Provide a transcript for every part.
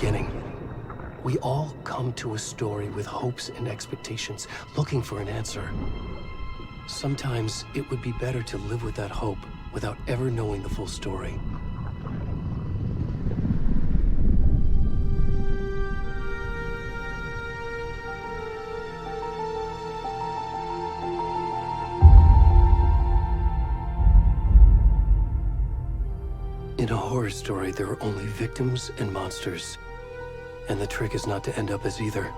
beginning. We all come to a story with hopes and expectations, looking for an answer. Sometimes it would be better to live with that hope without ever knowing the full story. In a horror story, there are only victims and monsters. And the trick is not to end up as either.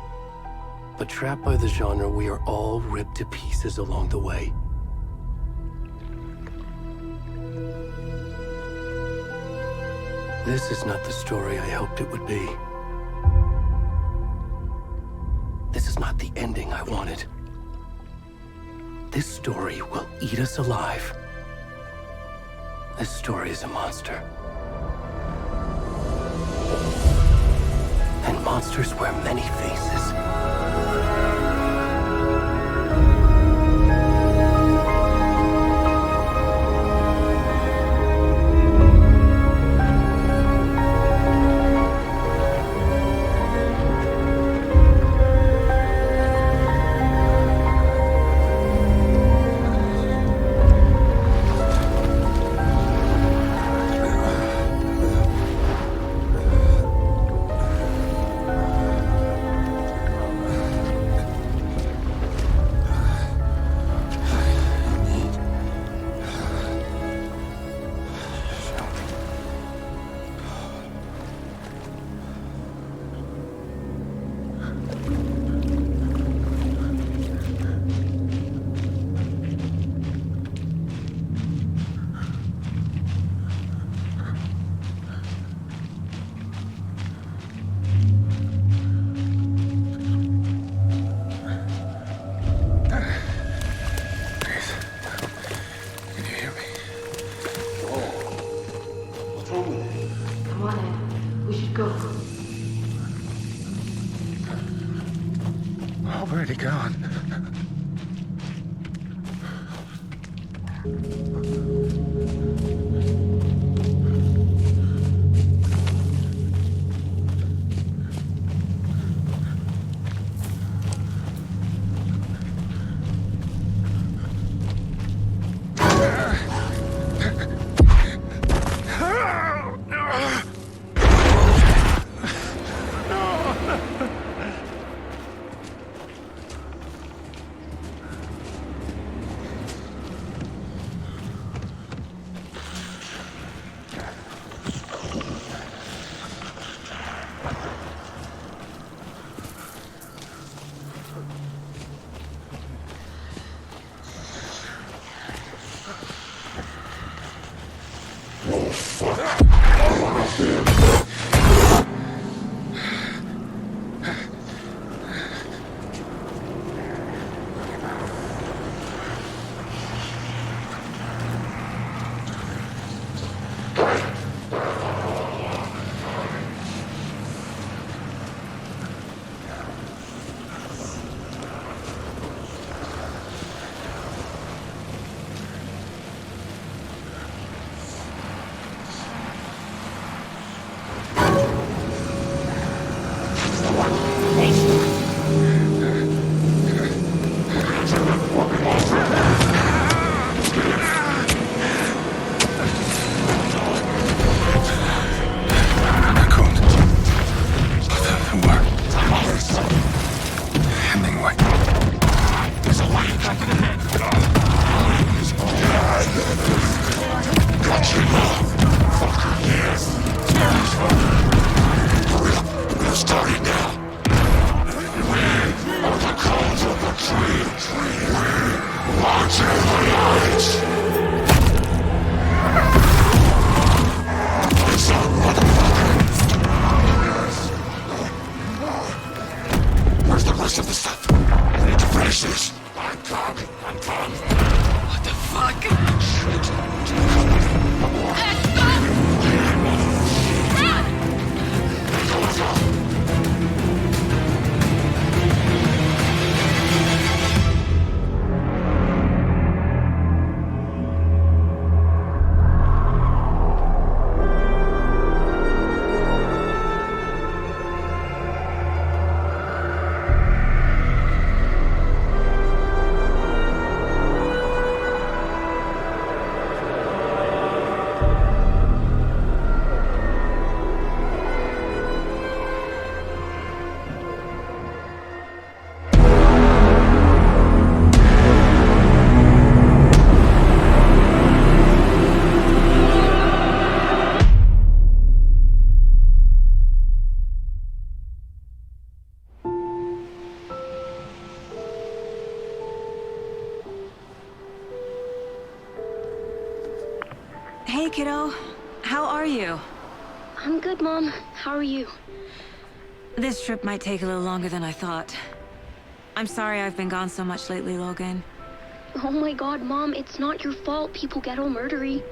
But trapped by the genre, we are all ripped to pieces along the way. This is not the story I hoped it would be. This is not the ending I wanted. This story will eat us alive. This story is a monster. And monsters wear many faces. Already gone. Hey, kiddo. How are you? I'm good, Mom. How are you? This trip might take a little longer than I thought. I'm sorry I've been gone so much lately, Logan. Oh my god, Mom, it's not your fault people get all murdery.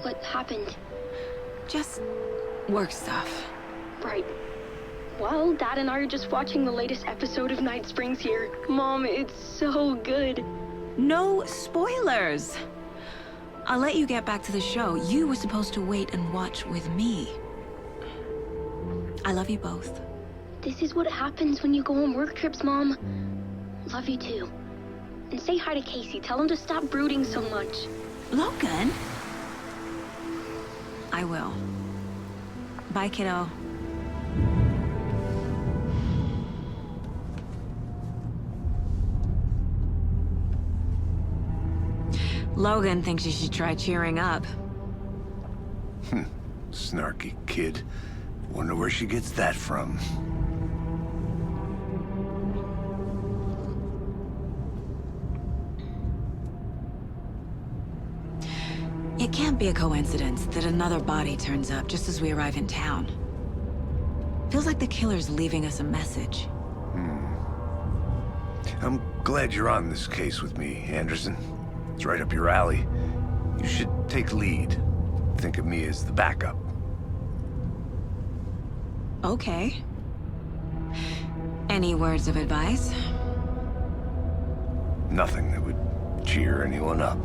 What happened? Just work stuff. Right. Well, Dad and I are just watching the latest episode of Night Springs here. Mom, it's so good. No spoilers! I'll let you get back to the show. You were supposed to wait and watch with me. I love you both. This is what happens when you go on work trips, Mom. Love you too. And say hi to Casey. Tell him to stop brooding so much. Logan? I will. Bye, kiddo. Logan thinks you should try cheering up. Snarky kid. Wonder where she gets that from. It can't be a coincidence that another body turns up just as we arrive in town. Feels like the killer's leaving us a message. I'm glad you're on this case with me, Anderson. It's right up your alley. You should take lead. Think of me as the backup. Okay. Any words of advice? Nothing that would cheer anyone up.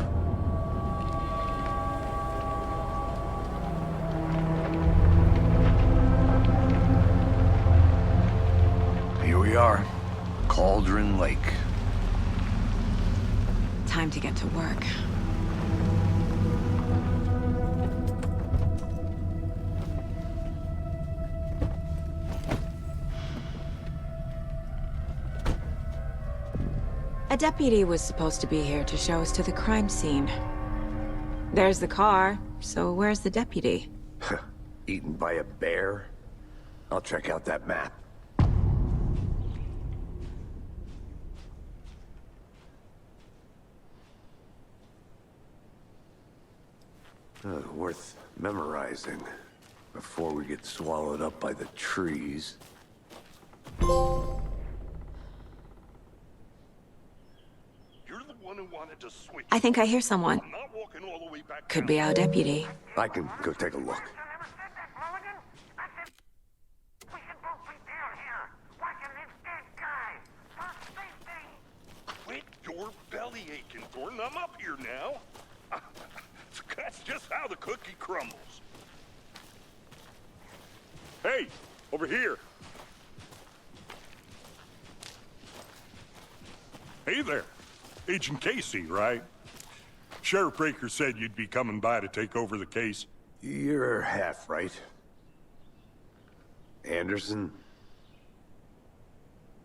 Here we are. Cauldron Lake. Time to get to work. A deputy was supposed to be here to show us to the crime scene. There's the car, so where's the deputy? Eaten by a bear? I'll check out that map. Worth memorizing before we get swallowed up by the trees. You're the one who wanted to switch. I think I hear someone. I'm not walking all the way back Could down. be our deputy. I can go take a look. Quit your belly aching, Thornton. I'm up here now. That's just how the cookie crumbles. Hey, over here. Hey there. Agent Casey, right? Sheriff Breaker said you'd be coming by to take over the case. You're half right. Anderson?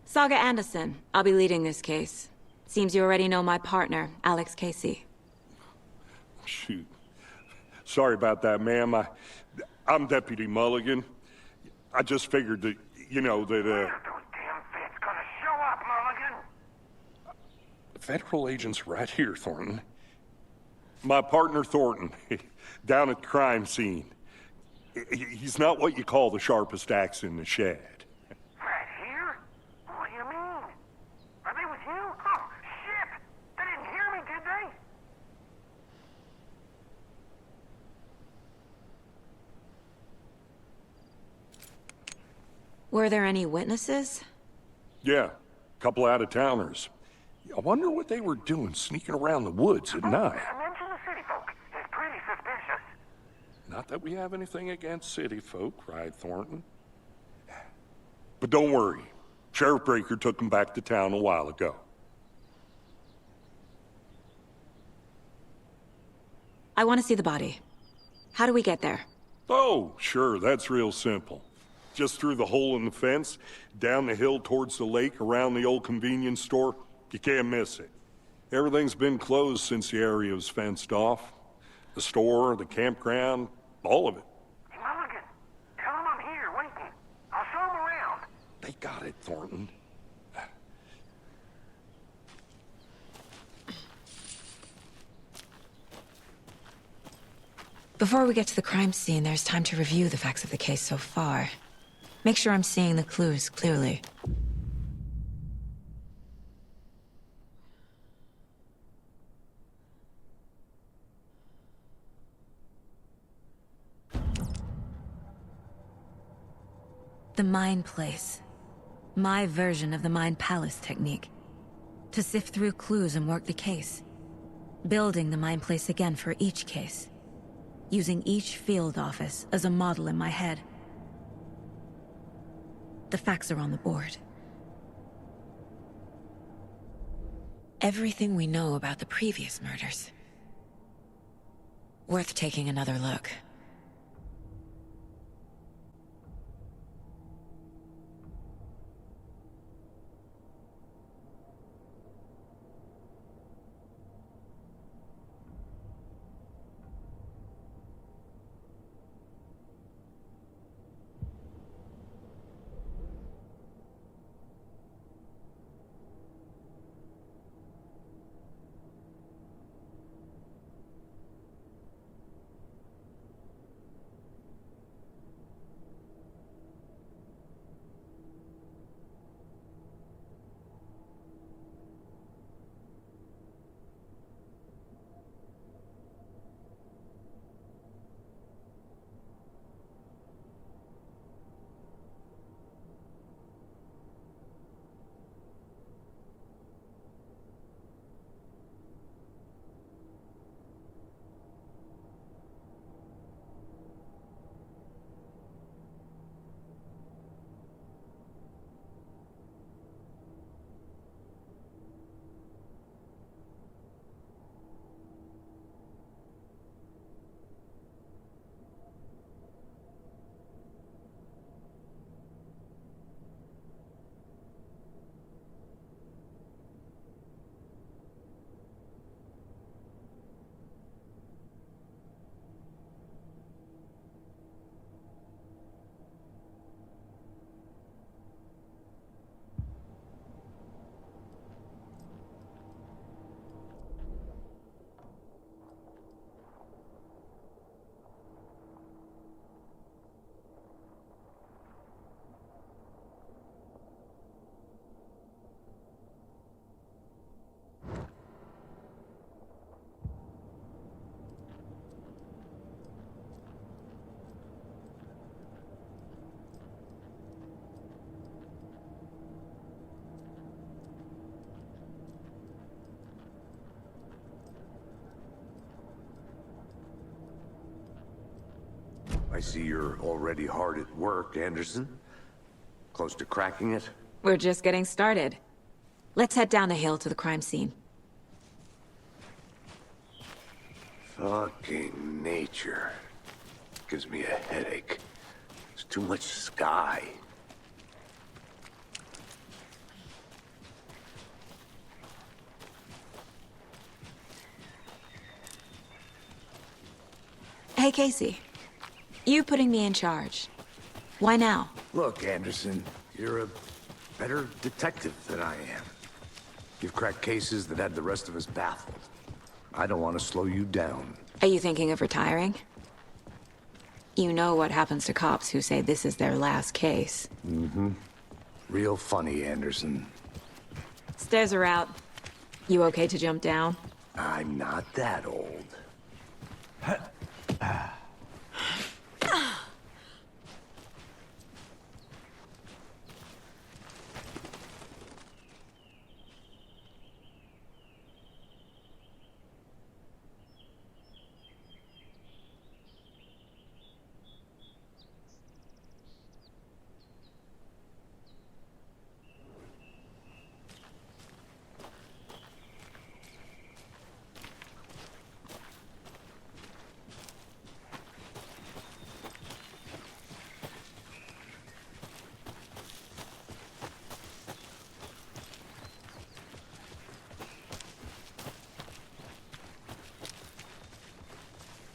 Saga Anderson. I'll be leading this case. Seems you already know my partner, Alex Casey. Shoot. Sorry about that, ma'am. I'm Deputy Mulligan. I just figured that, you know, that, Those damn feds gonna show up, Mulligan. Federal agent's right here, Thornton. My partner, Thornton, down at the crime scene. He's not what you call the sharpest axe in the shed. Right here? What do you mean? Are they with you? Oh, shit! They didn't hear me, did they? Were there any witnesses? Yeah, couple out-of-towners. I wonder what they were doing sneaking around the woods at night. Mention the city folk. It's pretty suspicious. Not that we have anything against city folk, cried Thornton. But don't worry. Sheriff Breaker took them back to town a while ago. I want to see the body. How do we get there? Oh, sure, that's real simple. Just through the hole in the fence, down the hill towards the lake, around the old convenience store. You can't miss it. Everything's been closed since the area was fenced off. The store, the campground, all of it. Hey, Mulligan, tell them I'm here, waiting. I'll show them around. They got it, Thornton. Before we get to the crime scene, there's time to review the facts of the case so far. Make sure I'm seeing the clues clearly. The Mind Place. My version of the Mind Palace technique. To sift through clues and work the case. Building the Mind Place again for each case. Using each field office as a model in my head. The facts are on the board. Everything we know about the previous murders. Worth taking another look. I see you're already hard at work, Anderson. Close to cracking it? We're just getting started. Let's head down the hill to the crime scene. Fucking nature. Gives me a headache. There's too much sky. Hey, Casey. You putting me in charge. Why now? Look, Anderson, you're a better detective than I am. You've cracked cases that had the rest of us baffled. I don't want to slow you down. Are you thinking of retiring? You know what happens to cops who say this is their last case. Mm-hmm. Real funny, Anderson. Stairs are out. You okay to jump down? I'm not that old.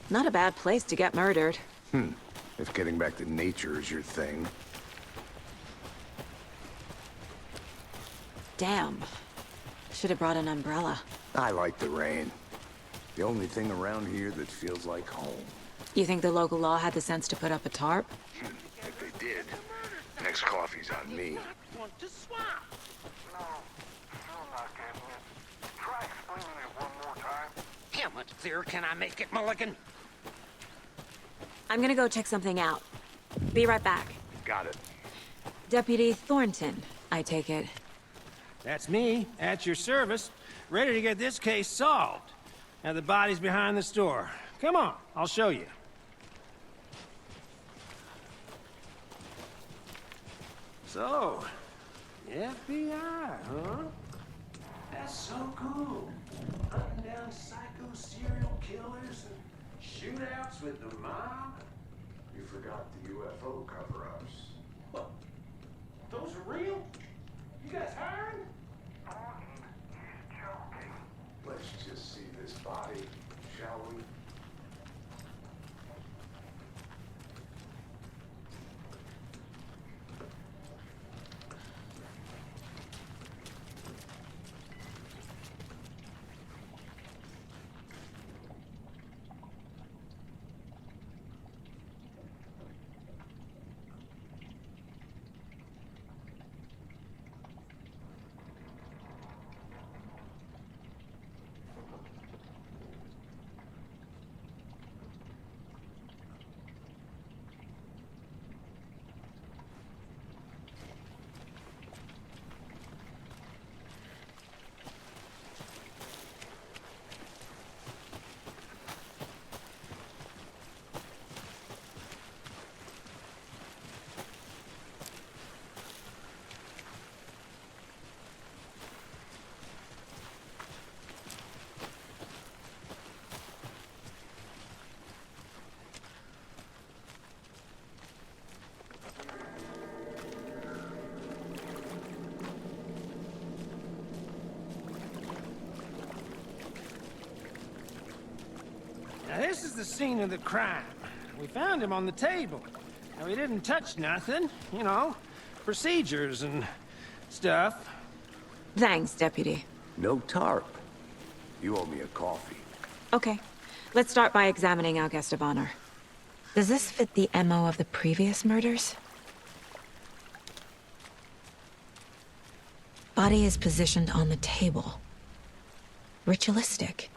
Not a bad place to get murdered. If getting back to nature is your thing. Damn. Should have brought an umbrella. I like the rain. The only thing around here that feels like home. You think the local law had the sense to put up a tarp? If they did, next coffee's on me. Want to swap? No, still not getting it. Try explaining it one more time. How much clearer can I make it, Mulligan? I'm gonna go check something out. Be right back. Got it. Deputy Thornton, I take it. That's me, at your service, ready to get this case solved. Now the body's behind the store. Come on, I'll show you. So, FBI, huh? That's so cool. Hunting down psycho serial killers and shootouts with the mob. You forgot the UFO cover-ups. What? Those are real? You guys hiring? He's joking. Let's just see this body, shall we? Now this is the scene of the crime. We found him on the table. Now he didn't touch nothing, you know, procedures and stuff. Thanks, Deputy. No tarp. You owe me a coffee. Okay. Let's start by examining our guest of honor. Does this fit the MO of the previous murders? Body is positioned on the table. Ritualistic.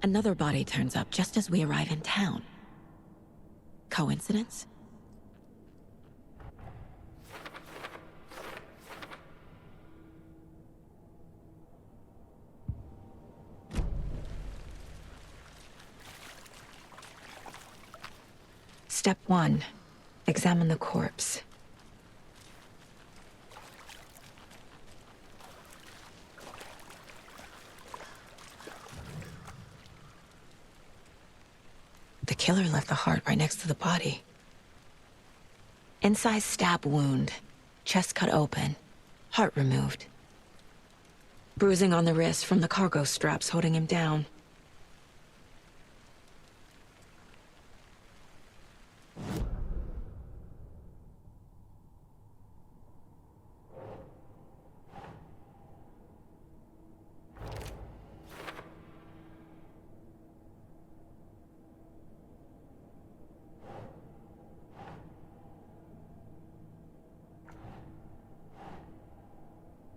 Another body turns up just as we arrive in town. Coincidence? Step 1. Examine the corpse. The killer left the heart right next to the body. Incised stab wound. Chest cut open. Heart removed. Bruising on the wrist from the cargo straps holding him down.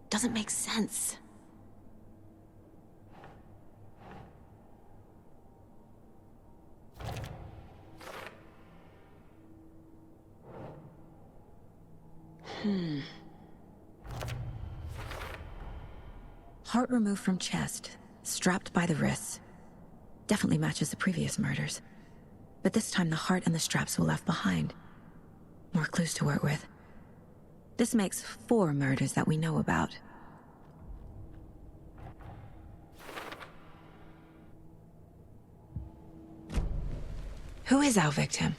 Doesn't make sense. Heart removed from chest, strapped by the wrists. Definitely matches the previous murders. But this time the heart and the straps were left behind. More clues to work with. This makes 4 murders that we know about. Who is our victim?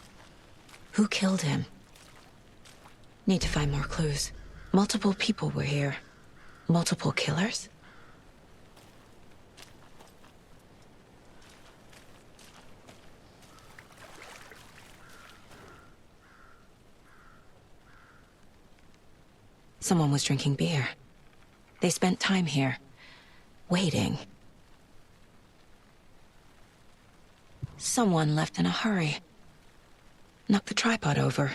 Who killed him? Need to find more clues. Multiple people were here. Multiple killers? Someone was drinking beer. They spent time here, waiting. Someone left in a hurry. Knocked the tripod over.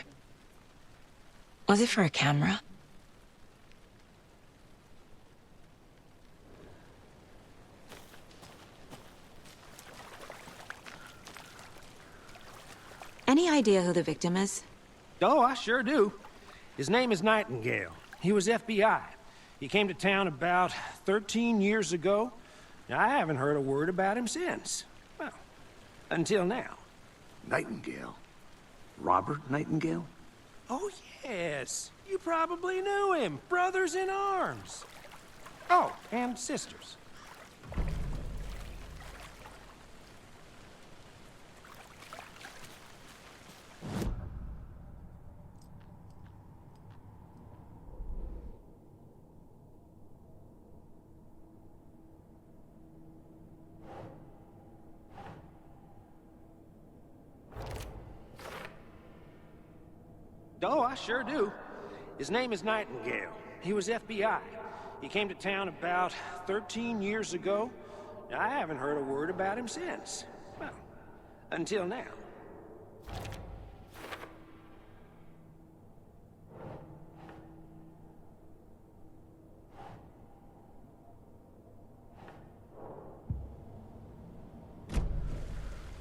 Was it for a camera? Any idea who the victim is? Oh, I sure do. His name is Nightingale. He was FBI. He came to town about 13 years ago. I haven't heard a word about him since. Well, until now. Nightingale? Robert Nightingale? Oh, yes. You probably knew him. Brothers in arms. Oh, and sisters. Oh, I sure do. His name is Nightingale. He was FBI. He came to town about 13 years ago. I haven't heard a word about him since. Well, until now.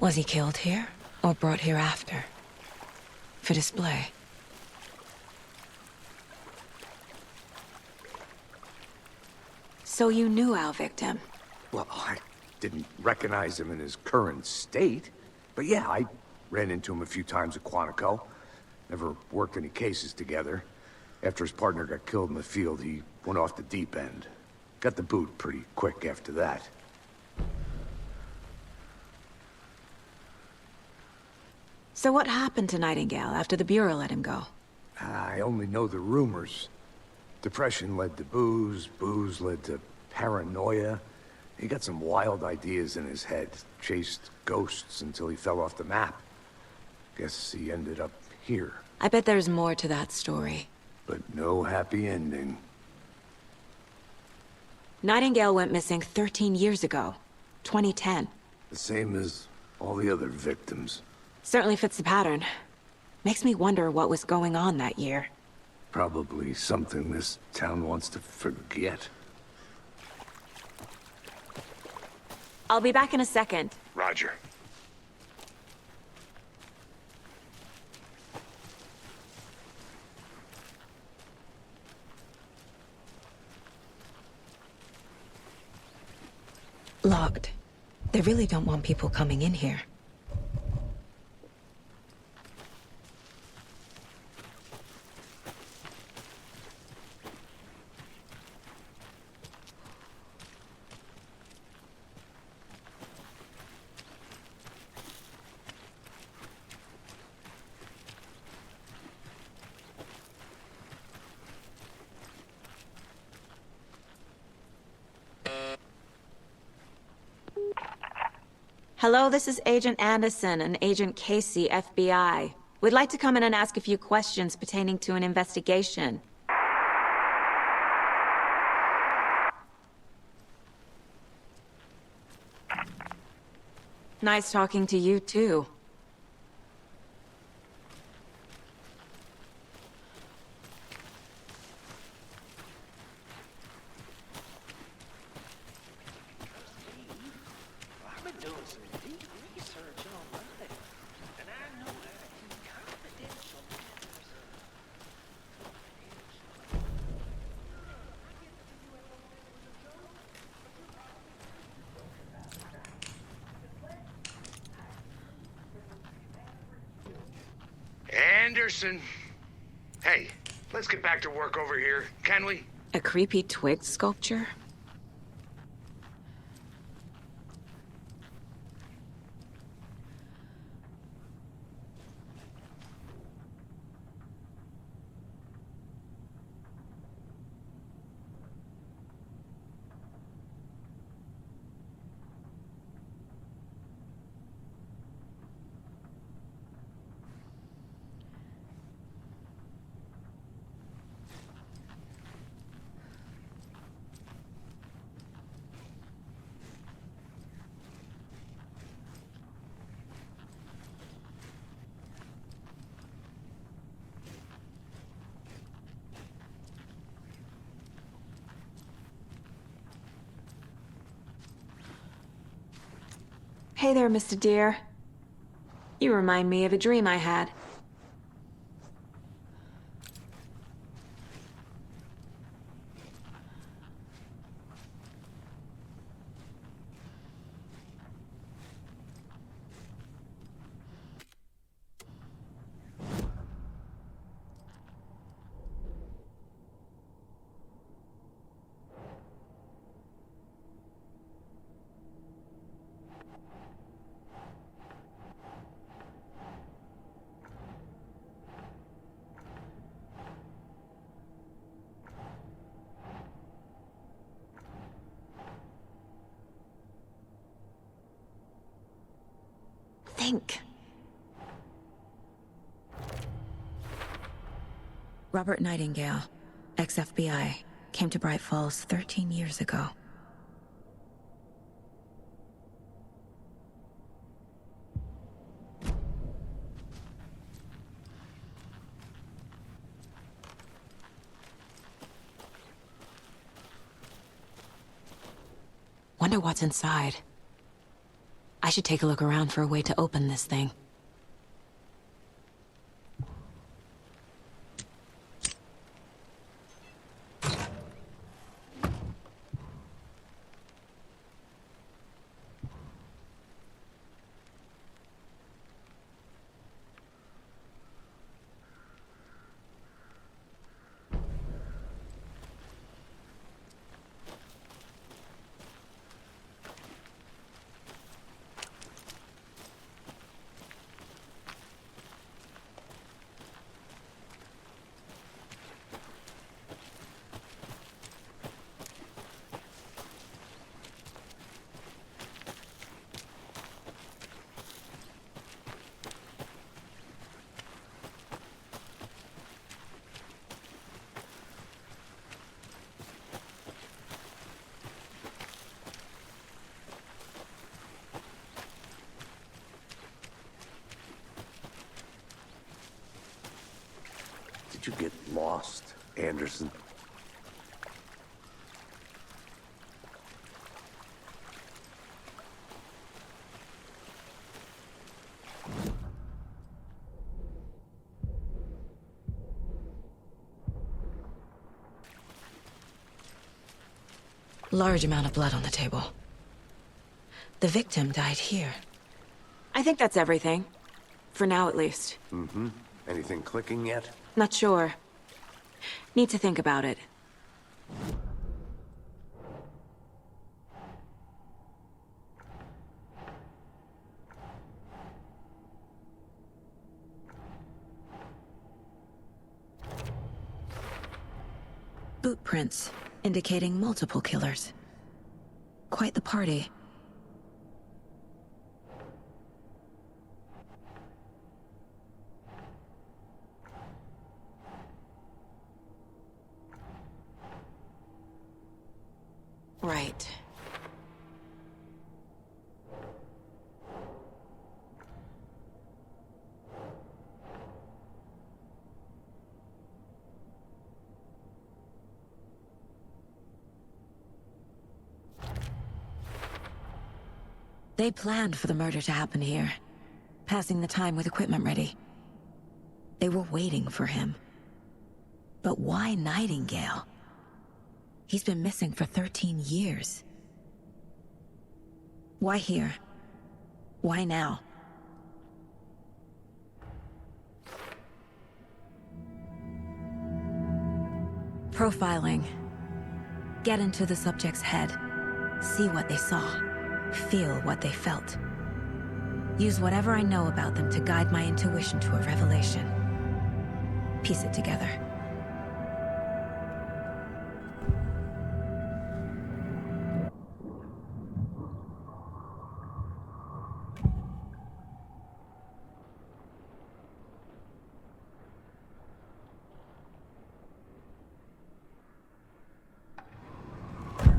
Was he killed here, or brought here after? For display? So you knew our victim? Well, I didn't recognize him in his current state. But yeah, I ran into him a few times at Quantico. Never worked any cases together. After his partner got killed in the field, he went off the deep end. Got the boot pretty quick after that. So what happened to Nightingale after the Bureau let him go? I only know the rumors. Depression led to booze, booze led to paranoia. He got some wild ideas in his head, chased ghosts until he fell off the map. Guess he ended up here. I bet there's more to that story. But no happy ending. Nightingale went missing 13 years ago, 2010. The same as all the other victims. Certainly fits the pattern. Makes me wonder what was going on that year. Probably something this town wants to forget. I'll be back in a second. Roger. Locked. They really don't want people coming in here. Hello, this is Agent Anderson and Agent Casey, FBI. We'd like to come in and ask a few questions pertaining to an investigation. Nice talking to you, too. I've been doing some deep research online, and I know how to keep confidential matters. Anderson. Hey, let's get back to work over here, can we? A creepy twig sculpture? Hey there, Mr. Deer. You remind me of a dream I had. Think. Robert Nightingale, ex-FBI, came to Bright Falls 13 years ago. Wonder what's inside. I should take a look around for a way to open this thing. Did you get lost, Anderson? Large amount of blood on the table. The victim died here. I think that's everything. For now, at least. Mm-hmm. Anything clicking yet? Not sure. Need to think about it. Boot prints, indicating multiple killers. Quite the party. Right. They planned for the murder to happen here, passing the time with equipment ready. They were waiting for him. But why Nightingale? He's been missing for 13 years. Why here? Why now? Profiling. Get into the subject's head. See what they saw. Feel what they felt. Use whatever I know about them to guide my intuition to a revelation. Piece it together.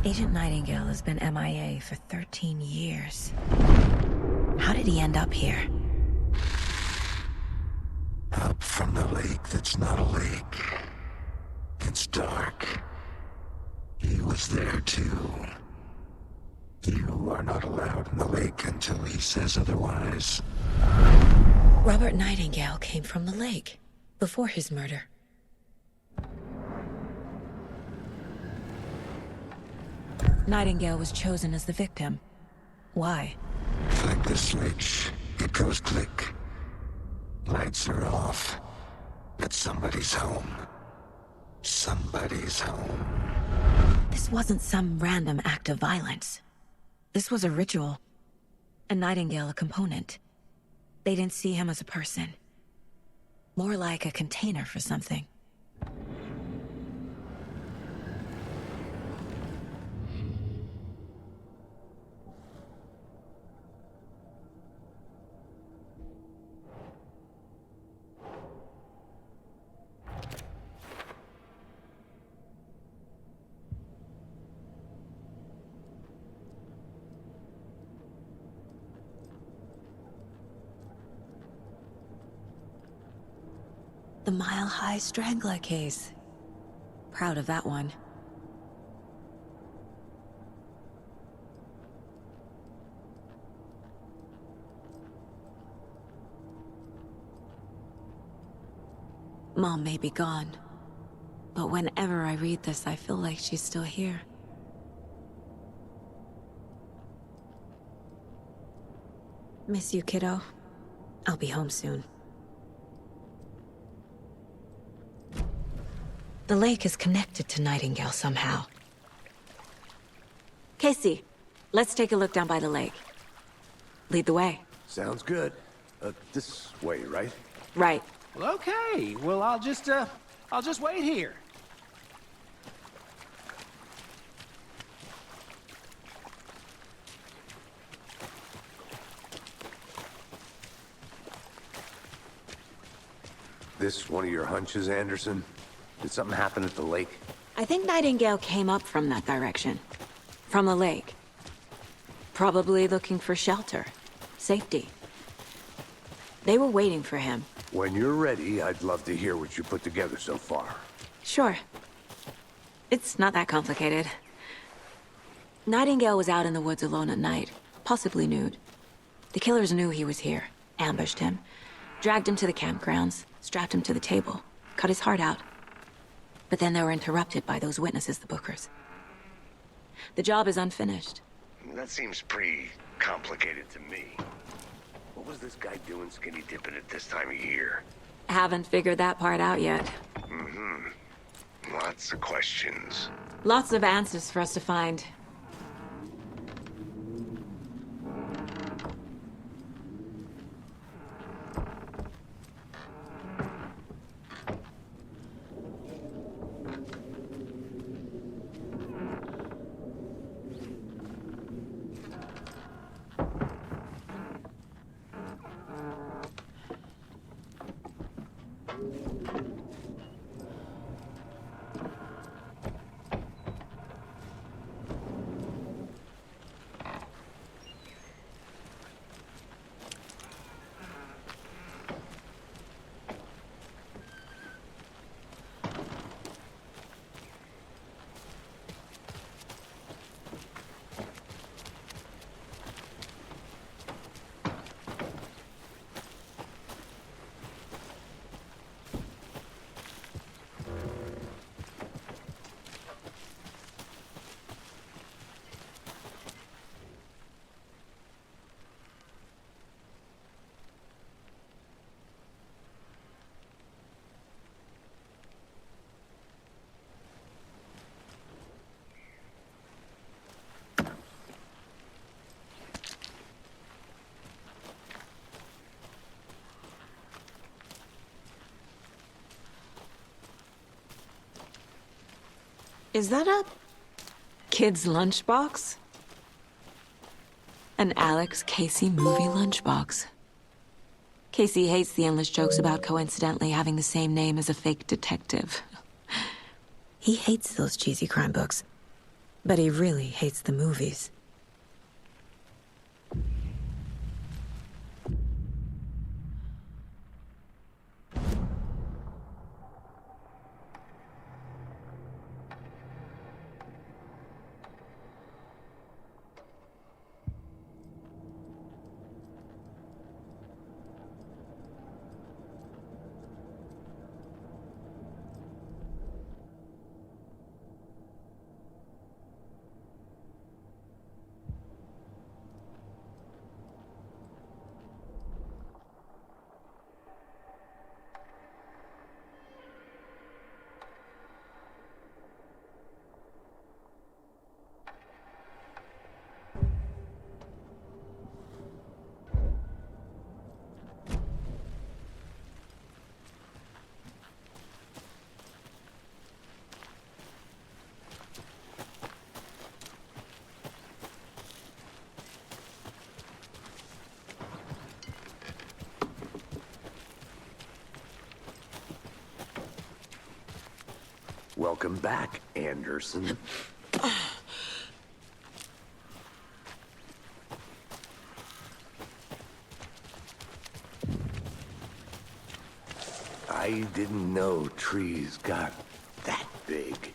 Agent Nightingale has been MIA for 13 years. How did he end up here? Up from the lake that's not a lake. It's dark. He was there too. You are not allowed in the lake until he says otherwise. Robert Nightingale came from the lake, before his murder. Nightingale was chosen as the victim. Why? Flick the switch, it goes click. Lights are off. But somebody's home. Somebody's home. This wasn't some random act of violence. This was a ritual. And Nightingale a component. They didn't see him as a person. More like a container for something. The Mile High Strangler case. Proud of that one. Mom may be gone, but whenever I read this, I feel like she's still here. Miss you, kiddo. I'll be home soon. The lake is connected to Nightingale somehow. Casey, let's take a look down by the lake. Lead the way. Sounds good. This way, right? Right. Well, okay. Well, I'll just wait here. This one of your hunches, Anderson? Did something happen at the lake? I think Nightingale came up from that direction. From the lake. Probably looking for shelter. Safety. They were waiting for him. When you're ready, I'd love to hear what you put together so far. Sure. It's not that complicated. Nightingale was out in the woods alone at night, possibly nude. The killers knew he was here, ambushed him, dragged him to the campgrounds, strapped him to the table, cut his heart out. But then they were interrupted by those witnesses, the Bookers. The job is unfinished. That seems pretty complicated to me. What was this guy doing skinny dipping at this time of year? Haven't figured that part out yet. Lots of questions. Lots of answers for us to find. Is that a kid's lunchbox? An Alex Casey movie lunchbox. Casey hates the endless jokes about coincidentally having the same name as a fake detective. He hates those cheesy crime books, but he really hates the movies. Welcome back, Anderson. I didn't know trees got that big.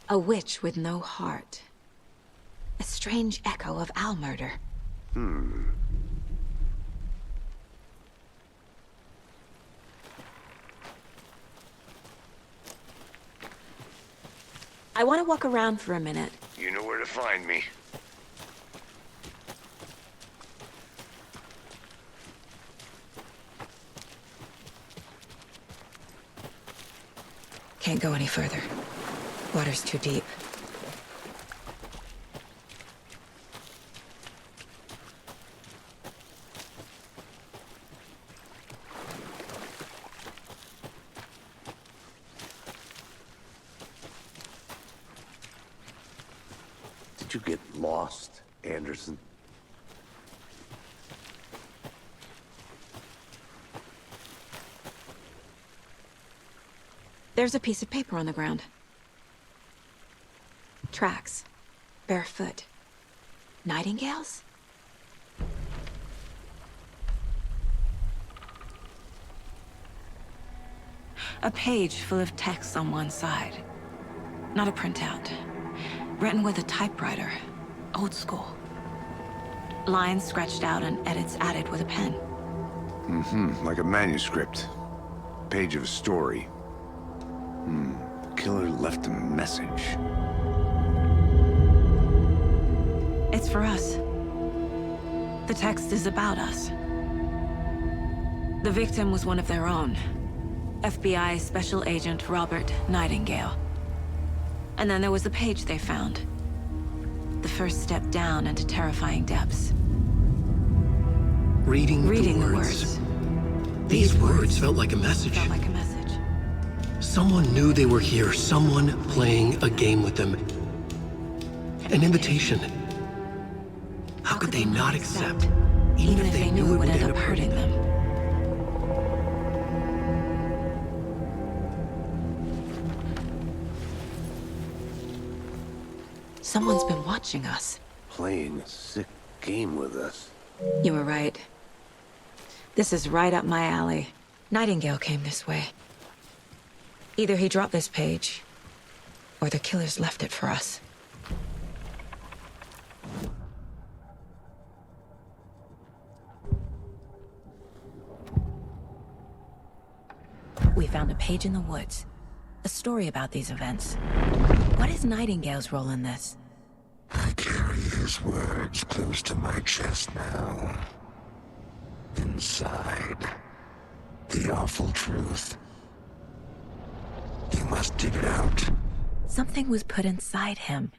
A witch with no heart. A strange echo of owl murder. I want to walk around for a minute. You know where to find me. Can't go any further. Water's too deep. Did you get lost, Anderson? There's a piece of paper on the ground. Tracks. Barefoot. Nightingales? A page full of text on one side. Not a printout. Written with a typewriter. Old school. Lines scratched out and edits added with a pen. Like a manuscript. Page of a story. Killer left a message. It's for us. The text is about us. The victim was one of their own. FBI Special Agent Robert Nightingale. And then there was the page they found. The first step down into terrifying depths. Reading the the words. These words felt like a message. Felt like a message. Someone knew they were here, someone playing a game with them. An invitation. How could they not accept, even if they knew it would end up hurting them? Someone's been watching us. Playing a sick game with us. You were right. This is right up my alley. Nightingale came this way. Either he dropped this page, or the killers left it for us. We found a page in the woods. A story about these events. What is Nightingale's role in this? I carry his words close to my chest now. Inside, the awful truth. You must dig it out. Something was put inside him.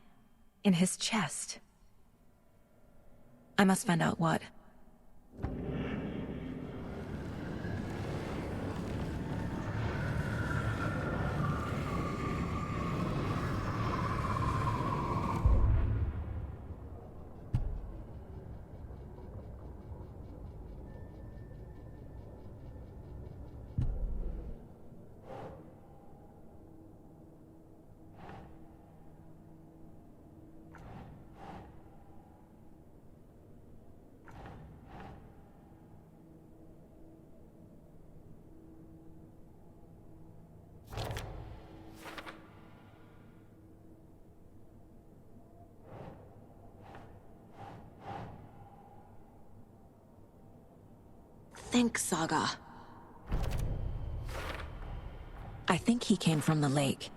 In his chest. I must find out what. Think Saga. I think he came from the lake.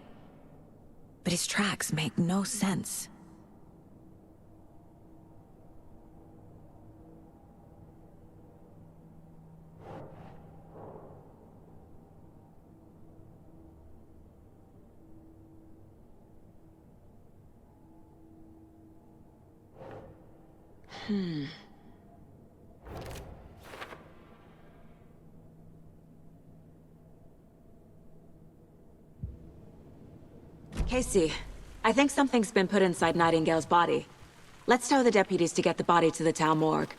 But his tracks make no sense. Casey, I think something's been put inside Nightingale's body. Let's tell the deputies to get the body to the town morgue.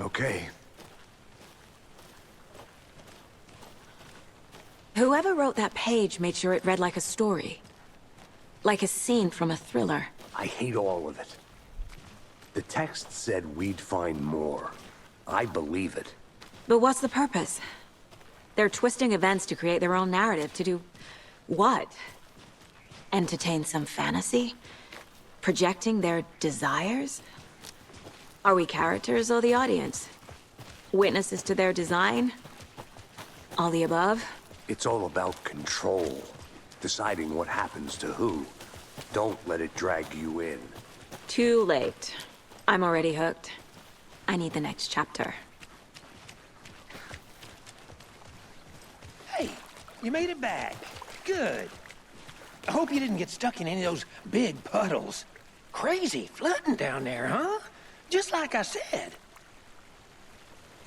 Okay. Whoever wrote that page made sure it read like a story. Like a scene from a thriller. I hate all of it. The text said we'd find more. I believe it. But what's the purpose? They're twisting events to create their own narrative to do... what? Entertain some fantasy? Projecting their desires? Are we characters or the audience? Witnesses to their design? All the above? It's all about control. Deciding what happens to who. Don't let it drag you in. Too late. I'm already hooked. I need the next chapter. Hey, you made it back. Good. I hope you didn't get stuck in any of those big puddles. Crazy flooding down there, huh? Just like I said.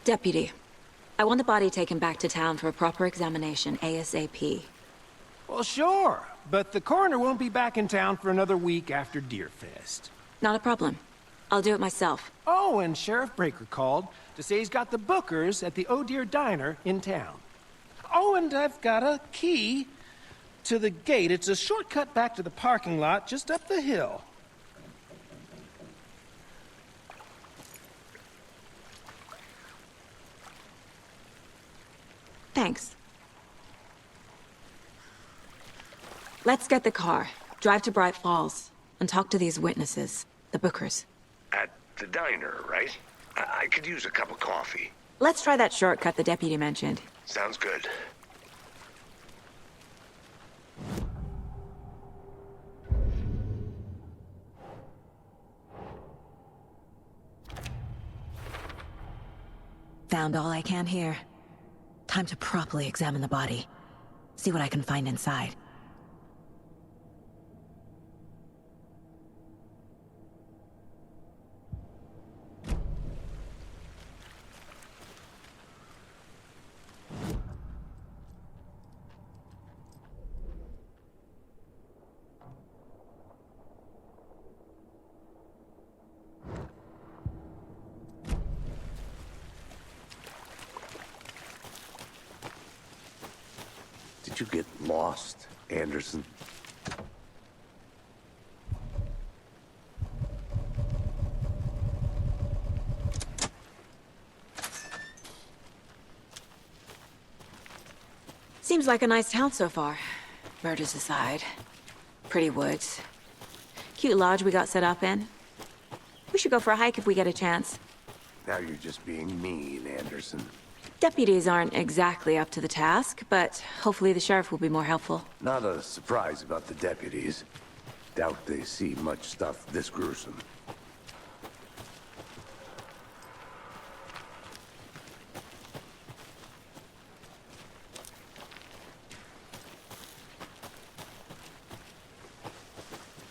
Deputy, I want the body taken back to town for a proper examination ASAP. Well, sure. But the coroner won't be back in town for another week after Deerfest. Not a problem. I'll do it myself. Oh, and Sheriff Breaker called to say he's got the Bookers at the Oh Dear Diner in town. Oh, and I've got a key to the gate. It's a shortcut back to the parking lot just up the hill. Thanks. Let's get the car, drive to Bright Falls, and talk to these witnesses, the Bookers. At the diner, right? I could use a cup of coffee. Let's try that shortcut the deputy mentioned. Sounds good. Found all I can here. Time to properly examine the body. See what I can find inside. Did you get lost, Anderson? Seems like a nice town so far. Murders aside. Pretty woods. Cute lodge we got set up in. We should go for a hike if we get a chance. Now you're just being mean, Anderson. Deputies aren't exactly up to the task, but hopefully the sheriff will be more helpful. Not a surprise about the deputies. Doubt they see much stuff this gruesome.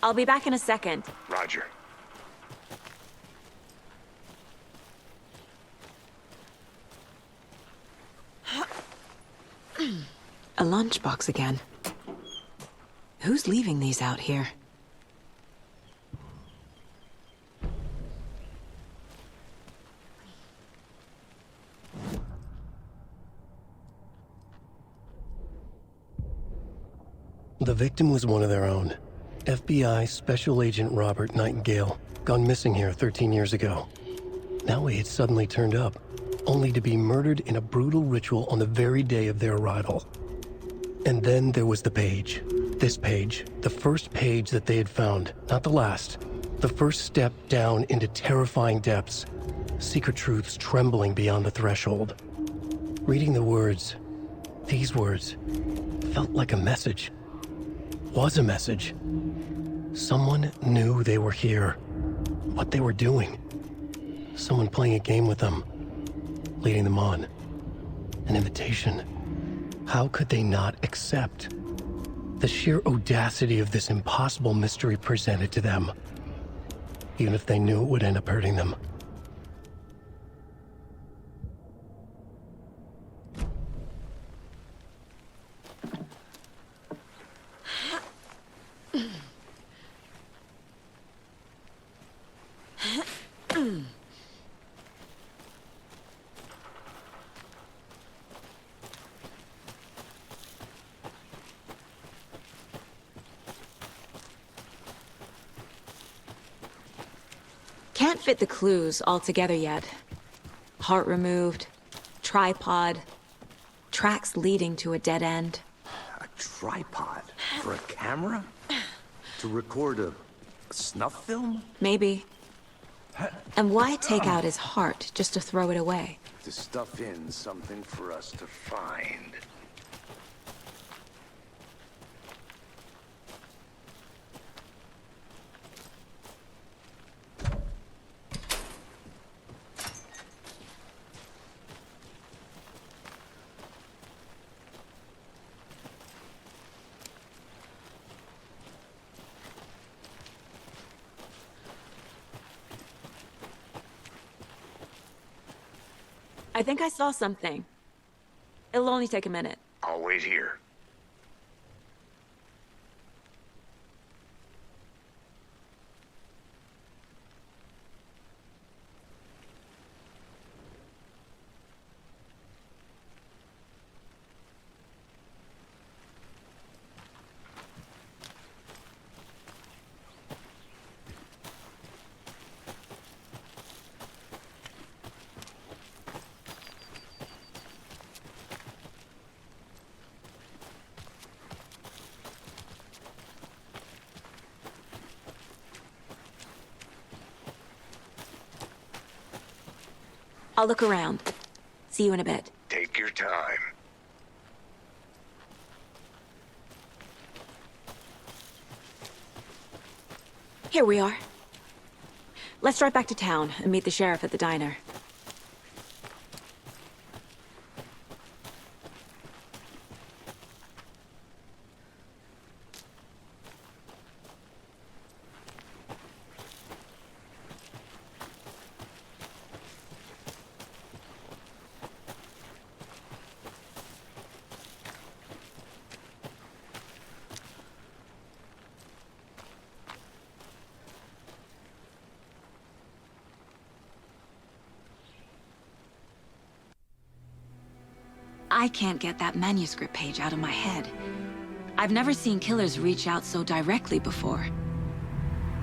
I'll be back in a second. Roger. A lunchbox again. Who's leaving these out here? The victim was one of their own. FBI Special Agent Robert Nightingale, gone missing here 13 years ago. Now he had suddenly turned up, only to be murdered in a brutal ritual on the very day of their arrival. And then there was the page. This page, the first page that they had found, not the last. The first step down into terrifying depths. Secret truths trembling beyond the threshold. Reading the words, these words, felt like a message. Was a message. Someone knew they were here. What they were doing. Someone playing a game with them. Leading them on. An invitation. How could they not accept? The sheer audacity of this impossible mystery presented to them. Even if they knew it would end up hurting them. can't fit the clues all together yet. Heart removed, tripod, tracks leading to a dead end. A tripod? For a camera? To record a snuff film? Maybe. And why take out his heart just to throw it away? To stuff in something for us to find. I think I saw something. It'll only take a minute. I'll wait here. I'll look around. See you in a bit. Take your time. Here we are. Let's drive back to town and meet the sheriff at the diner. I can't get that manuscript page out of my head. I've never seen killers reach out so directly before.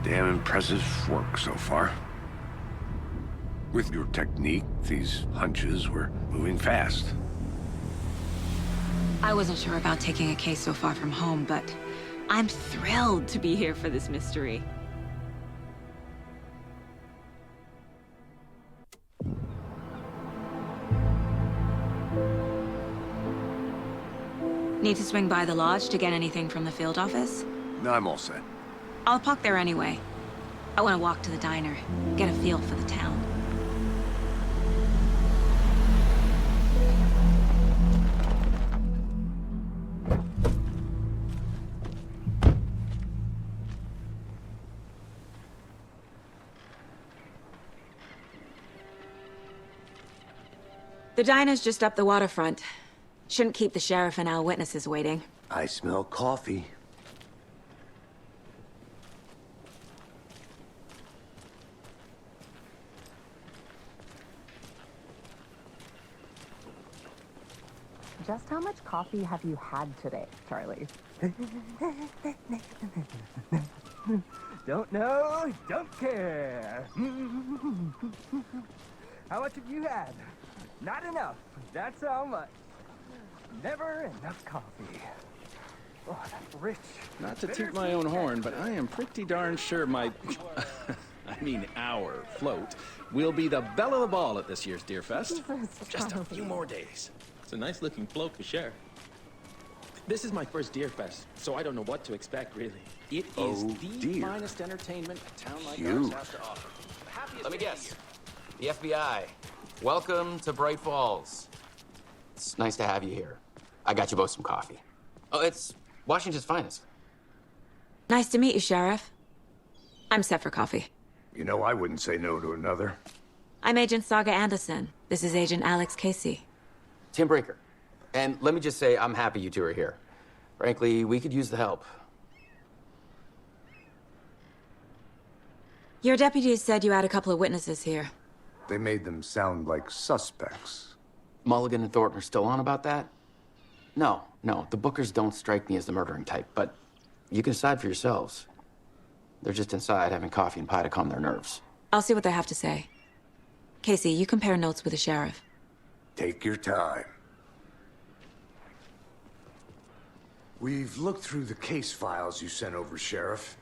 Damn impressive work so far. With your technique, these hunches were moving fast. I wasn't sure about taking a case so far from home, but I'm thrilled to be here for this mystery. Need to swing by the lodge to get anything from the field office? No, I'm all set. I'll park there anyway. I want to walk to the diner, get a feel for the town. The diner's just up the waterfront. Shouldn't keep the sheriff and our witnesses waiting. I smell coffee. Just how much coffee have you had today, Charlie? Don't know, don't care. How much have you had? Not enough. That's how much. Never enough coffee. Oh, that's rich. Not to toot my own horn, but I am pretty darn sure my... I mean our float will be the belle of the ball at this year's Deer Fest. Just a few more days. It's a nice looking float to share. This is my first Deer Fest, so I don't know what to expect, really. It is the finest entertainment a town like ours has to offer. Let me guess. The FBI. Welcome to Bright Falls. It's nice to have you here. I got you both some coffee. Oh, it's Washington's finest. Nice to meet you, Sheriff. I'm set for coffee. You know, I wouldn't say no to another. I'm Agent Saga Anderson. This is Agent Alex Casey. Tim Breaker. And let me just say, I'm happy you two are here. Frankly, we could use the help. Your deputies said you had a couple of witnesses here. They made them sound like suspects. Mulligan and Thornton are still on about that? No, the Bookers don't strike me as the murdering type, but you can decide for yourselves. They're just inside having coffee and pie to calm their nerves. I'll see what they have to say. Casey, you compare notes with the sheriff. Take your time. We've looked through the case files you sent over, Sheriff.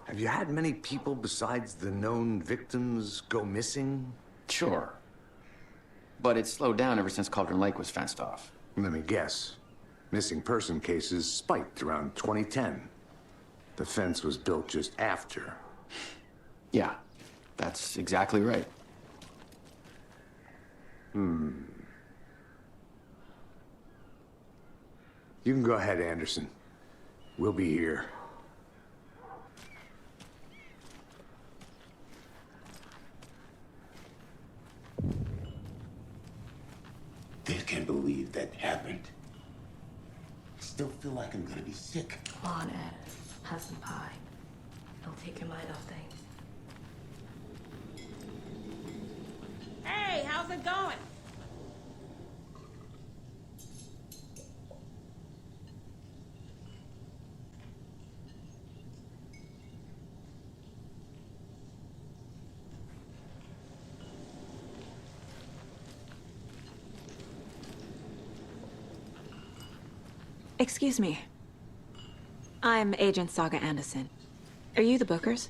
Have you had many people besides the known victims go missing? Sure. But it's slowed down ever since Cauldron Lake was fenced off. Let me guess. Missing person cases spiked around 2010. The fence was built just after. Yeah, that's exactly right. You can go ahead, Anderson. We'll be here. I can't believe that happened. I still feel like I'm gonna be sick. Come on, Ed. Have some pie. It'll take your mind off things. Hey, how's it going? Excuse me. I'm Agent Saga Anderson. Are you the Bookers?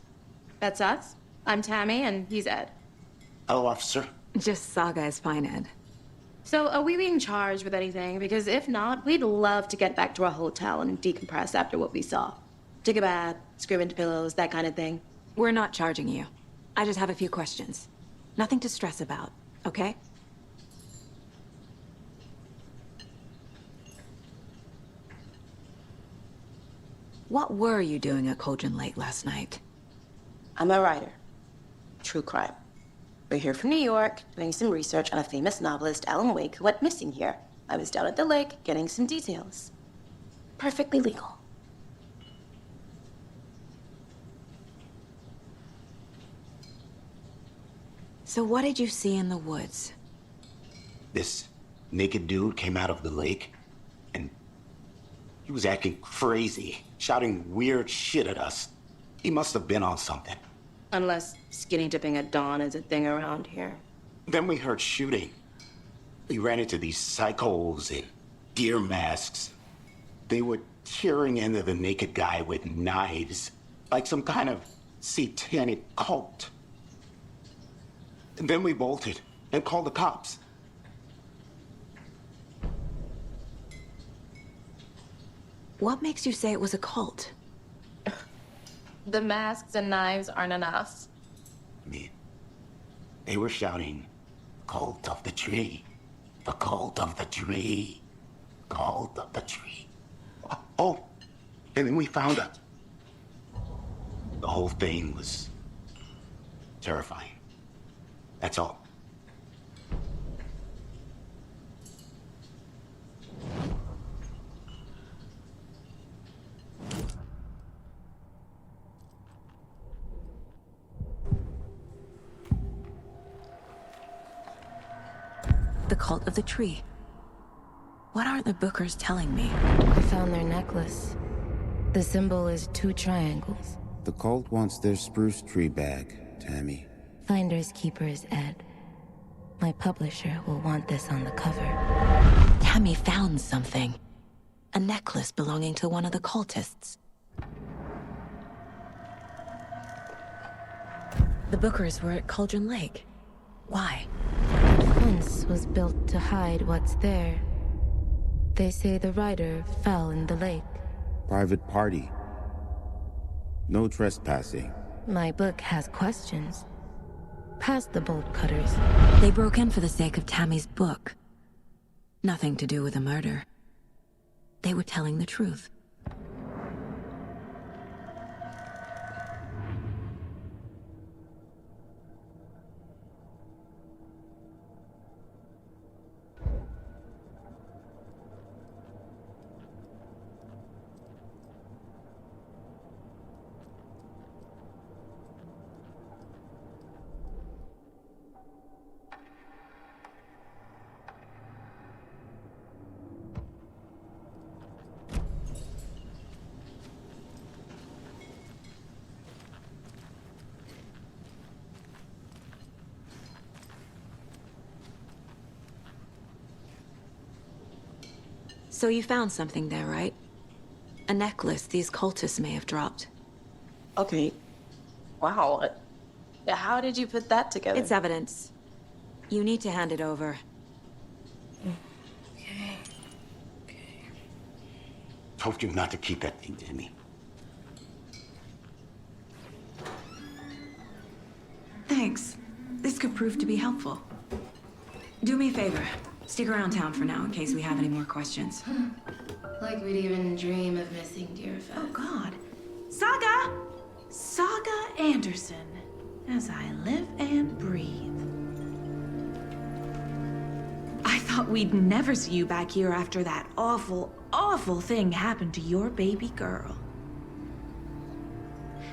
That's us. I'm Tammy, and he's Ed. Hello, officer. Just Saga is fine, Ed. So, are we being charged with anything? Because if not, we'd love to get back to our hotel and decompress after what we saw. Take a bath, scream into pillows, that kind of thing. We're not charging you. I just have a few questions. Nothing to stress about, okay? What were you doing at Cauldron Lake last night? I'm a writer. True crime. We're here from New York, doing some research on a famous novelist, Alan Wake, who went missing here. I was down at the lake, getting some details. Perfectly legal. So what did you see in the woods? This naked dude came out of the lake, and he was acting crazy, shouting weird shit at us. He must have been on something. Unless skinny dipping at dawn is a thing around here. Then we heard shooting. We ran into these psychos in deer masks. They were tearing into the naked guy with knives, like some kind of satanic cult. And then we bolted and called the cops. What makes you say it was a cult? The masks and knives aren't enough. I mean, they were shouting, "Cult of the tree, the cult of the tree, cult of the tree." Oh, and then we found her. The whole thing was terrifying. That's all. The cult of the tree. What aren't the Bookers telling me? I found their necklace. The symbol is 2 triangles. The cult wants their spruce tree back, Tammy. Finders keepers, Ed. My publisher will want this on the cover. Tammy found something. A necklace belonging to one of the cultists. The Bookers were at Cauldron Lake. Why? The fence was built to hide what's there. They say the rider fell in the lake. Private party. No trespassing. My book has questions. Past the bolt cutters. They broke in for the sake of Tammy's book. Nothing to do with a murder. They were telling the truth. So you found something there, right? A necklace these cultists may have dropped. Okay. Wow. How did you put that together? It's evidence. You need to hand it over. Okay. Told you not to keep that thing, Timmy. Thanks. This could prove to be helpful. Do me a favor. Stick around town for now in case we have any more questions. Like we'd even dream of missing Deerfest. Oh, God. Saga! Saga Anderson. As I live and breathe. I thought we'd never see you back here after that awful, awful thing happened to your baby girl.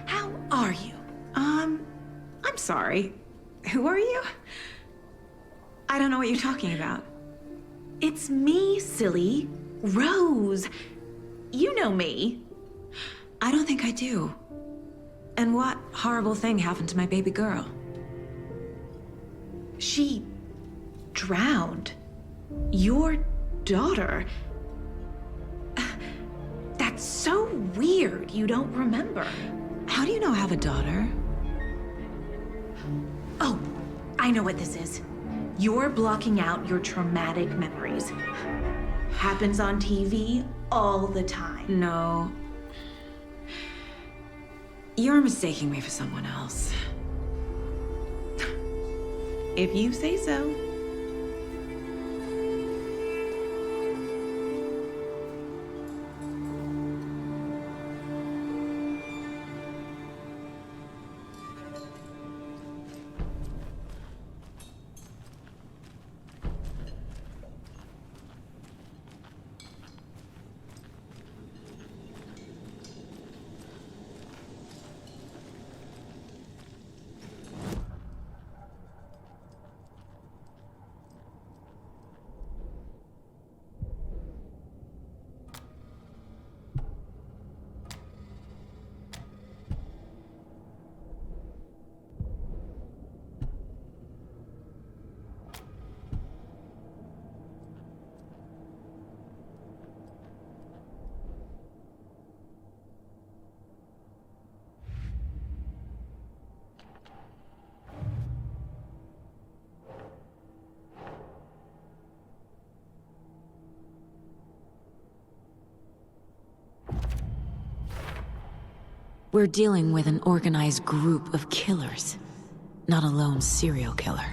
How are you? I'm sorry. Who are you? I don't know what you're talking about. It's me, silly. Rose. You know me. I don't think I do. And what horrible thing happened to my baby girl? She drowned. Your daughter. That's so weird you don't remember. How do you know I have a daughter? Oh, I know what this is. You're blocking out your traumatic memories. Happens on TV all the time. No. You're mistaking me for someone else. If you say so. We're dealing with an organized group of killers, not a lone serial killer.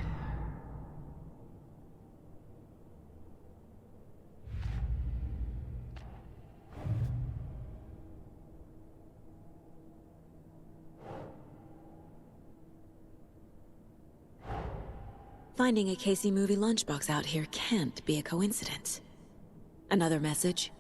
Finding a Casey movie lunchbox out here can't be a coincidence. Another message?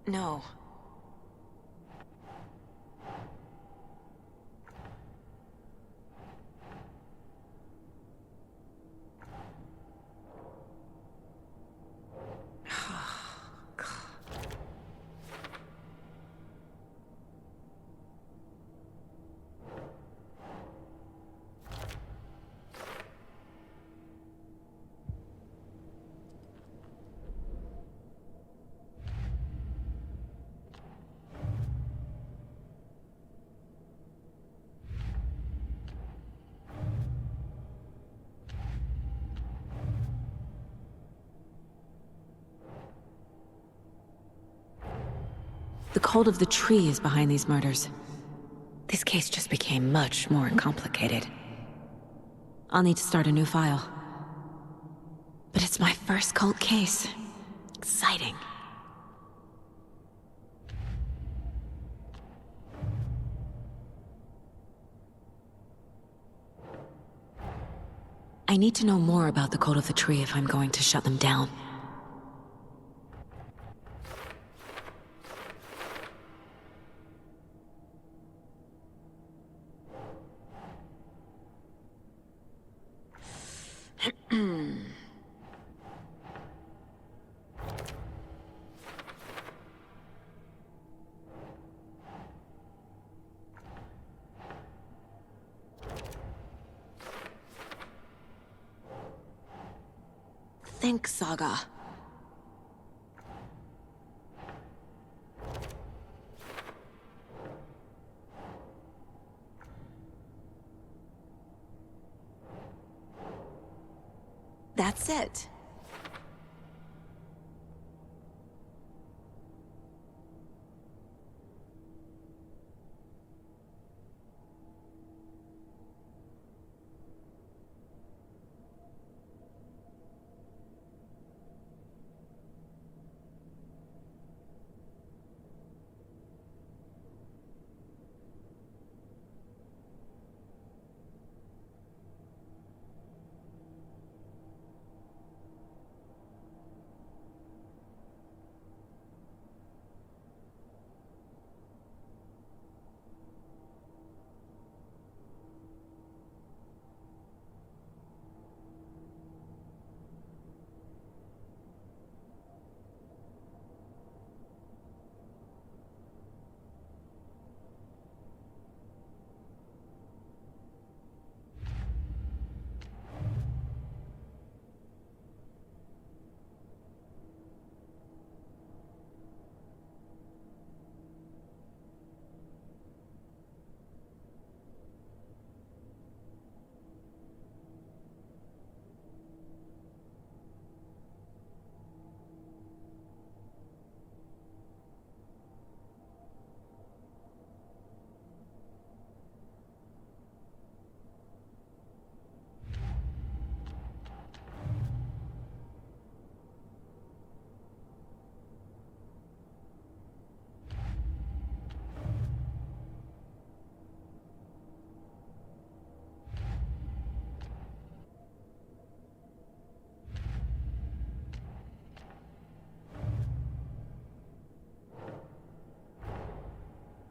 No. The cult of the tree is behind these murders. This case just became much more complicated. I'll need to start a new file. But it's my first cult case. Exciting. I need to know more about the cult of the tree if I'm going to shut them down. think, Saga. That's it.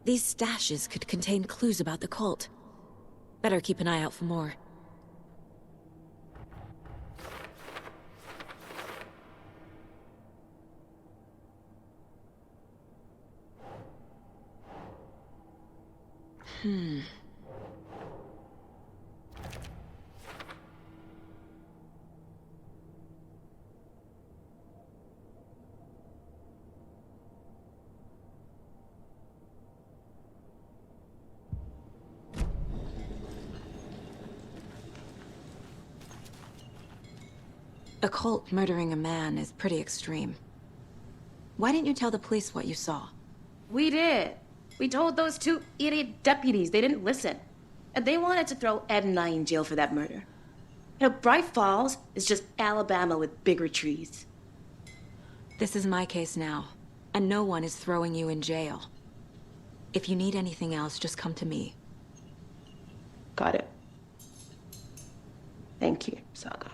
These stashes could contain clues about the cult. Better keep an eye out for more. A cult murdering a man is pretty extreme. Why didn't you tell the police what you saw? We did. We told those two idiot deputies. They didn't listen. And they wanted to throw Ed and I in jail for that murder. You know, Bright Falls is just Alabama with bigger trees. This is my case now, and no one is throwing you in jail. If you need anything else, just come to me. Got it. Thank you, Saga.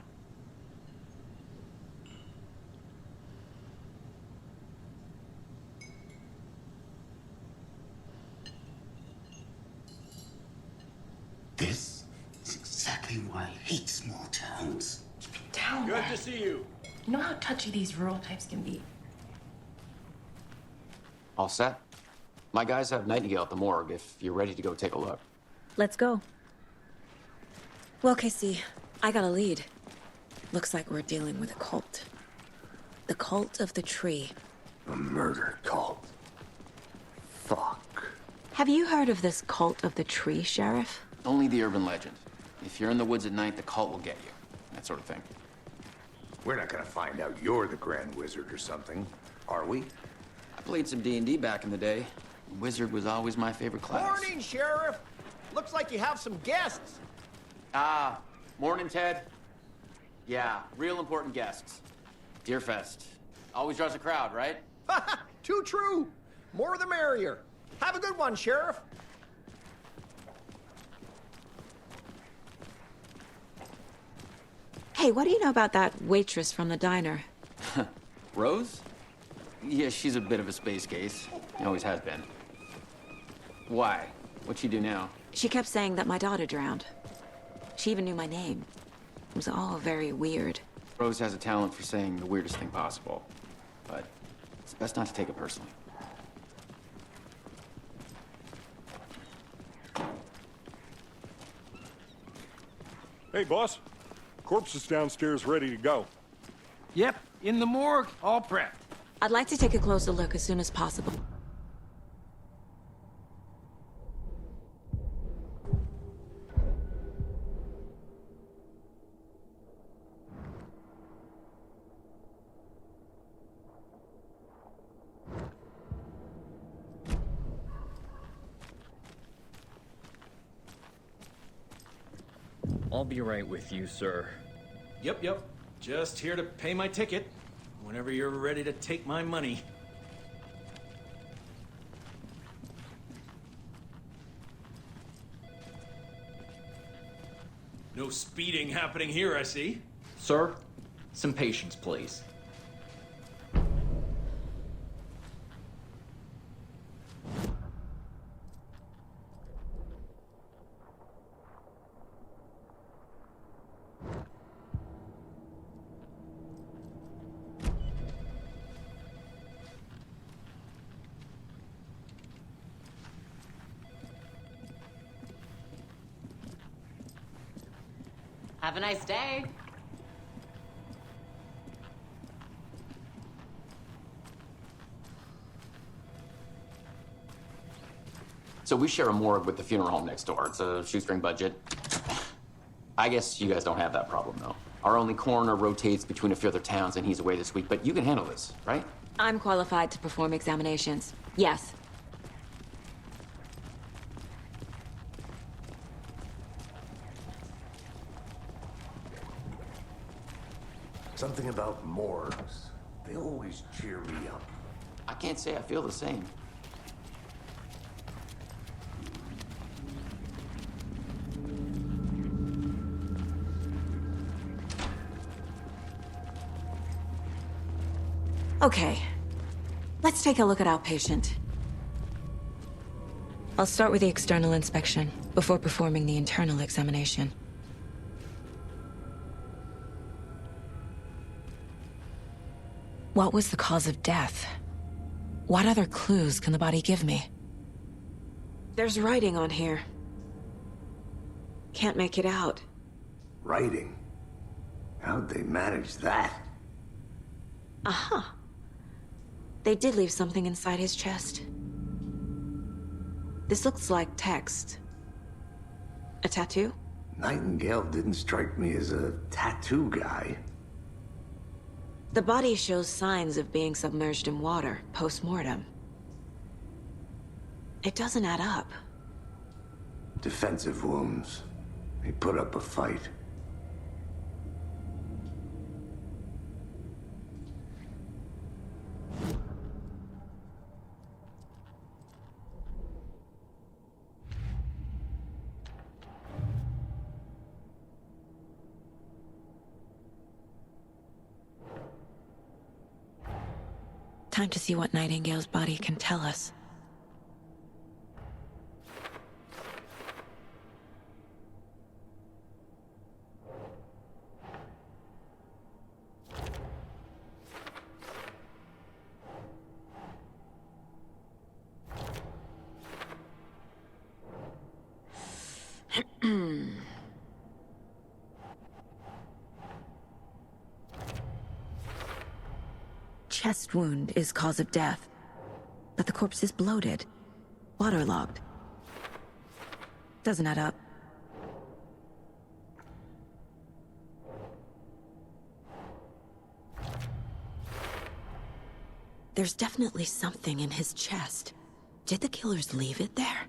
This is exactly why I hate small towns. Keep it down, Good man. to see you. You know how touchy these rural types can be. All set? My guys have Nightingale at the morgue if you're ready to go take a look. Let's go. Well, Casey, I got a lead. Looks like we're dealing with a cult. The cult of the tree. A murder cult. Fuck. Have you heard of this cult of the tree, Sheriff? Only the urban legend. If you're in the woods at night, the cult will get you. That sort of thing. We're not gonna find out you're the Grand Wizard or something, are we? I played some D&D back in the day. Wizard was always my favorite class. Morning, Sheriff. Looks like you have some guests. Ah, morning, Ted. Yeah, real important guests. Deerfest. Always draws a crowd, right? Too true. More the merrier. Have a good one, Sheriff. Hey, what do you know about that waitress from the diner? Rose? Yeah, she's a bit of a space case. Always has been. Why? What'd she do now? She kept saying that my daughter drowned. She even knew my name. It was all very weird. Rose has a talent for saying the weirdest thing possible. But it's best not to take it personally. Hey, boss. Corpse is downstairs ready to go. Yep, in the morgue, all prepped. I'd like to take a closer look as soon as possible. I'll be right with you, sir. Yep. Just here to pay my ticket. Whenever you're ready to take my money. No speeding happening here, I see. Sir, some patience, please. Have a nice day. So we share a morgue with the funeral home next door. It's a shoestring budget. I guess you guys don't have that problem, though. Our only coroner rotates between a few other towns, and he's away this week, but you can handle this, right? I'm qualified to perform examinations. Yes. Something about morgues. They always cheer me up. I can't say I feel the same. Okay. Let's take a look at our patient. I'll start with the external inspection before performing the internal examination. What was the cause of death? What other clues can the body give me? There's writing on here. Can't make it out. Writing? How'd they manage that? Aha. They did leave something inside his chest. This looks like text. A tattoo? Nightingale didn't strike me as a tattoo guy. The body shows signs of being submerged in water post-mortem. It doesn't add up. Defensive wounds. He put up a fight. Time to see what Nightingale's body can tell us. Chest wound is cause of death, but the corpse is bloated, waterlogged. Doesn't add up. There's definitely something in his chest. Did the killers leave it there?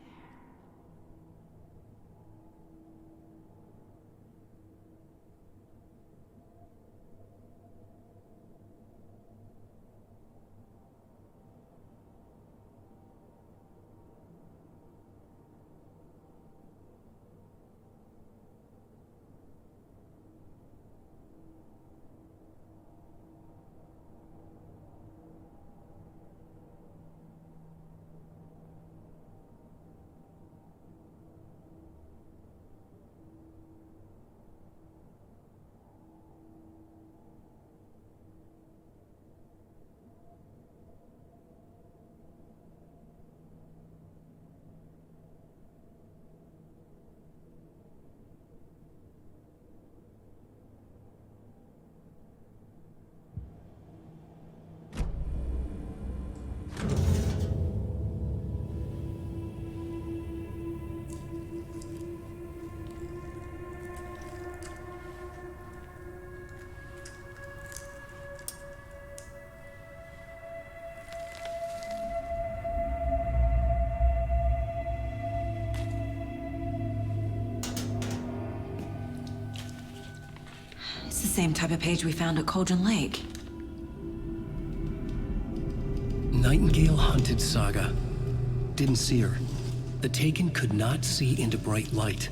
It's the same type of page we found at Cauldron Lake. Nightingale hunted Saga. Didn't see her. The Taken could not see into bright light.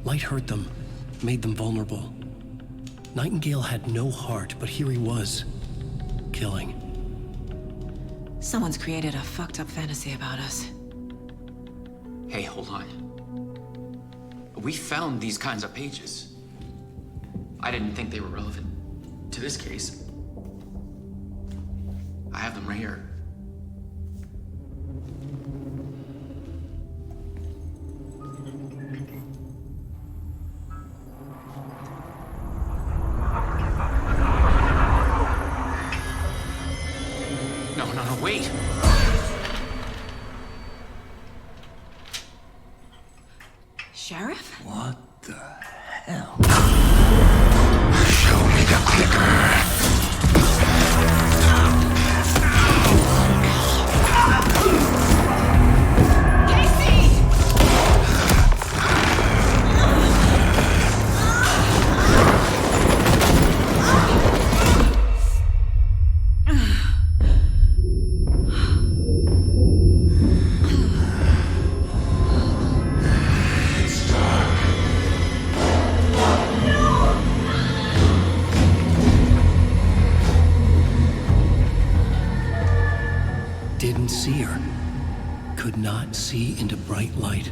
Light hurt them, made them vulnerable. Nightingale had no heart, but here he was, killing. Someone's created a fucked up fantasy about us. Hey, hold on. We found these kinds of pages. I didn't think they were relevant to this case. I have them right here. No, wait! Sheriff? What the hell? Show me the clicker. Didn't see her. Could not see into bright light.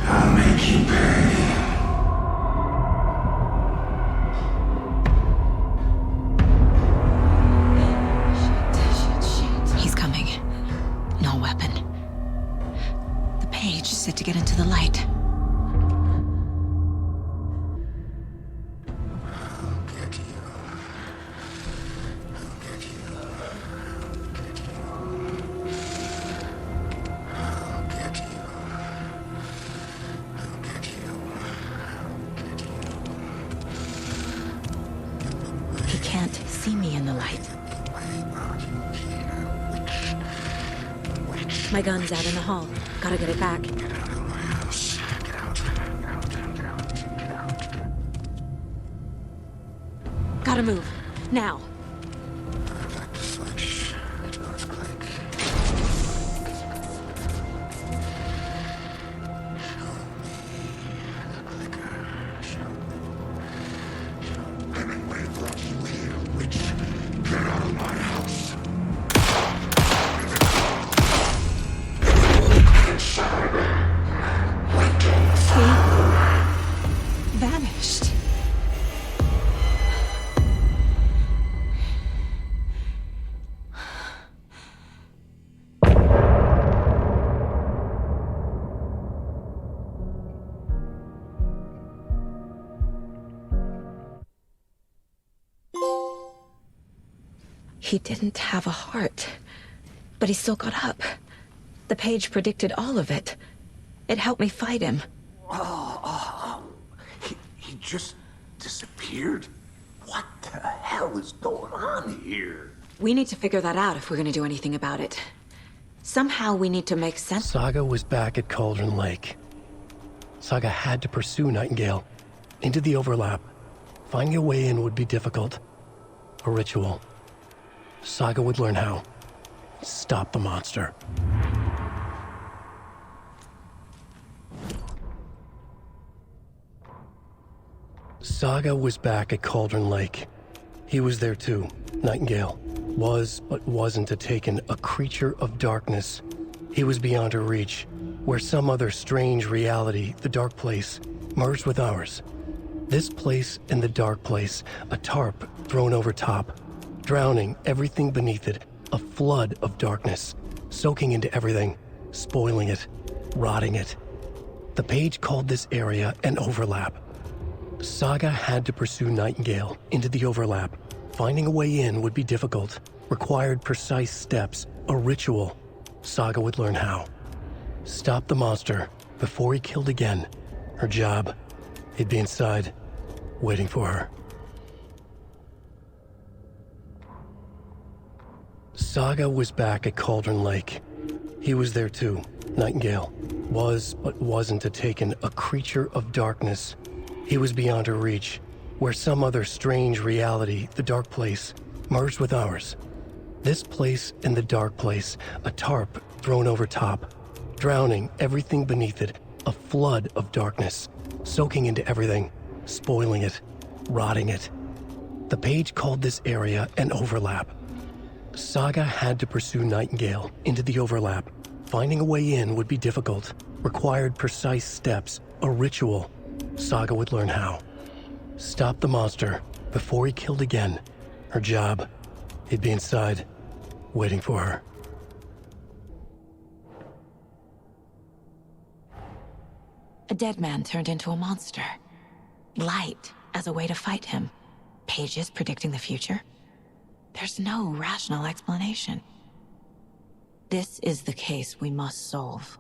I'll make you pay. He's coming. No weapon. The page is set to get into the light. He can't see me in the light. My gun's out in the hall. Gotta get it back. Gotta move. Now. Vanished. He didn't have a heart, but he still got up. The page predicted all of it. It helped me fight him. He just disappeared? What the hell is going on here? We need to figure that out if we're gonna do anything about it. Somehow we need to make sense. Saga was back at Cauldron Lake. Saga had to pursue Nightingale into the overlap. Finding a way in would be difficult. A ritual. Saga would learn how. Stop the monster. Saga was back at Cauldron Lake. He was there too. Nightingale was, but wasn't a Taken, a creature of darkness. He was beyond her reach, where some other strange reality, the dark place, merged with ours. This place and the dark place, a tarp thrown over top, drowning everything beneath it, a flood of darkness, soaking into everything, spoiling it, rotting it. The page called this area an overlap. Saga had to pursue Nightingale into the overlap. Finding a way in would be difficult, required precise steps, a ritual. Saga would learn how. Stop the monster before he killed again. Her job, he'd be inside, waiting for her. Saga was back at Cauldron Lake. He was there too. Nightingale was, but wasn't a Taken, a creature of darkness. He was beyond her reach, where some other strange reality, the dark place, merged with ours. This place and the dark place, a tarp thrown over top, drowning everything beneath it, a flood of darkness, soaking into everything, spoiling it, rotting it. The page called this area an overlap. Saga had to pursue Nightingale into the overlap. Finding a way in would be difficult, required precise steps, a ritual. Saga would learn how. Stop the monster before he killed again. Her job. He'd be inside, waiting for her. A dead man turned into a monster. Light as a way to fight him. Pages predicting the future. There's no rational explanation. This is the case we must solve.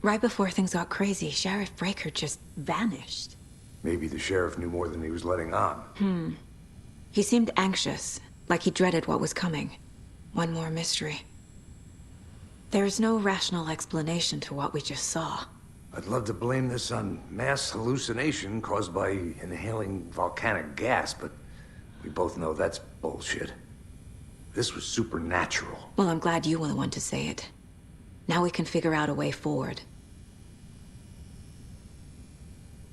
Right before things got crazy, Sheriff Breaker just vanished. Maybe the sheriff knew more than he was letting on. He seemed anxious, like he dreaded what was coming. One more mystery. There's no rational explanation to what we just saw. I'd love to blame this on mass hallucination caused by inhaling volcanic gas, but we both know that's bullshit. This was supernatural. Well, I'm glad you were the one to say it. Now we can figure out a way forward.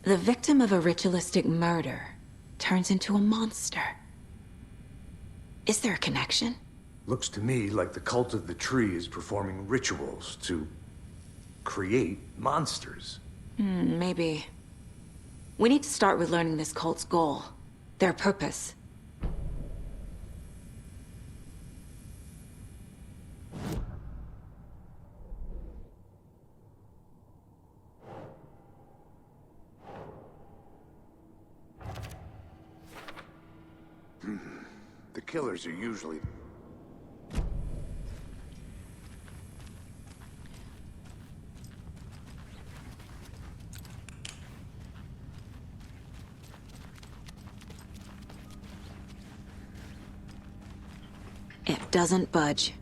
The victim of a ritualistic murder turns into a monster. Is there a connection? Looks to me like the cult of the tree is performing rituals to create monsters. Maybe. We need to start with learning this cult's goal, their purpose. The killers are usually... It doesn't budge.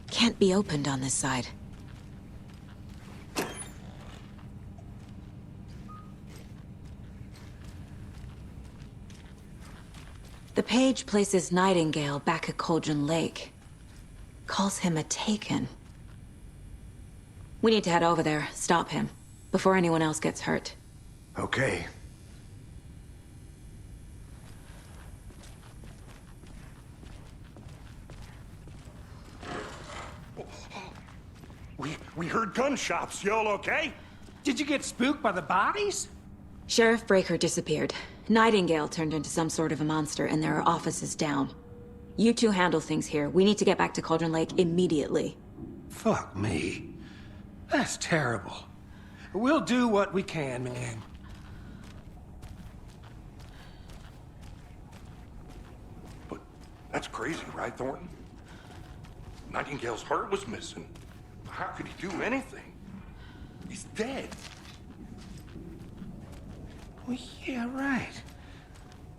Can't be opened on this side. The page places Nightingale back at Cauldron Lake. Calls him a Taken. We need to head over there, stop him, before anyone else gets hurt. Okay. We heard gunshots. Y'all okay? Did you get spooked by the bodies? Sheriff Breaker disappeared. Nightingale turned into some sort of a monster, and there are offices down. You two handle things here. We need to get back to Cauldron Lake immediately. Fuck me. That's terrible. We'll do what we can, man. But that's crazy, right, Thornton? Nightingale's heart was missing. How could he do anything? He's dead. Well, yeah, right.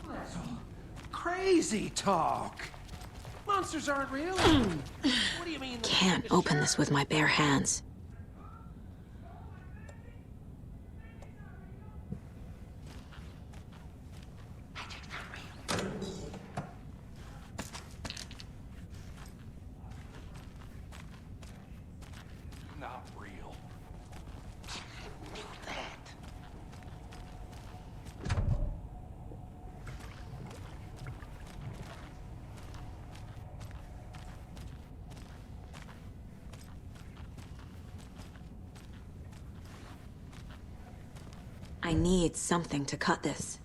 That's all crazy talk. Monsters aren't real. What do you mean? Can't open this with my bare hands. Not real. I need something to cut this.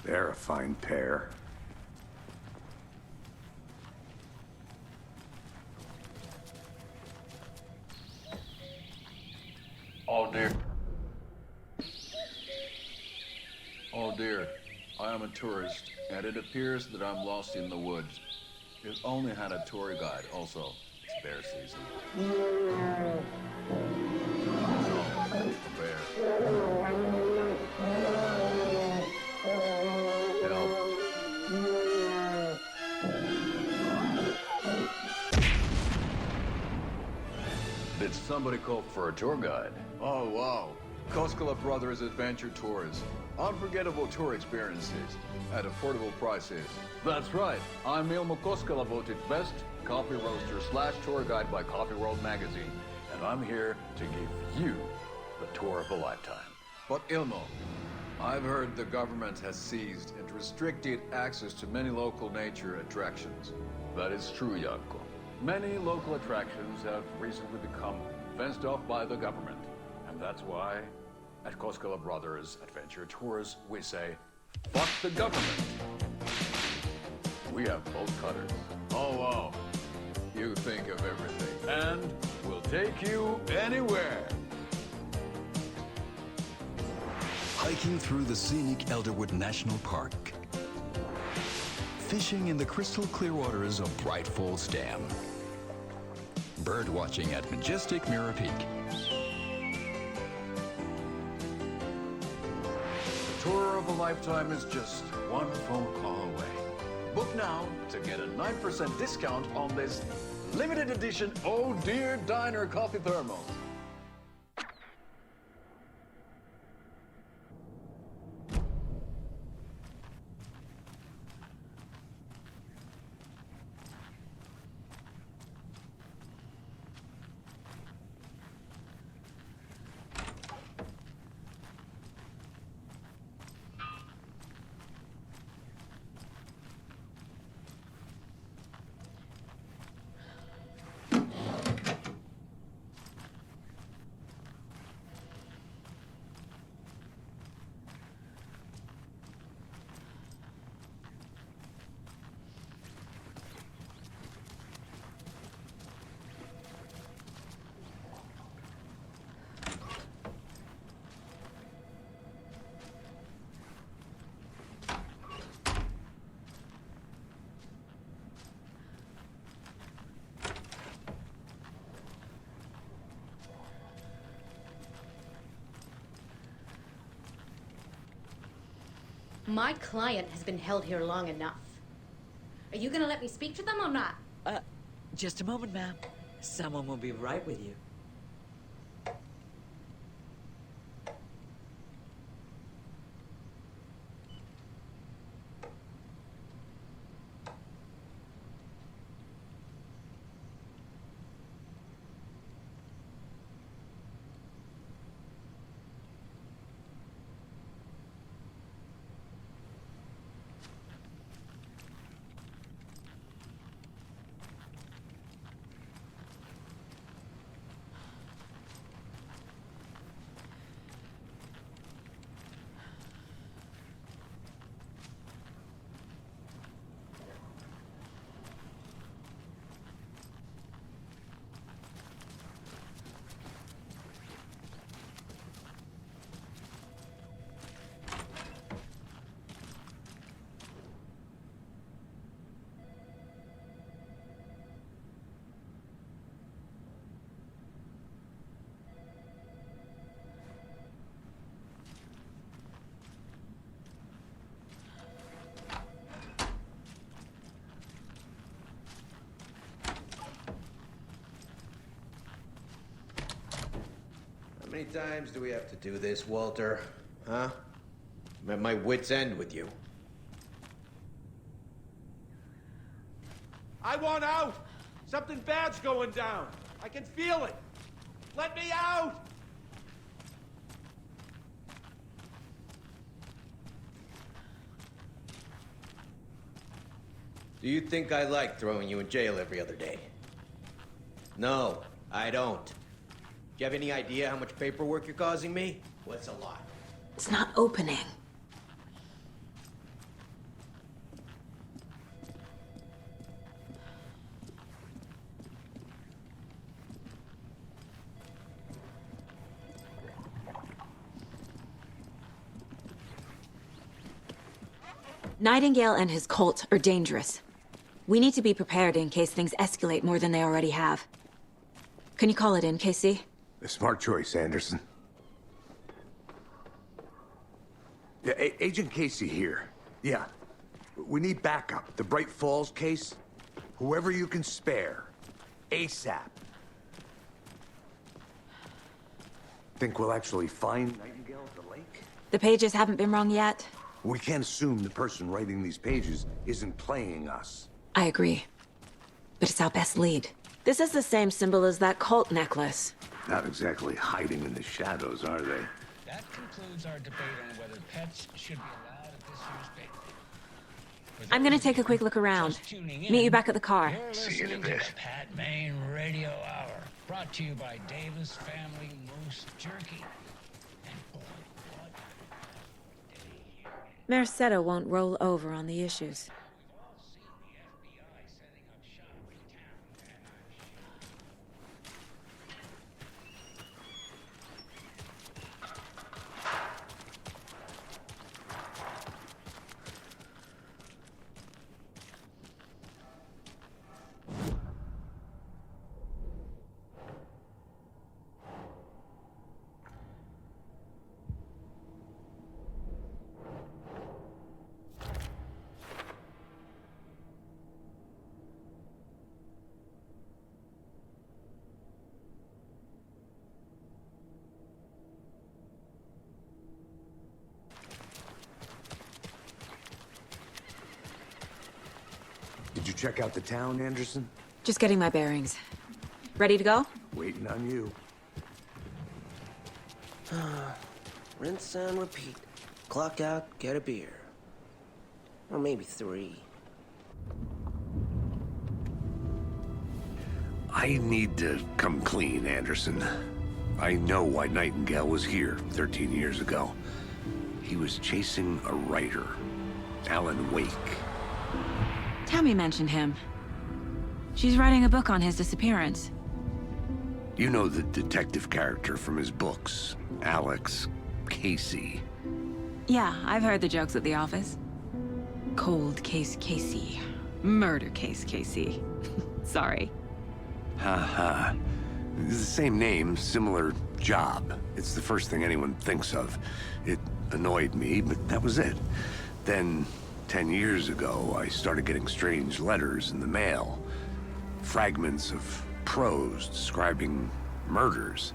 They're a fine pair. Oh dear. Oh dear. I am a tourist, and it appears that I'm lost in the woods. If only had a tour guide. Also, it's bear season. Oh, bear. Did somebody call for a tour guide? Oh, wow. Koskela Brothers Adventure Tours. Unforgettable tour experiences at affordable prices. That's right. I'm Ilmo Koskela, voted best coffee roaster / tour guide by Coffee World magazine. And I'm here to give you the tour of a lifetime. But Ilmo, I've heard the government has seized and restricted access to many local nature attractions. That is true, Janko. Many local attractions have recently become fenced off by the government. And that's why, at Koskela Brothers Adventure Tours, we say, fuck the government. We have bolt cutters. Oh, wow. You think of everything. And we'll take you anywhere. Hiking through the scenic Elderwood National Park. Fishing in the crystal clear waters of Bright Falls Dam. Bird watching at majestic Mirror Peak. The tour of a lifetime is just one phone call away. Book now to get a 9% discount on this limited edition Oh Dear Diner coffee thermos. My client has been held here long enough. Are you gonna let me speak to them or not? Just a moment, ma'am. Someone will be right with you. many times do we have to do this, Walter? Huh? I'm at my wit's end with you. I want out! Something bad's going down. I can feel it. Let me out! Do you think I like throwing you in jail every other day? No, I don't. Do you have any idea how much paperwork you're causing me? What's a lot? It's not opening. Nightingale and his cult are dangerous. We need to be prepared in case things escalate more than they already have. Can you call it in, Casey? A smart choice, Anderson. Yeah, Agent Casey here. Yeah. We need backup. The Bright Falls case. Whoever you can spare. ASAP. Think we'll actually find Nightingale at the lake? The pages haven't been wrong yet. We can't assume the person writing these pages isn't playing us. I agree. But it's our best lead. This is the same symbol as that cult necklace. Not exactly hiding in the shadows, are they? That concludes our debate on whether pets should be allowed at this year's bake. I'm gonna take a quick look around. Meet you back at the car. See you in a bit. Pat Maine Radio Hour, brought to you by Davis Family Moose Jerky. Merced won't roll over on the issues. Did you check out the town, Anderson? Just getting my bearings. Ready to go? Waiting on you. Rinse and repeat. Clock out, get a beer. Or maybe 3. I need to come clean, Anderson. I know why Nightingale was here 13 years ago. He was chasing a writer, Alan Wake. Tammy mentioned him. She's writing a book on his disappearance. You know the detective character from his books, Alex Casey. Yeah, I've heard the jokes at the office. Cold case Casey. Murder case Casey. Sorry. Ha. It's the same name, similar job. It's the first thing anyone thinks of. It annoyed me, but that was it. Then, 10 years ago, I started getting strange letters in the mail. Fragments of prose describing murders.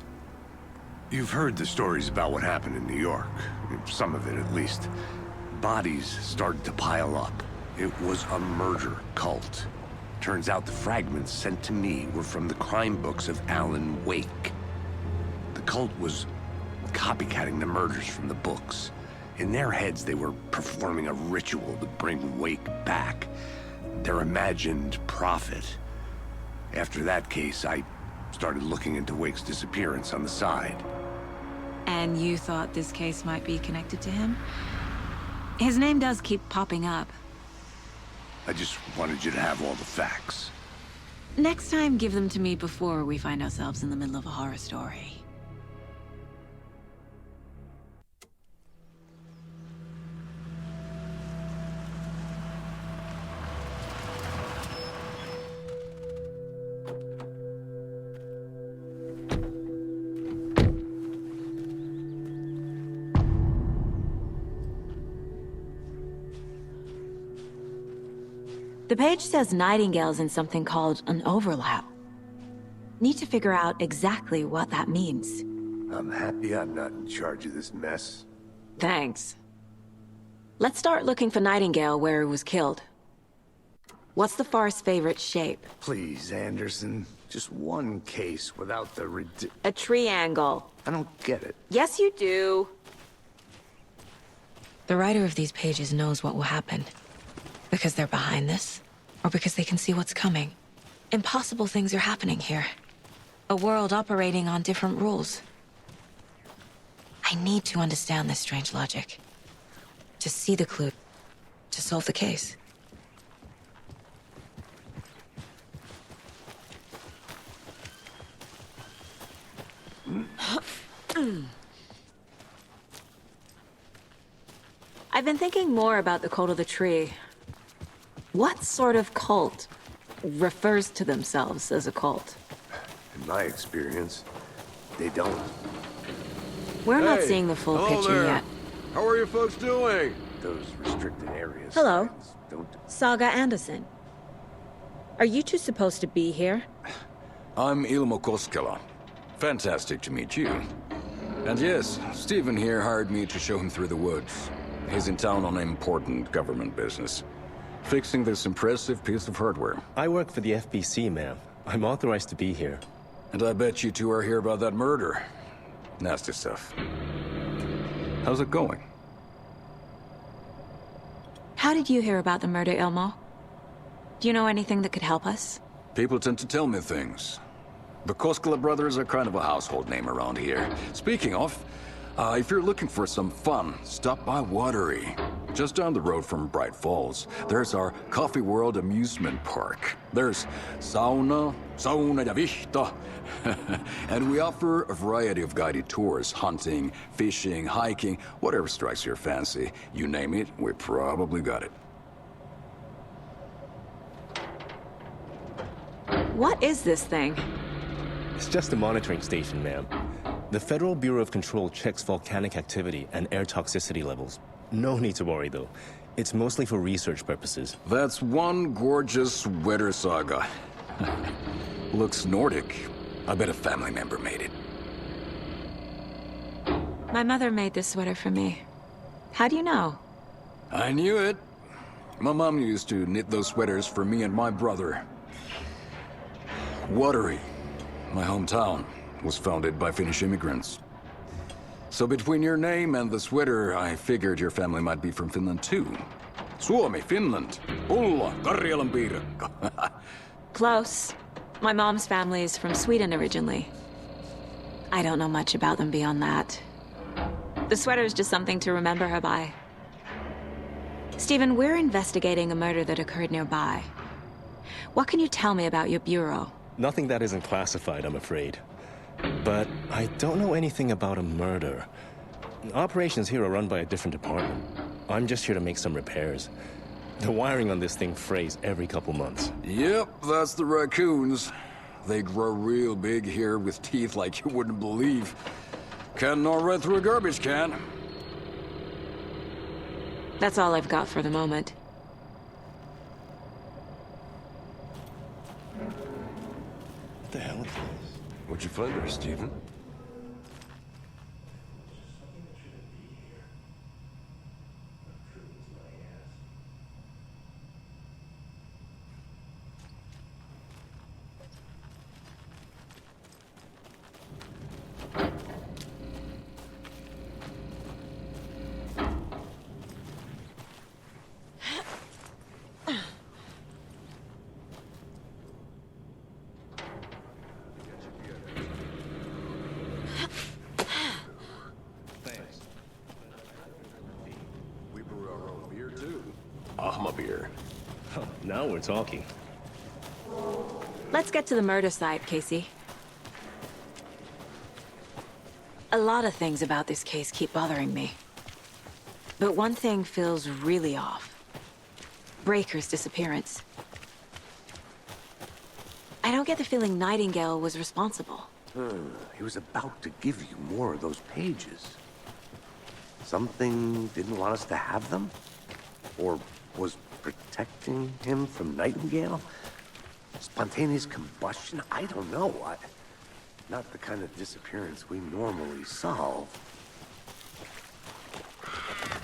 You've heard the stories about what happened in New York. Some of it, at least. Bodies started to pile up. It was a murder cult. Turns out the fragments sent to me were from the crime books of Alan Wake. The cult was copycatting the murders from the books. In their heads, they were performing a ritual to bring Wake back. Their imagined prophet. After that case, I started looking into Wake's disappearance on the side. And you thought this case might be connected to him? His name does keep popping up. I just wanted you to have all the facts. Next time, give them to me before we find ourselves in the middle of a horror story. The page says Nightingale's in something called an overlap. Need to figure out exactly what that means. I'm happy I'm not in charge of this mess. Thanks. Let's start looking for Nightingale where he was killed. What's the far's favorite shape? Please, Anderson. Just one case without the A triangle. I don't get it. Yes, you do. The writer of these pages knows what will happen. Because they're behind this, or because they can see what's coming. Impossible things are happening here. A world operating on different rules. I need to understand this strange logic. To see the clue. To solve the case. I've been thinking more about the cult of the tree. What sort of cult refers to themselves as a cult? In my experience, they don't. We're not seeing the full picture yet. How are you folks doing? Those restricted areas. Hello. Don't... Saga Anderson. Are you two supposed to be here? I'm Ilmo Koskela. Fantastic to meet you. And yes, Stephen here hired me to show him through the woods. He's in town on important government business. Fixing this impressive piece of hardware. I work for the FBC, ma'am. I'm authorized to be here. And I bet you two are here about that murder. Nasty stuff. How's it going? How did you hear about the murder, Ilmo? Do you know anything that could help us? People tend to tell me things. The Koskela brothers are kind of a household name around here. Speaking of, if you're looking for some fun, stop by Watery. Just down the road from Bright Falls, there's our Coffee World amusement park. There's sauna ja vihto. And we offer a variety of guided tours, hunting, fishing, hiking, whatever strikes your fancy. You name it, we probably got it. What is this thing? It's just a monitoring station, ma'am. The Federal Bureau of Control checks volcanic activity and air toxicity levels. No need to worry, though. It's mostly for research purposes. That's one gorgeous weather saga. Looks Nordic. I bet a family member made it. My mother made this sweater for me. How do you know? I knew it. My mom used to knit those sweaters for me and my brother. Watery, my hometown, was founded by Finnish immigrants. So between your name and the sweater, I figured your family might be from Finland too. Suomi, Finland. Pulla, Karjalan piirakka. Close. My mom's family is from Sweden originally. I don't know much about them beyond that. The sweater is just something to remember her by. Stephen, we're investigating a murder that occurred nearby. What can you tell me about your bureau? Nothing that isn't classified, I'm afraid. But I don't know anything about a murder. Operations here are run by a different department. I'm just here to make some repairs. The wiring on this thing frays every couple months. Yep, that's the raccoons. They grow real big here with teeth like you wouldn't believe. Can't gnaw right through a garbage can. That's all I've got for the moment. What the hell is this? What'd you find there, Stephen? Beer. Oh, now we're talking. Let's get to the murder site, Casey. A lot of things about this case keep bothering me. But one thing feels really off. Breaker's disappearance. I don't get the feeling Nightingale was responsible. He was about to give you more of those pages. Something didn't want us to have them? Or was protecting him from Nightingale? Spontaneous combustion? I don't know. Not the kind of disappearance we normally solve.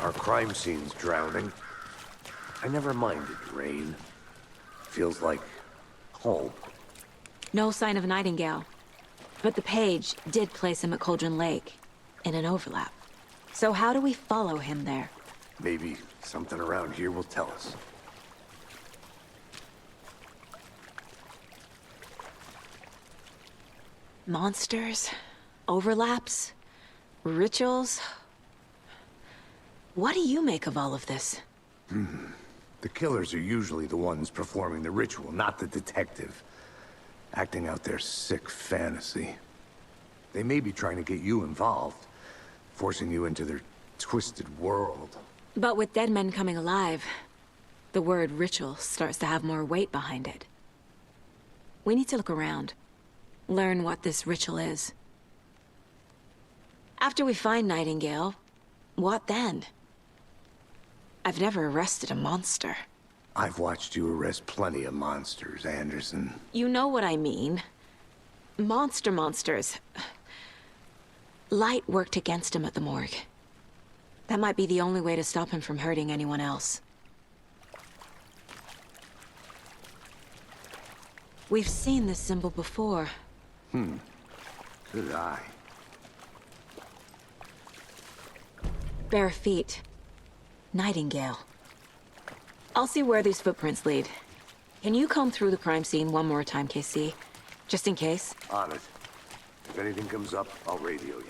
Our crime scene's drowning. I never minded rain. Feels like home. No sign of Nightingale. But the page did place him at Cauldron Lake, in an overlap. So how do we follow him there? Maybe something around here will tell us. Monsters? Overlaps? Rituals? What do you make of all of this? The killers are usually the ones performing the ritual, not the detective. Acting out their sick fantasy. They may be trying to get you involved, forcing you into their twisted world. But with dead men coming alive, the word ritual starts to have more weight behind it. We need to look around. Learn what this ritual is. After we find Nightingale, what then? I've never arrested a monster. I've watched you arrest plenty of monsters, Anderson. You know what I mean. Monsters. Light worked against him at the morgue. That might be the only way to stop him from hurting anyone else. We've seen this symbol before. Good eye. Bare feet. Nightingale. I'll see where these footprints lead. Can you comb through the crime scene one more time, KC? Just in case? On it. If anything comes up, I'll radio you.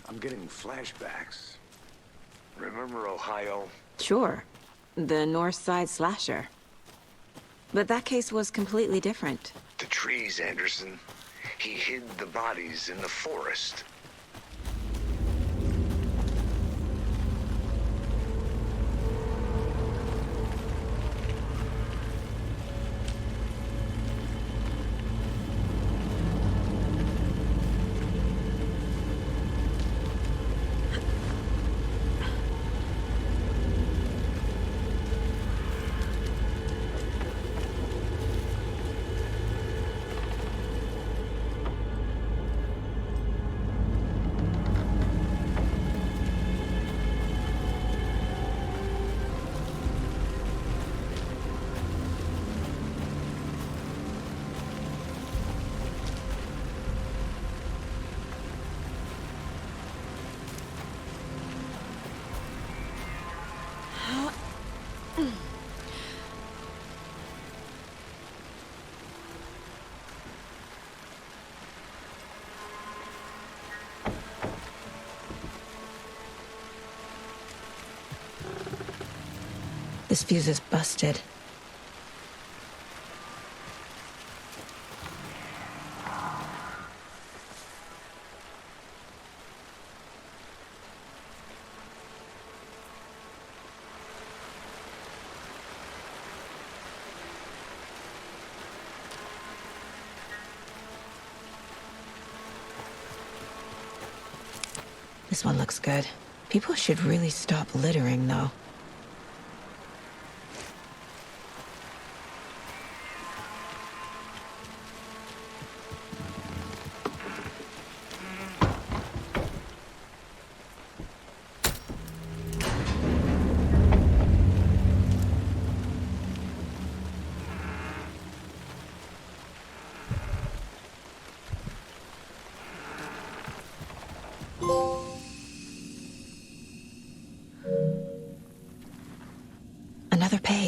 I'm getting flashbacks. Remember Ohio? Sure. The North Side slasher. But that case was completely different. The trees, Anderson. He hid the bodies in the forest. This fuse is busted. This one looks good. People should really stop littering, though.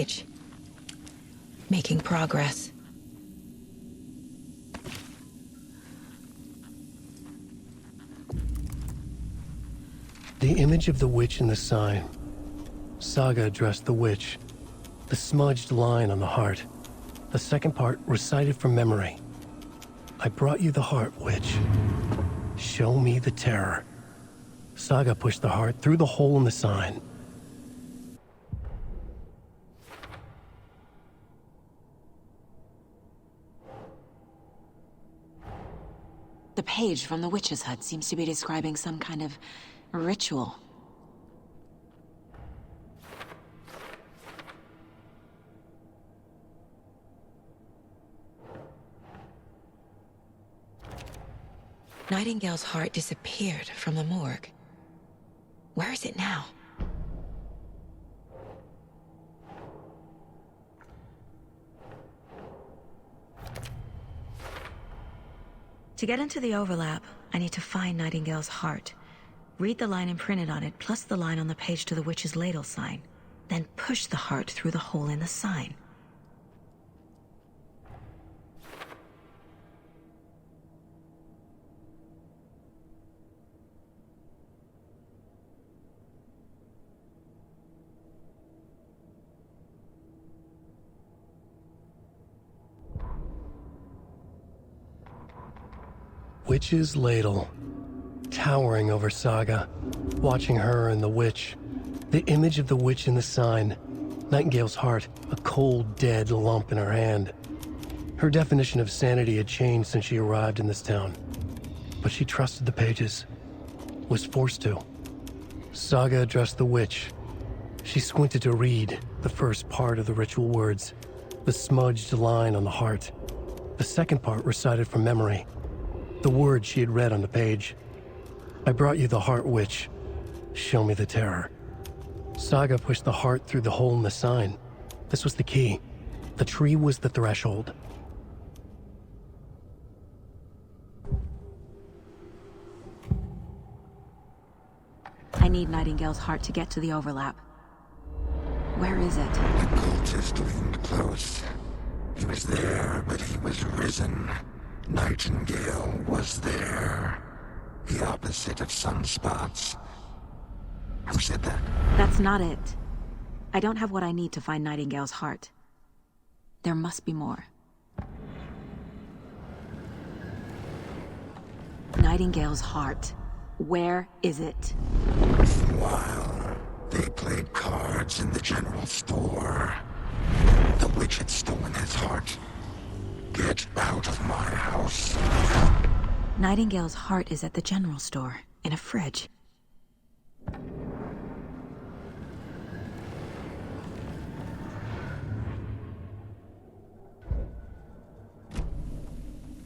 page. Making progress. The image of the witch in the sign. Saga addressed the witch. The smudged line on the heart. The second part recited from memory. I brought you the heart, witch. Show me the terror. Saga pushed the heart through the hole in the sign. The page from the witch's hut seems to be describing some kind of ritual. Nightingale's heart disappeared from the morgue. Where is it now? To get into the overlap, I need to find Nightingale's heart. Read the line imprinted on it, plus the line on the page to the witch's ladle sign. Then push the heart through the hole in the sign. Witch's ladle, towering over Saga, watching her and the witch. The image of the witch in the sign, Nightingale's heart, a cold, dead lump in her hand. Her definition of sanity had changed since she arrived in this town, but she trusted the pages, was forced to. Saga addressed the witch. She squinted to read the first part of the ritual words, the smudged line on the heart. The second part recited from memory. The words she had read on the page. I brought you the heart, witch. Show me the terror. Saga pushed the heart through the hole in the sign. This was the key. The tree was the threshold. I need Nightingale's heart to get to the overlap. Where is it? The cultist leaned close. He was there, but he was risen. Nightingale was there. The opposite of sunspots. Who said that? That's not it. I don't have what I need to find Nightingale's heart. There must be more. Nightingale's heart. Where is it? While they played cards in the general store, the witch had stolen his heart. Get out of my house. Nightingale's heart is at the general store, in a fridge.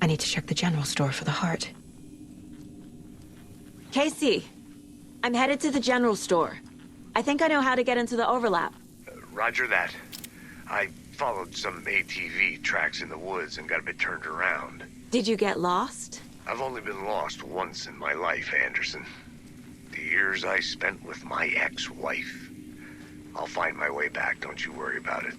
I need to check the general store for the heart. Casey! I'm headed to the general store. I think I know how to get into the overlap. Roger that. I followed some ATV tracks in the woods and got a bit turned around. Did you get lost? I've only been lost once in my life, Anderson. The years I spent with my ex-wife. I'll find my way back, don't you worry about it.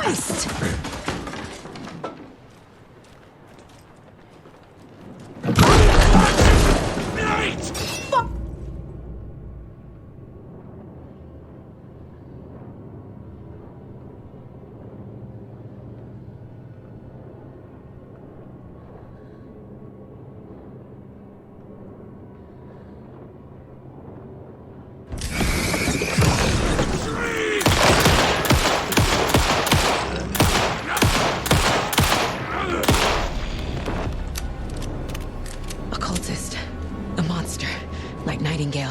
Christ! Fuck! A cultist. A monster. Like Nightingale.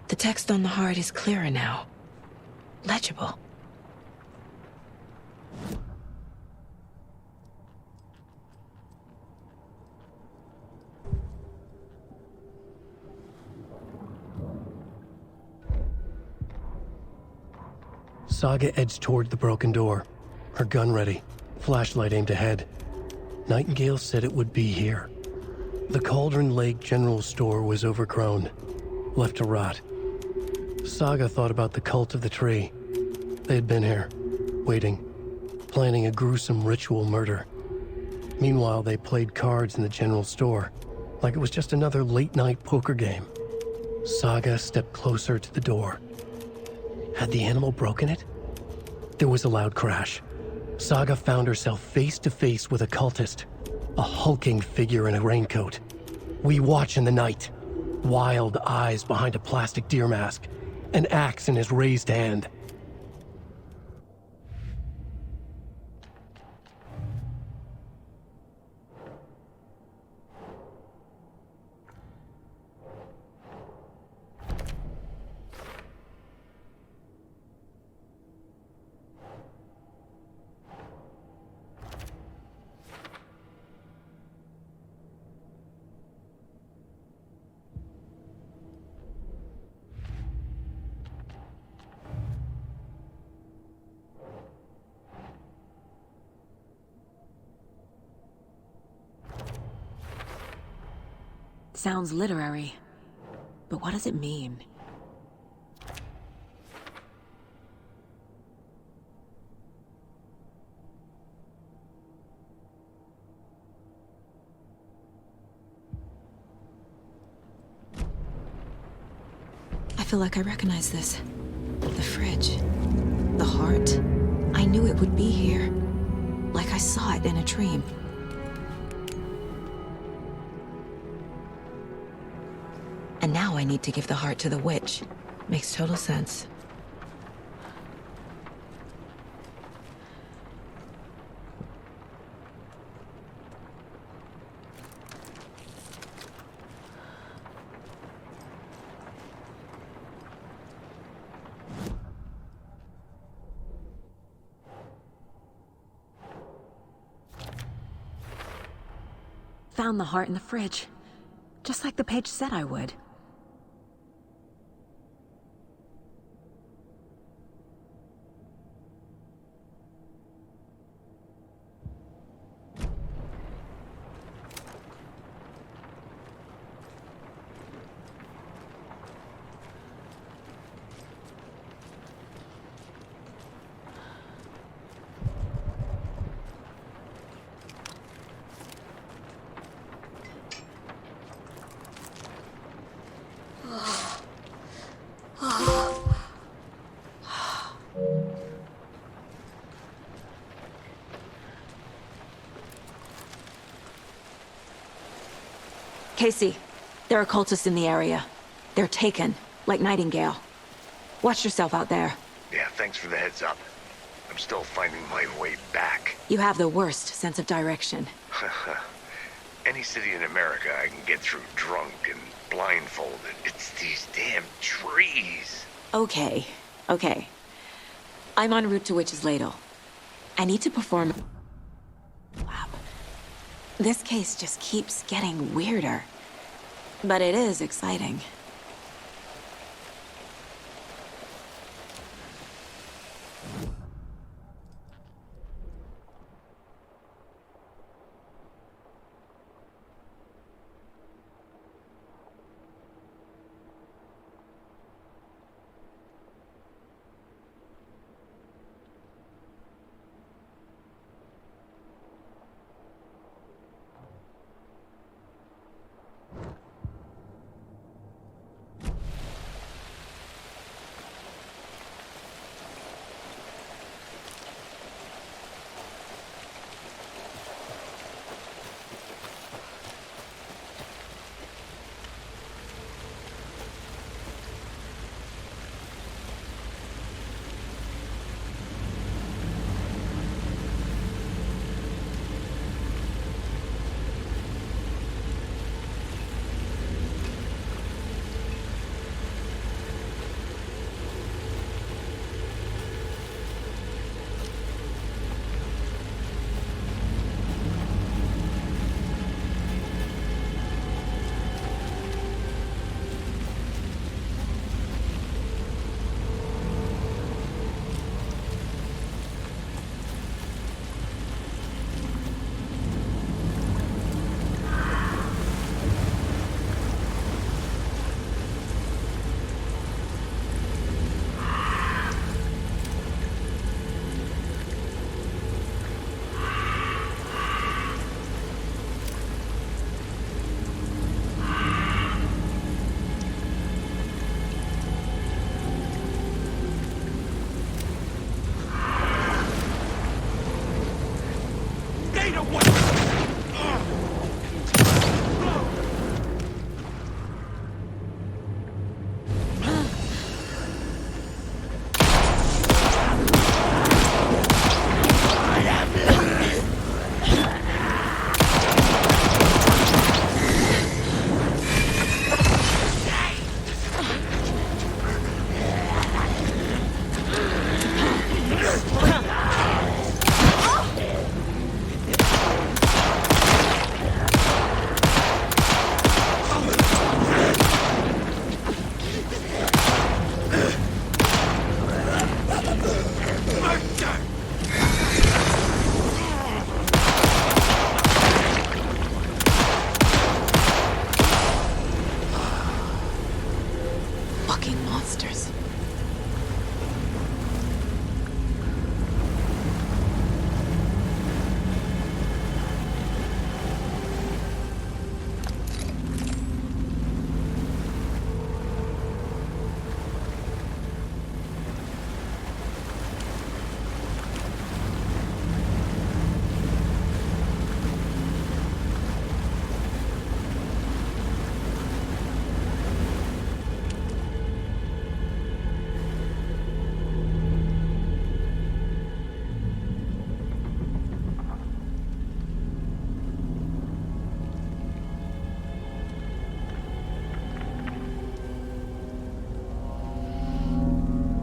The text on the heart is clearer now. Legible. Saga edged toward the broken door, her gun ready, flashlight aimed ahead. Nightingale said it would be here. The Cauldron Lake General Store was overgrown, left to rot. Saga thought about the cult of the tree. They had been here, waiting, planning a gruesome ritual murder. Meanwhile, they played cards in the general store, like it was just another late-night poker game. Saga stepped closer to the door. Had the animal broken it? There was a loud crash. Saga found herself face to face with a cultist, a hulking figure in a raincoat. We watch in the night. Wild eyes behind a plastic deer mask, an axe in his raised hand. Sounds literary. But what does it mean? I feel like I recognize this. The fridge. The heart. I knew it would be here. Like I saw it in a dream. And now I need to give the heart to the witch. Makes total sense. found the heart in the fridge. Just like the page said I would. Casey, there are cultists in the area. They're taken, like Nightingale. Watch yourself out there. Yeah, thanks for the heads up. I'm still finding my way back. You have the worst sense of direction. Any city in America I can get through drunk and blindfolded. It's these damn trees. Okay. I'm en route to Witch's Ladle. I need to perform... lab. This case just keeps getting weirder. But it is exciting.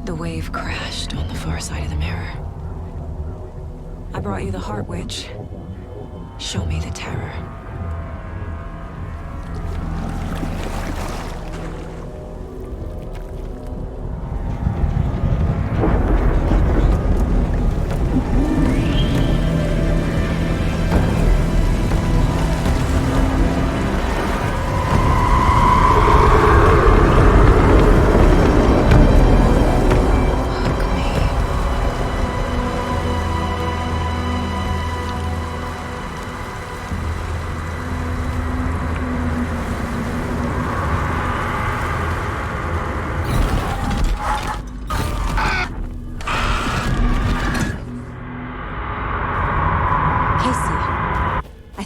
The wave crashed on the far side of the mirror. I brought you the Heart Witch. Show me the terror.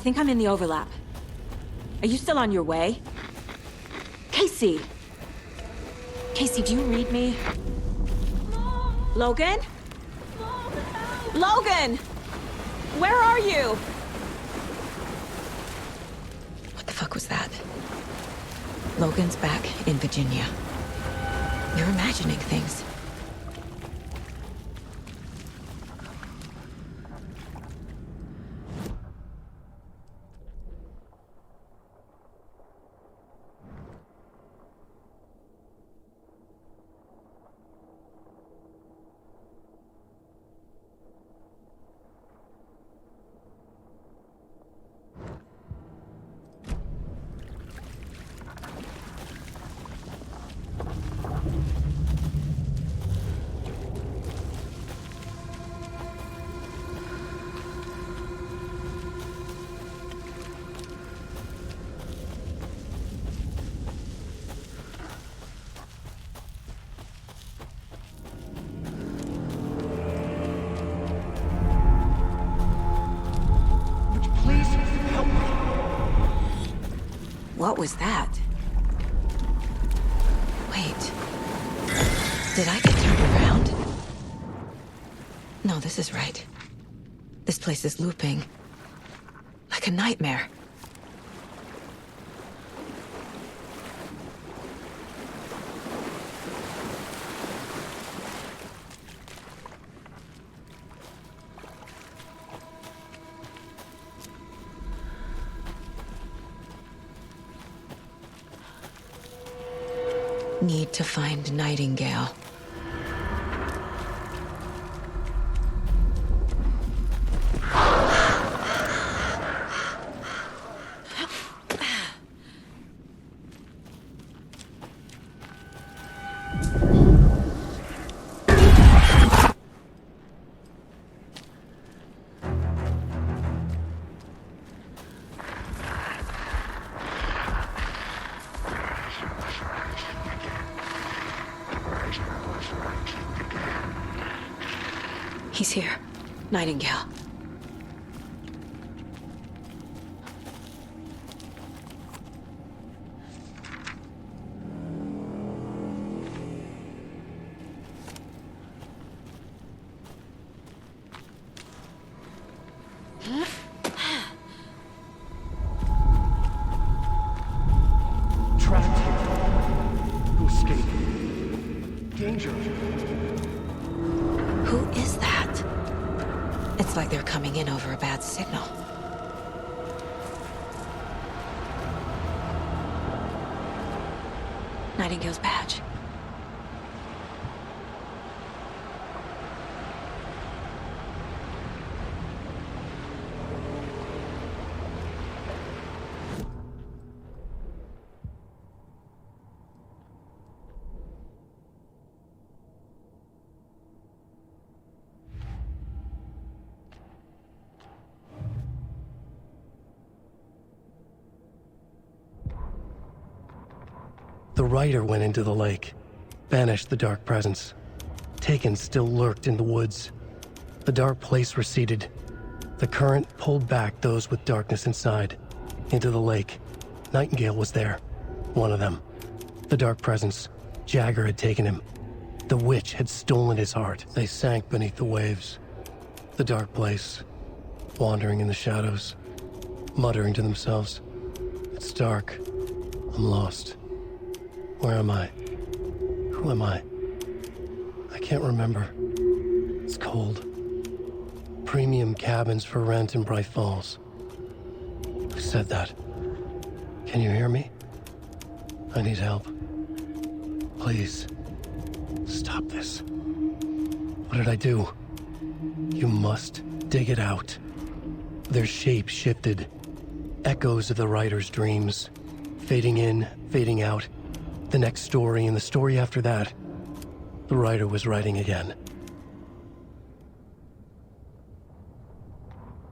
think I'm in the overlap. Are you still on your way? Casey! Casey, do you read me? Logan? Logan! Where are you? What the fuck was that? Logan's back in Virginia. You're imagining things. What was that? Wait. Did I get turned around? No, this is right. This place is looping. Like a nightmare. Need to find Nightingale. He's here. Nightingale. Trapped here. To escape. Danger. Who is that? It's like they're coming in over a bad signal. Nightingale's badge. The rider went into the lake, banished the dark presence. Taken still lurked in the woods. The dark place receded. The current pulled back those with darkness inside, into the lake. Nightingale was there, one of them. The dark presence, Jagger had taken him. The witch had stolen his heart. They sank beneath the waves. The dark place, wandering in the shadows, muttering to themselves. It's dark. I'm lost. Where am I? Who am I? I can't remember. It's cold. Premium cabins for rent in Bright Falls. Who said that? Can you hear me? I need help. Please. Stop this. What did I do? You must dig it out. Their shape shifted. Echoes of the writer's dreams. Fading in, fading out. The next story and the story after that. The writer was writing again.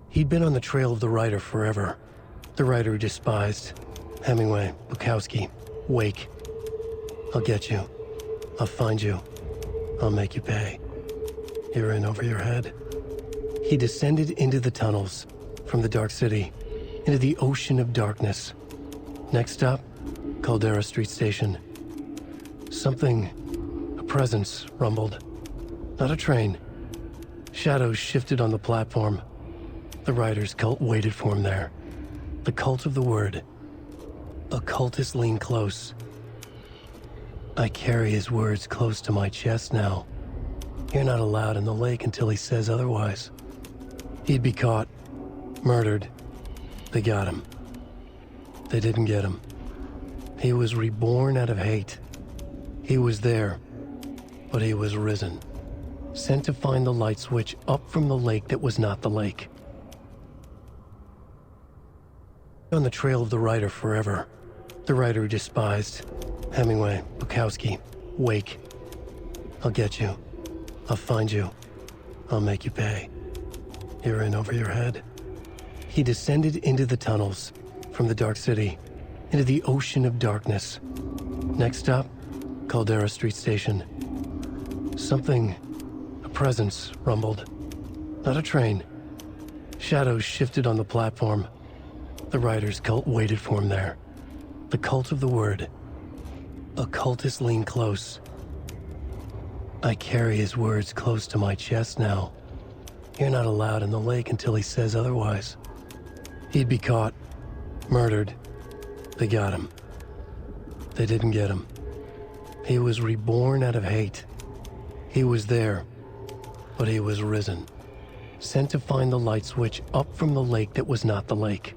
He'd been on the trail of the writer forever. The writer he despised. Hemingway, Bukowski, Wake. I'll get you. I'll find you. I'll make you pay. You're in over your head. He descended into the tunnels from the Dark City, into the ocean of darkness. Next stop, Caldera Street Station. A presence rumbled. Not a train. Shadows shifted on the platform. The rider's cult waited for him there. The cult of the word. Occultists lean close. I carry his words close to my chest now. You're not allowed in the lake until he says otherwise. He'd be caught, murdered. They got him. They didn't get him. He was reborn out of hate. He was there, but he was risen. Sent to find the light switch up from the lake that was not the lake. On the trail of the writer forever. The writer who despised. Hemingway, Bukowski, Wake. I'll get you. I'll find you. I'll make you pay. You're in over your head. He descended into the tunnels, from the Dark City, into the ocean of darkness. Next stop, Caldera Street Station. A presence rumbled. Not a train. Shadows shifted on the platform. The rider's cult waited for him there. The cult of the word. Occultists lean close. I carry his words close to my chest now. You're not allowed in the lake until he says otherwise. He'd be caught, murdered. They got him. They didn't get him. He was reborn out of hate. He was there, but he was risen. Sent to find the light switch up from the lake that was not the lake.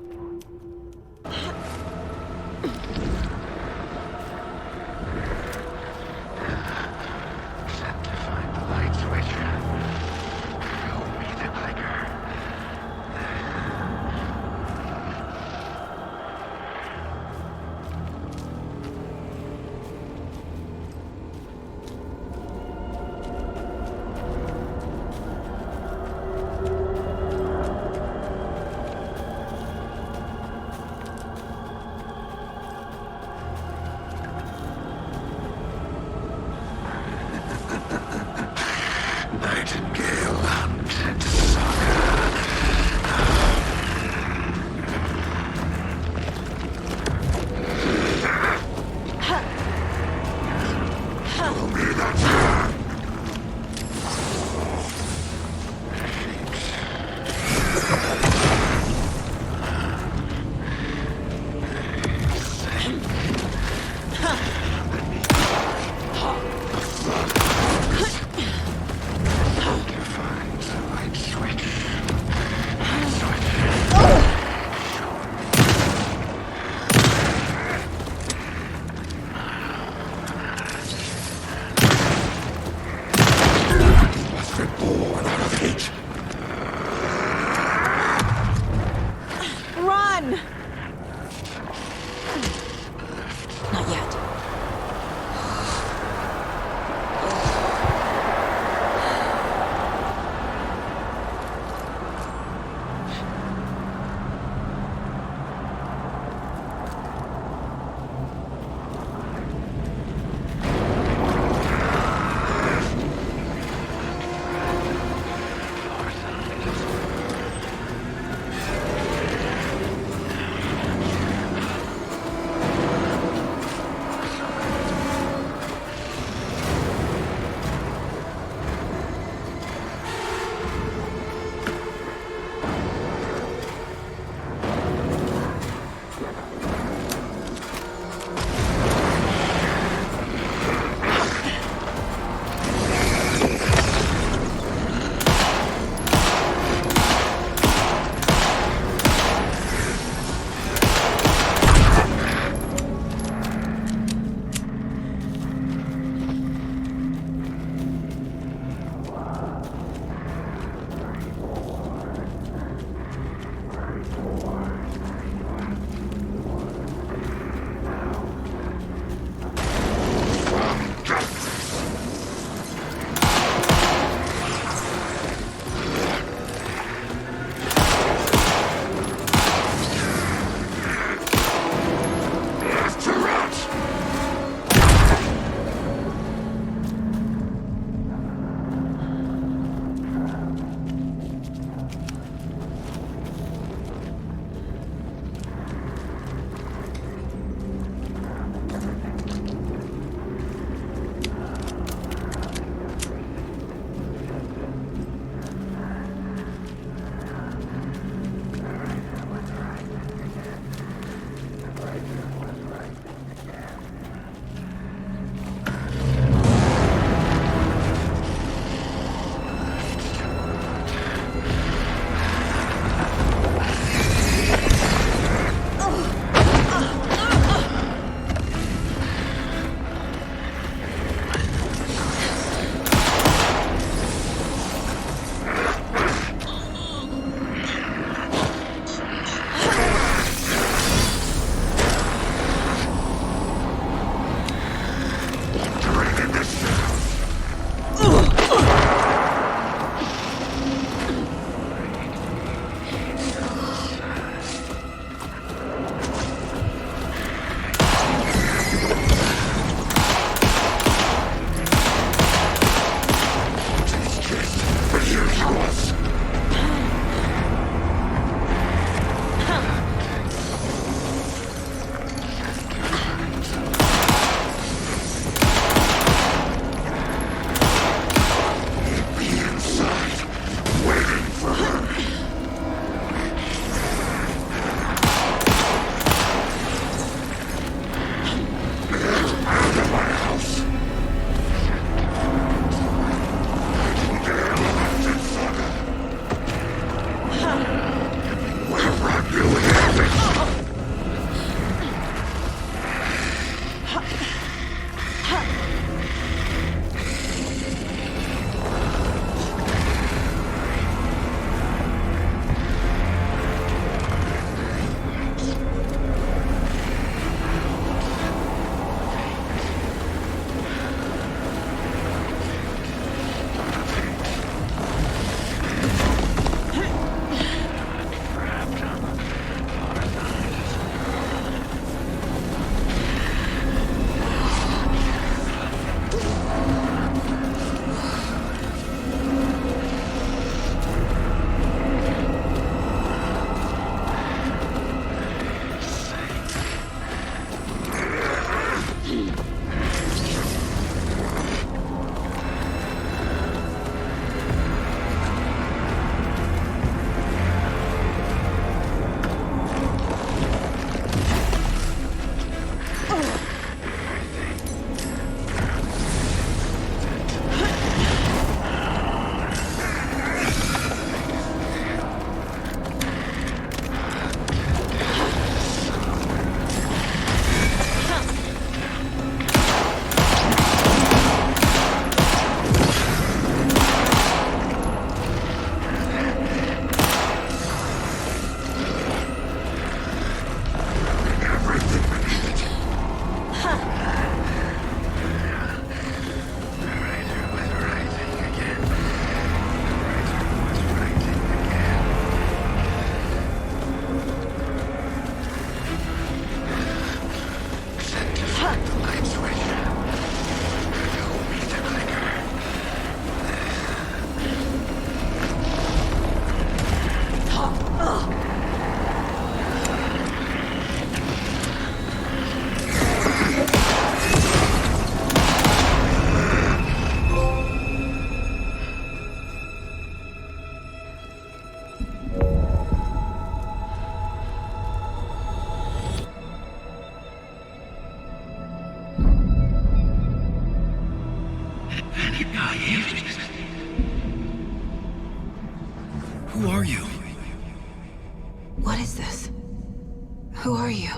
Who are you?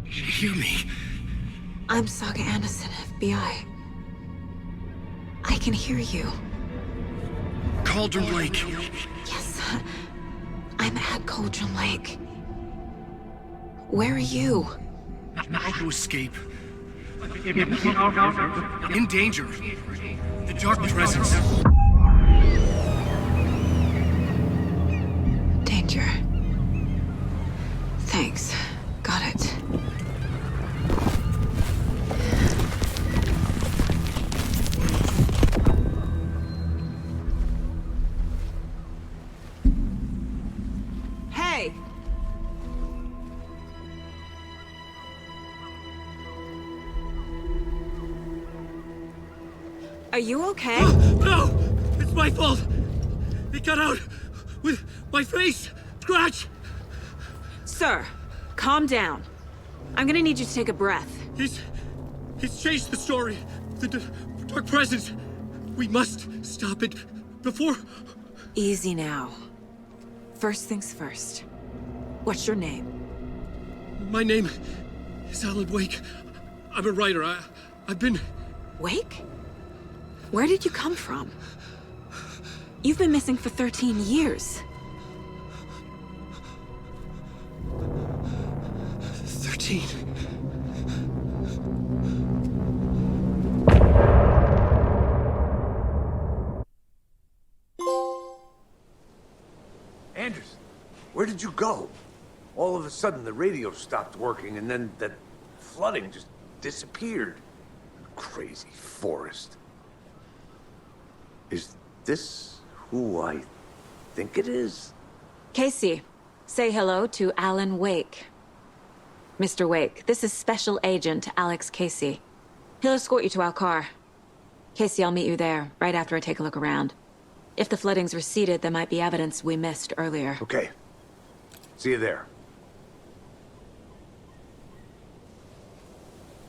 Hear me. I'm Saga Anderson, FBI. I can hear you. Cauldron Lake. Yes, I'm at Cauldron Lake. Where are you? How to escape. In danger. The dark presence. Danger. Thanks. Got it. Hey! Are you okay? No! It's my fault! It got out with my face! Scratch! Sir, calm down. I'm gonna need you to take a breath. He's changed the story. The dark presence. We must stop it before... Easy now. First things first. What's your name? My name is Alan Wake. I'm a writer. I've been... Wake? Where did you come from? You've been missing for 13 years. 13. Anderson, where did you go? All of a sudden, the radio stopped working, and then that flooding just disappeared. Crazy forest. Is this who I think it is? Casey, say hello to Alan Wake. Mr. Wake, this is Special Agent Alex Casey. He'll escort you to our car. Casey, I'll meet you there, right after I take a look around. If the flooding's receded, there might be evidence we missed earlier. Okay. See you there.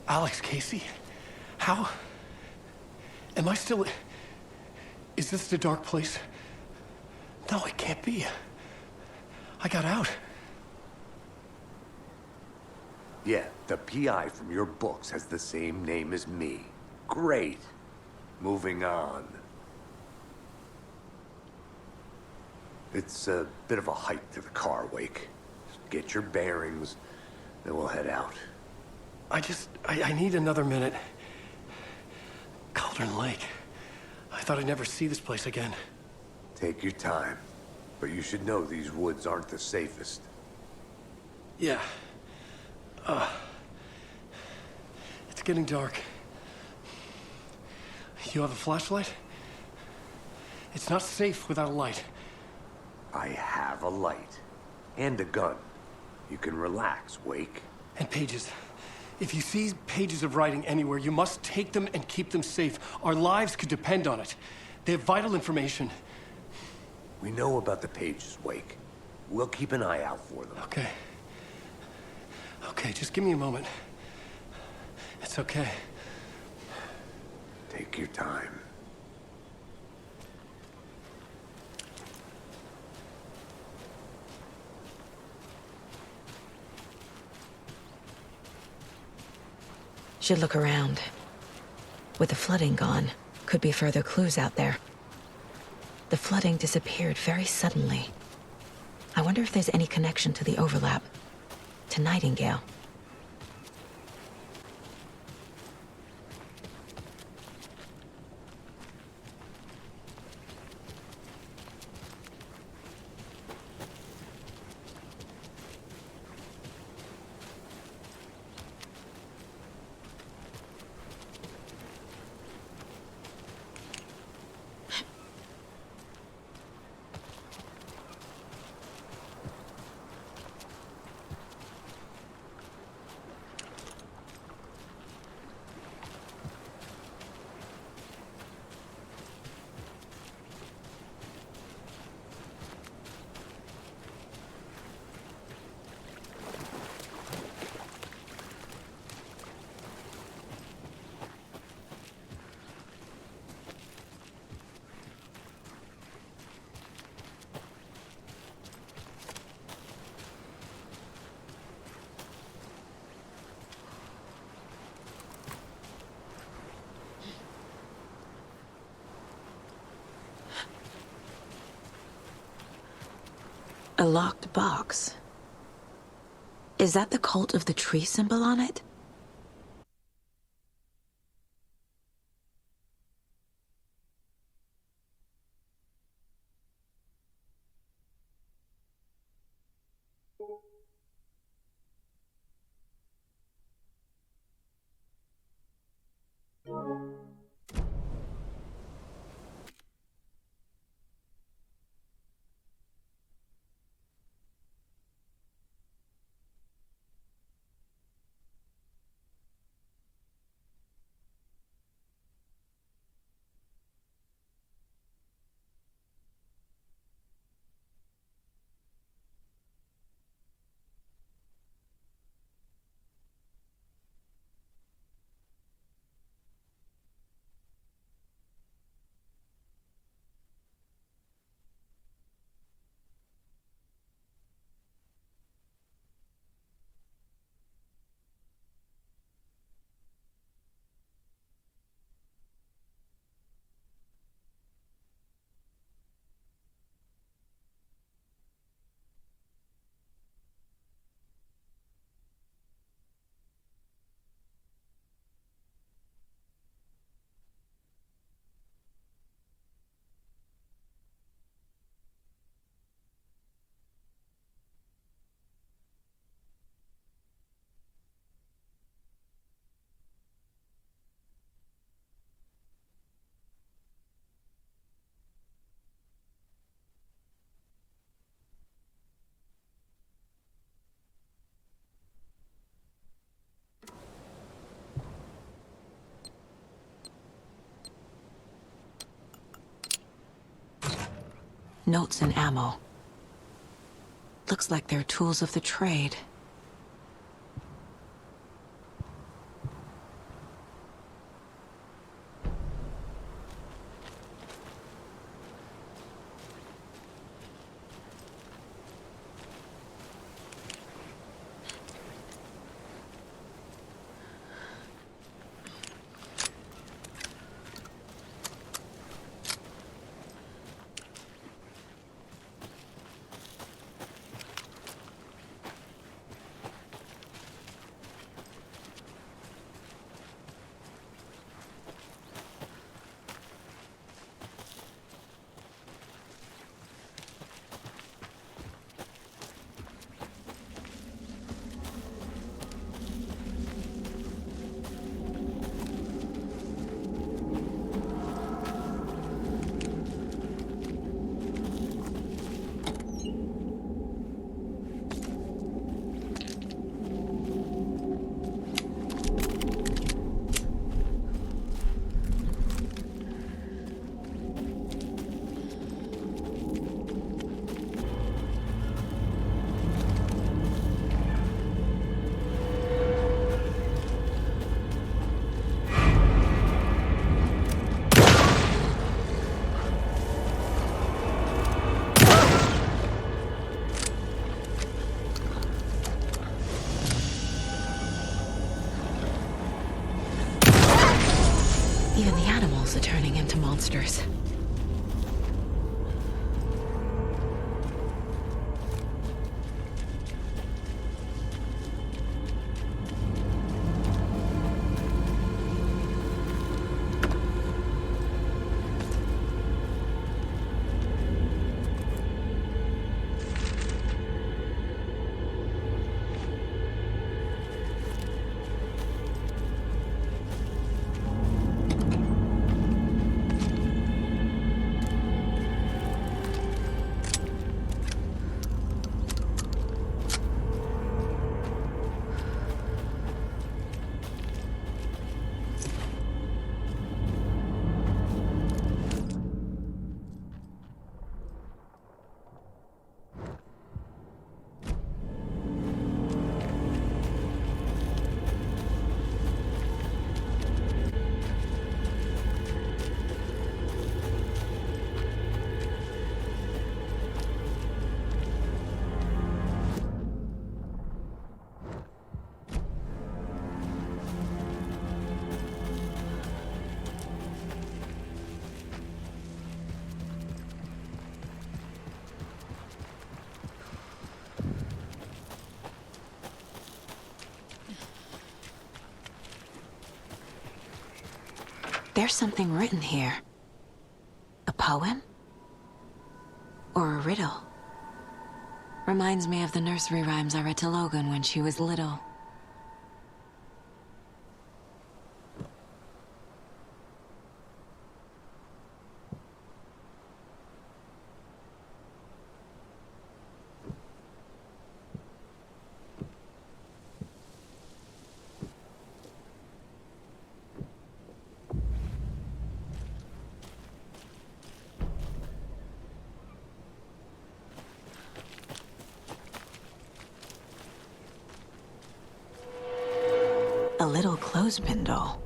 Alex Casey? How? Am I still... Is this the dark place? No, it can't be. I got out. Yeah, the PI from your books has the same name as me. Great. Moving on. It's a bit of a hike to the car, Wake. Just get your bearings, then we'll head out. I need another minute. Cauldron Lake. I thought I'd never see this place again. Take your time. But you should know these woods aren't the safest. Yeah. It's getting dark. You have a flashlight? It's not safe without a light. I have a light. And a gun. You can relax, Wake. And pages. If you see pages of writing anywhere, you must take them and keep them safe. Our lives could depend on it. They have vital information. We know about the pages, Wake. We'll keep an eye out for them. Okay. Okay, just give me a moment. It's okay. Take your time. Should look around. With the flooding gone, could be further clues out there. The flooding disappeared very suddenly. I wonder if there's any connection to the overlap. To Nightingale. A locked box. Is that the cult of the tree symbol on it? Notes and ammo. Looks like they're tools of the trade. Even the animals are turning into monsters. There's something written here. A poem? Or a riddle? Reminds me of the nursery rhymes I read to Logan when she was little. A little clothespin doll.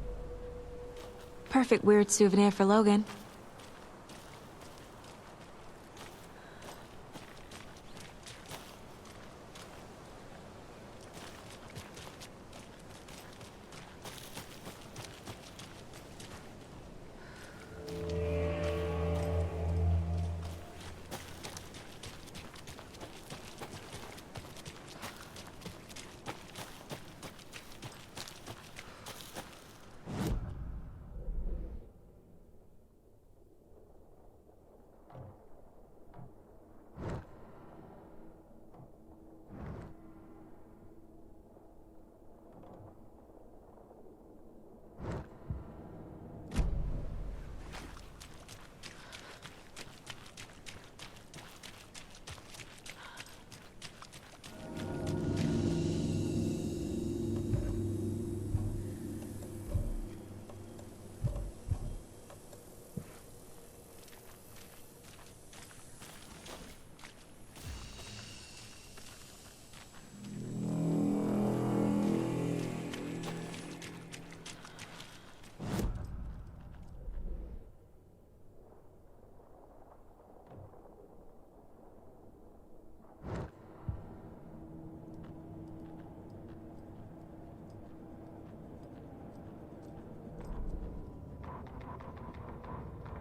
Perfect weird souvenir for Logan.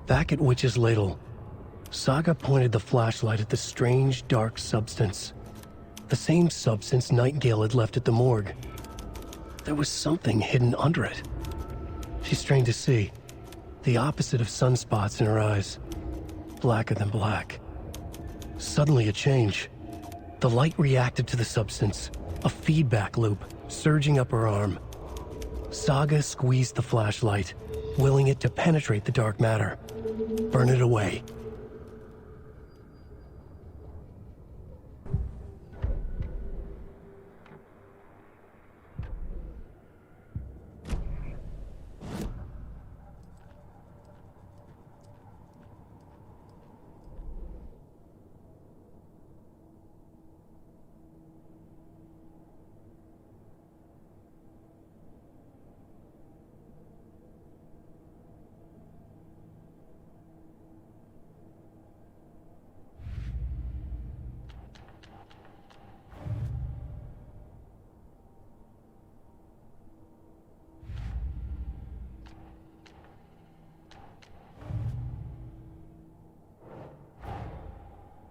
Back at Witch's Ladle, Saga pointed the flashlight at the strange, dark substance. The same substance Nightingale had left at the morgue. There was something hidden under it. She strained to see. The opposite of sunspots in her eyes. Blacker than black. Suddenly a change. The light reacted to the substance. A feedback loop, surging up her arm. Saga squeezed the flashlight, willing it to penetrate the dark matter. Burn it away.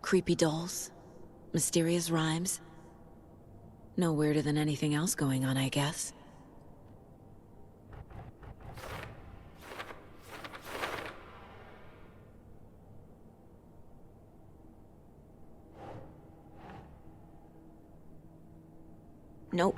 Creepy dolls. Mysterious rhymes. No weirder than anything else going on, I guess. Nope.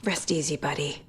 Rest easy, buddy.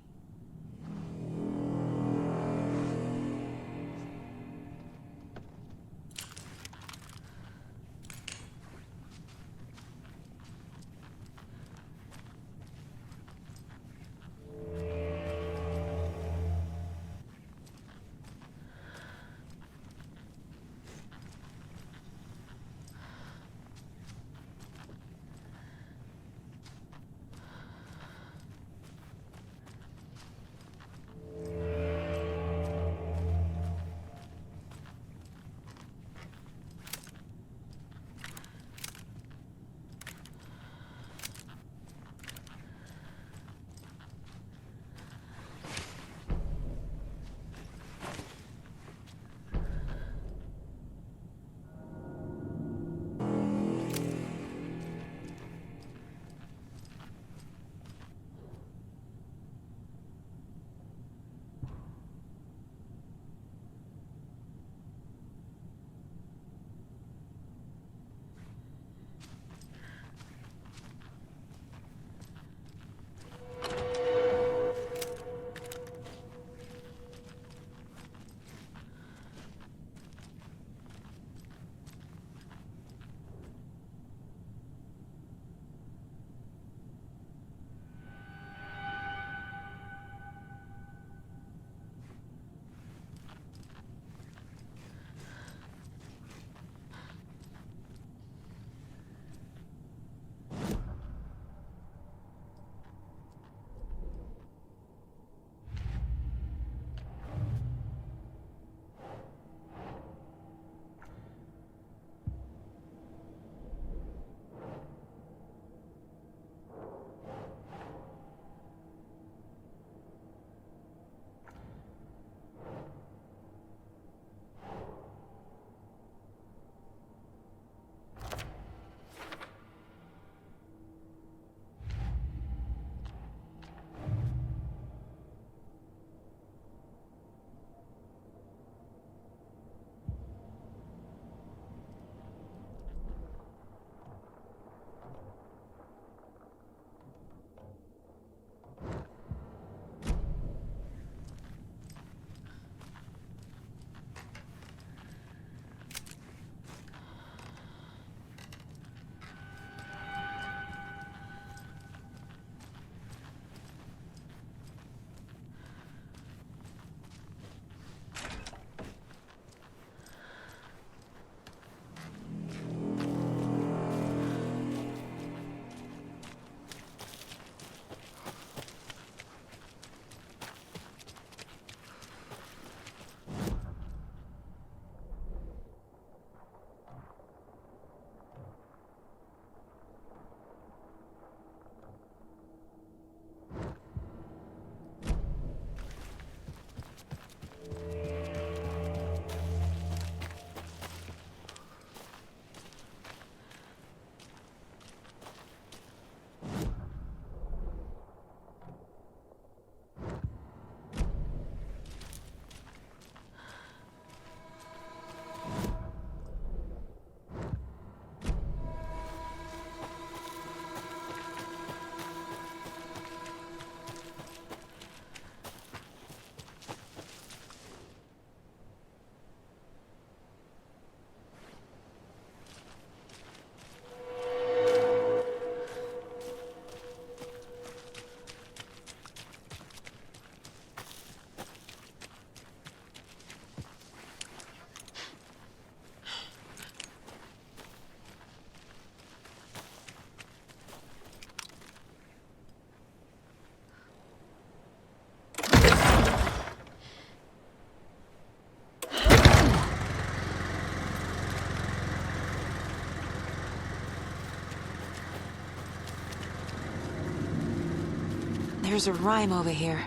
There's a rhyme over here.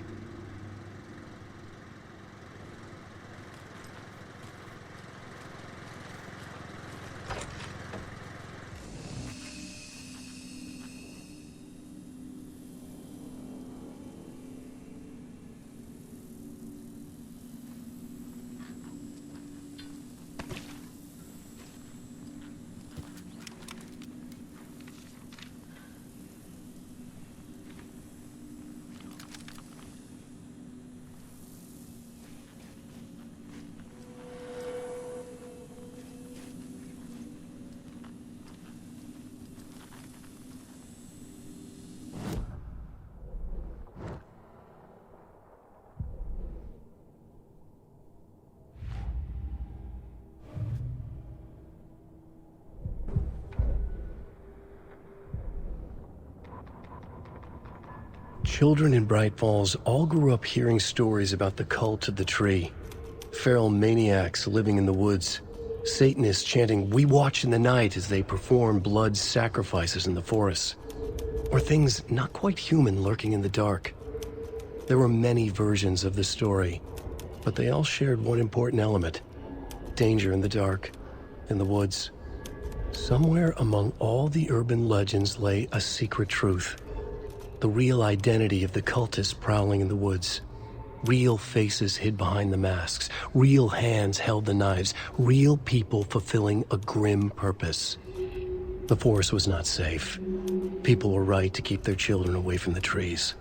Children in Bright Falls all grew up hearing stories about the cult of the tree. Feral maniacs living in the woods. Satanists chanting, "We watch in the night," as they perform blood sacrifices in the forests. Or things not quite human lurking in the dark. There were many versions of the story, but they all shared one important element: danger in the dark, in the woods. Somewhere among all the urban legends lay a secret truth. The real identity of the cultists prowling in the woods. Real faces hid behind the masks. Real hands held the knives. Real people fulfilling a grim purpose. The forest was not safe. People were right to keep their children away from the trees.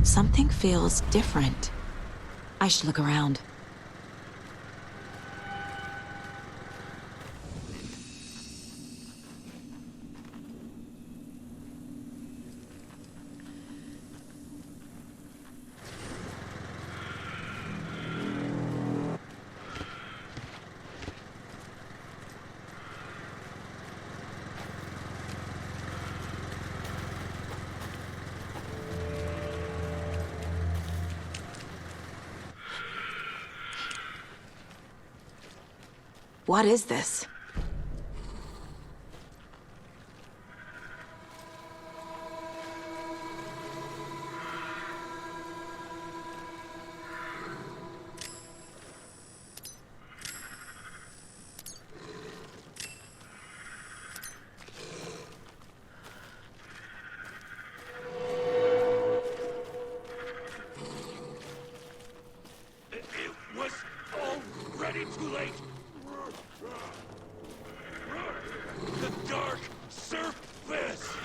Something feels different. I should look around. What is this? It was already too late. The dark surface.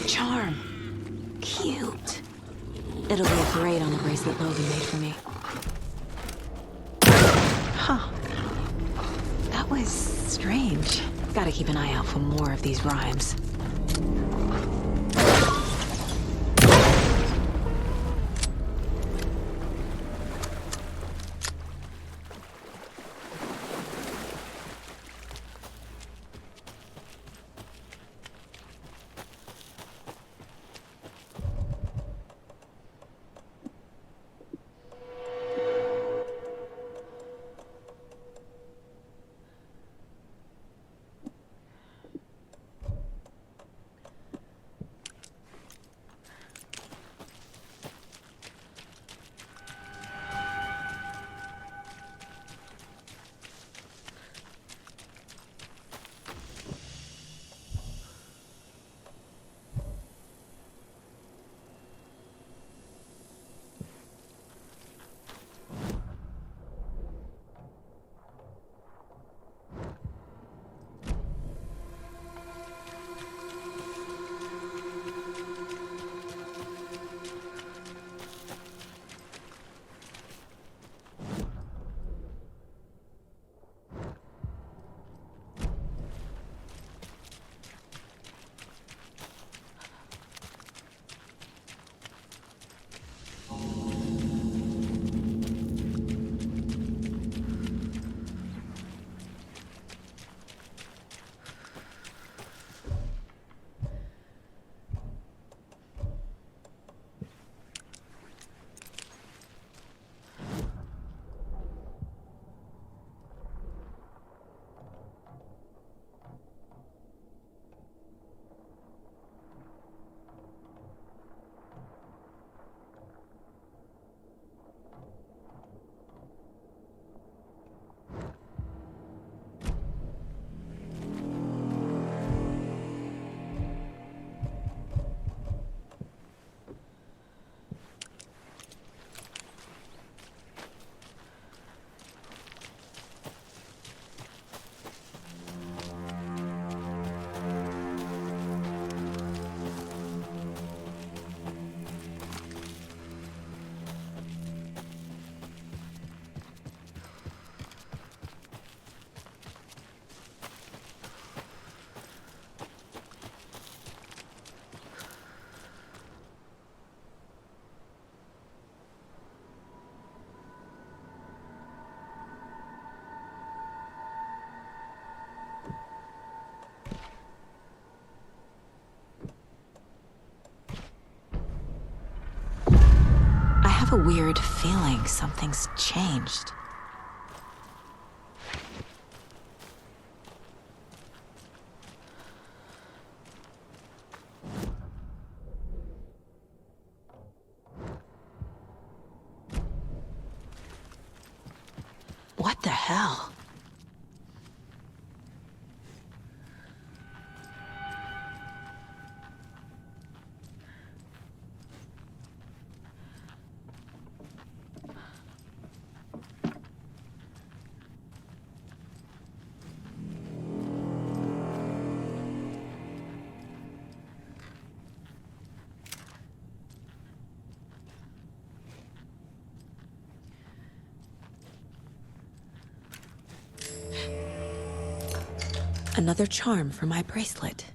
Charm. Cute. It'll look great on the bracelet Logan made for me. Huh. That was strange. Gotta keep an eye out for more of these rhymes. have a weird feeling something's changed. What the hell? Another charm for my bracelet.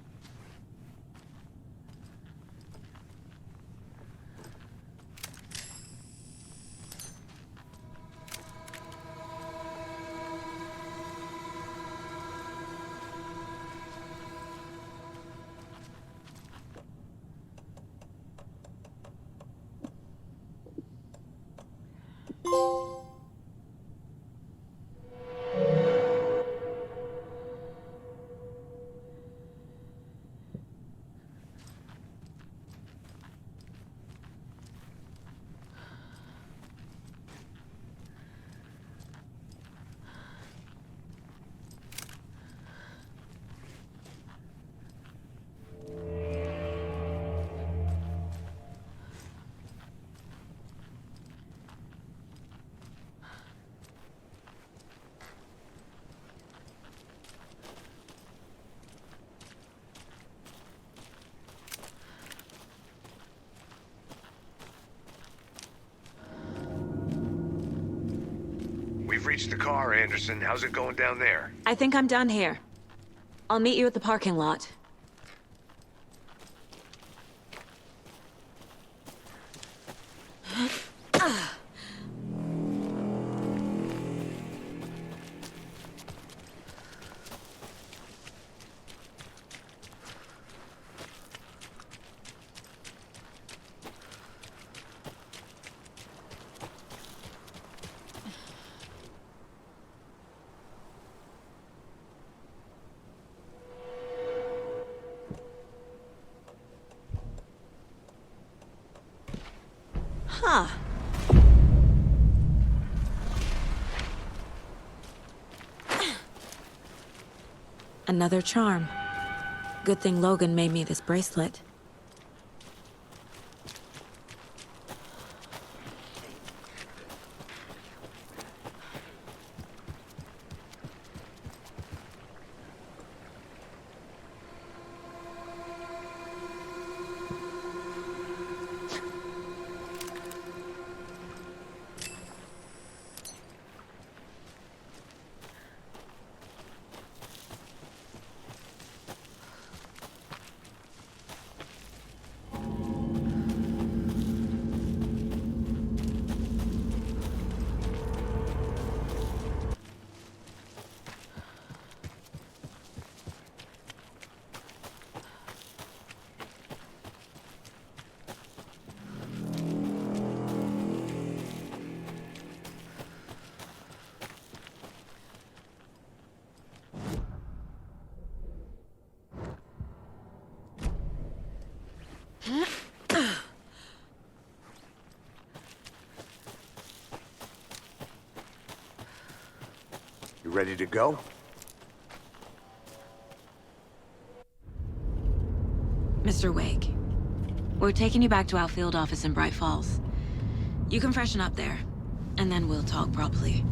We've reached the car, Anderson. How's it going down there? I think I'm done here. I'll meet you at the parking lot. Huh. Another charm. Good thing Logan made me this bracelet. You ready to go? Mr. Wake, we're taking you back to our field office in Bright Falls. You can freshen up there, and then we'll talk properly.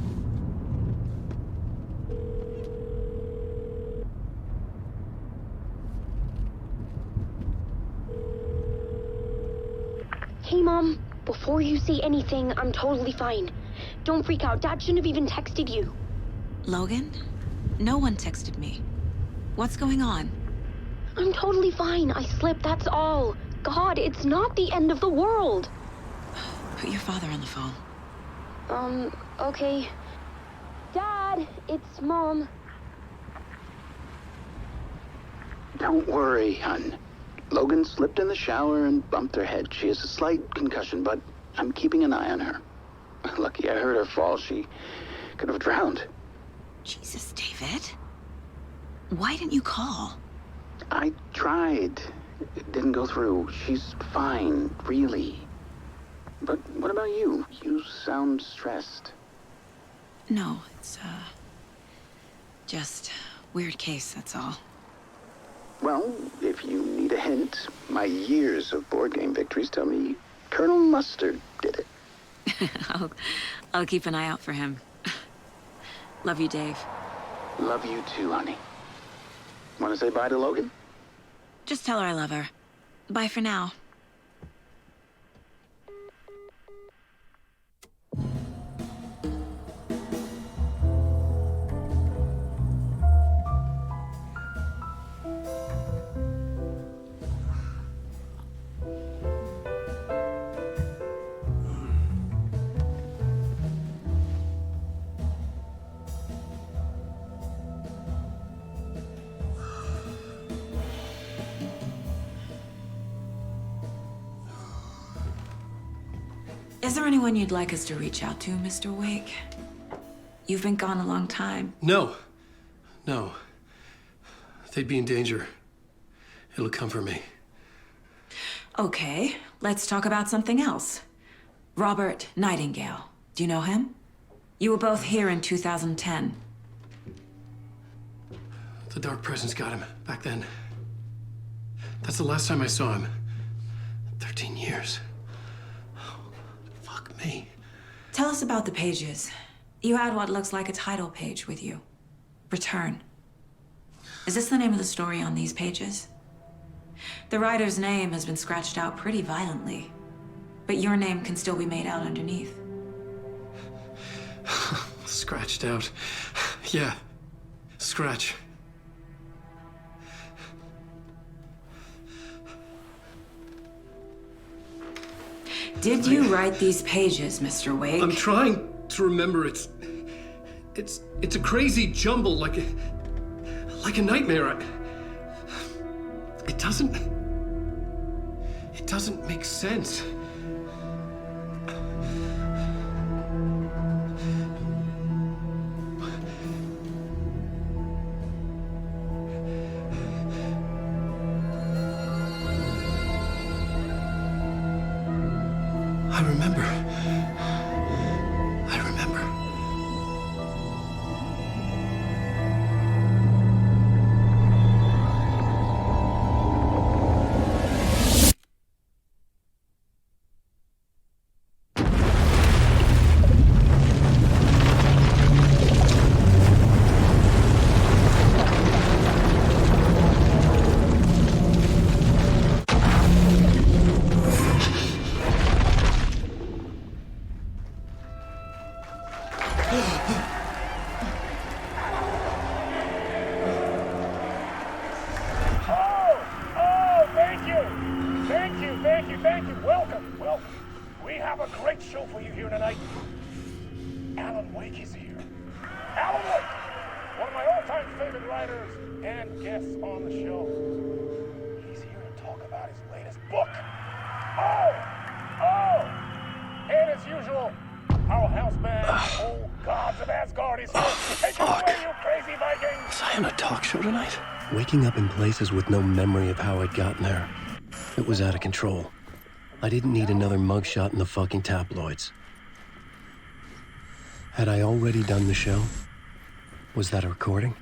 Hey, Mom. Before you say anything, I'm totally fine. Don't freak out. Dad shouldn't have even texted you. Logan? No one texted me. What's going on? I'm totally fine. I slipped, that's all. God, it's not the end of the world. Put your father on the phone. Okay. Dad, it's Mom. Don't worry, hon. Logan slipped in the shower and bumped her head. She has a slight concussion, but I'm keeping an eye on her. Lucky I heard her fall. She could have drowned. Jesus, David. Why didn't you call? I tried. It didn't go through. She's fine, really. But what about you? You sound stressed. No, it's, just weird case, that's all. Well, if you need a hint, my years of board game victories tell me Colonel Mustard did it. I'll keep an eye out for him. Love you, Dave. Love you too, honey. Want to say bye to Logan? Just tell her I love her. Bye for now. Is there anyone you'd like us to reach out to, Mr. Wake? You've been gone a long time. No. No. They'd be in danger. It'll come for me. Okay, let's talk about something else. Robert Nightingale. Do you know him? You were both here in 2010. The Dark Presence got him back then. That's the last time I saw him. 13 years. Oh, fuck me. Tell us about the pages. You had what looks like a title page with you. Return. Is this the name of the story on these pages? The writer's name has been scratched out pretty violently, but your name can still be made out underneath. Scratched out. Yeah. Scratch. Did you write these pages, Mr. Wake? I'm trying to remember. It's a crazy jumble, like a nightmare. It doesn't make sense. I remember. Thank you. Welcome. We have a great show for you here tonight. Alan Wake is here. Alan Wake, one of my all-time favorite writers and guests on the show. He's here to talk about his latest book. And as usual, our house band, Old Gods of Asgard, is here. Take it away, you crazy Vikings! Was I on a talk show tonight? Waking up in places with no memory of how I'd gotten there. It was out of control. I didn't need another mugshot in the fucking tabloids. Had I already done the show? Was that a recording?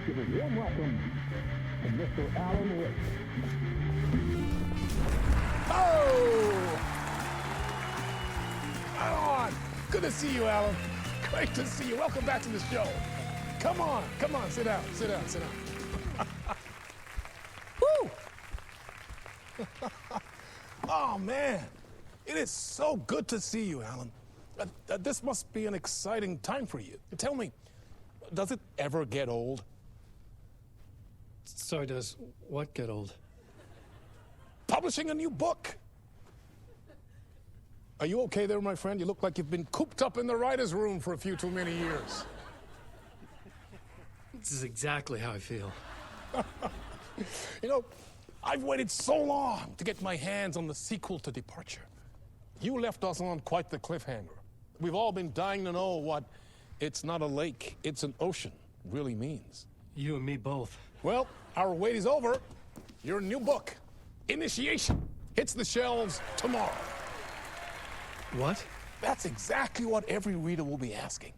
Give a warm welcome to Mr. Alan Wake. Alan! Good to see you, Alan. Great to see you. Welcome back to the show. Come on, sit down. Woo! Oh, man. It is so good to see you, Alan. This must be an exciting time for you. Tell me, does it ever get old? So does what get old? Publishing a new book. Are you okay there, my friend? You look like you've been cooped up in the writer's room for a few too many years. This is exactly how I feel. You know, I've waited so long to get my hands on the sequel to Departure. You left us on quite the cliffhanger. We've all been dying to know what "it's not a lake, it's an ocean" really means. You and me both. Well, our wait is over. Your new book, Initiation, hits the shelves tomorrow. What? That's exactly what every reader will be asking.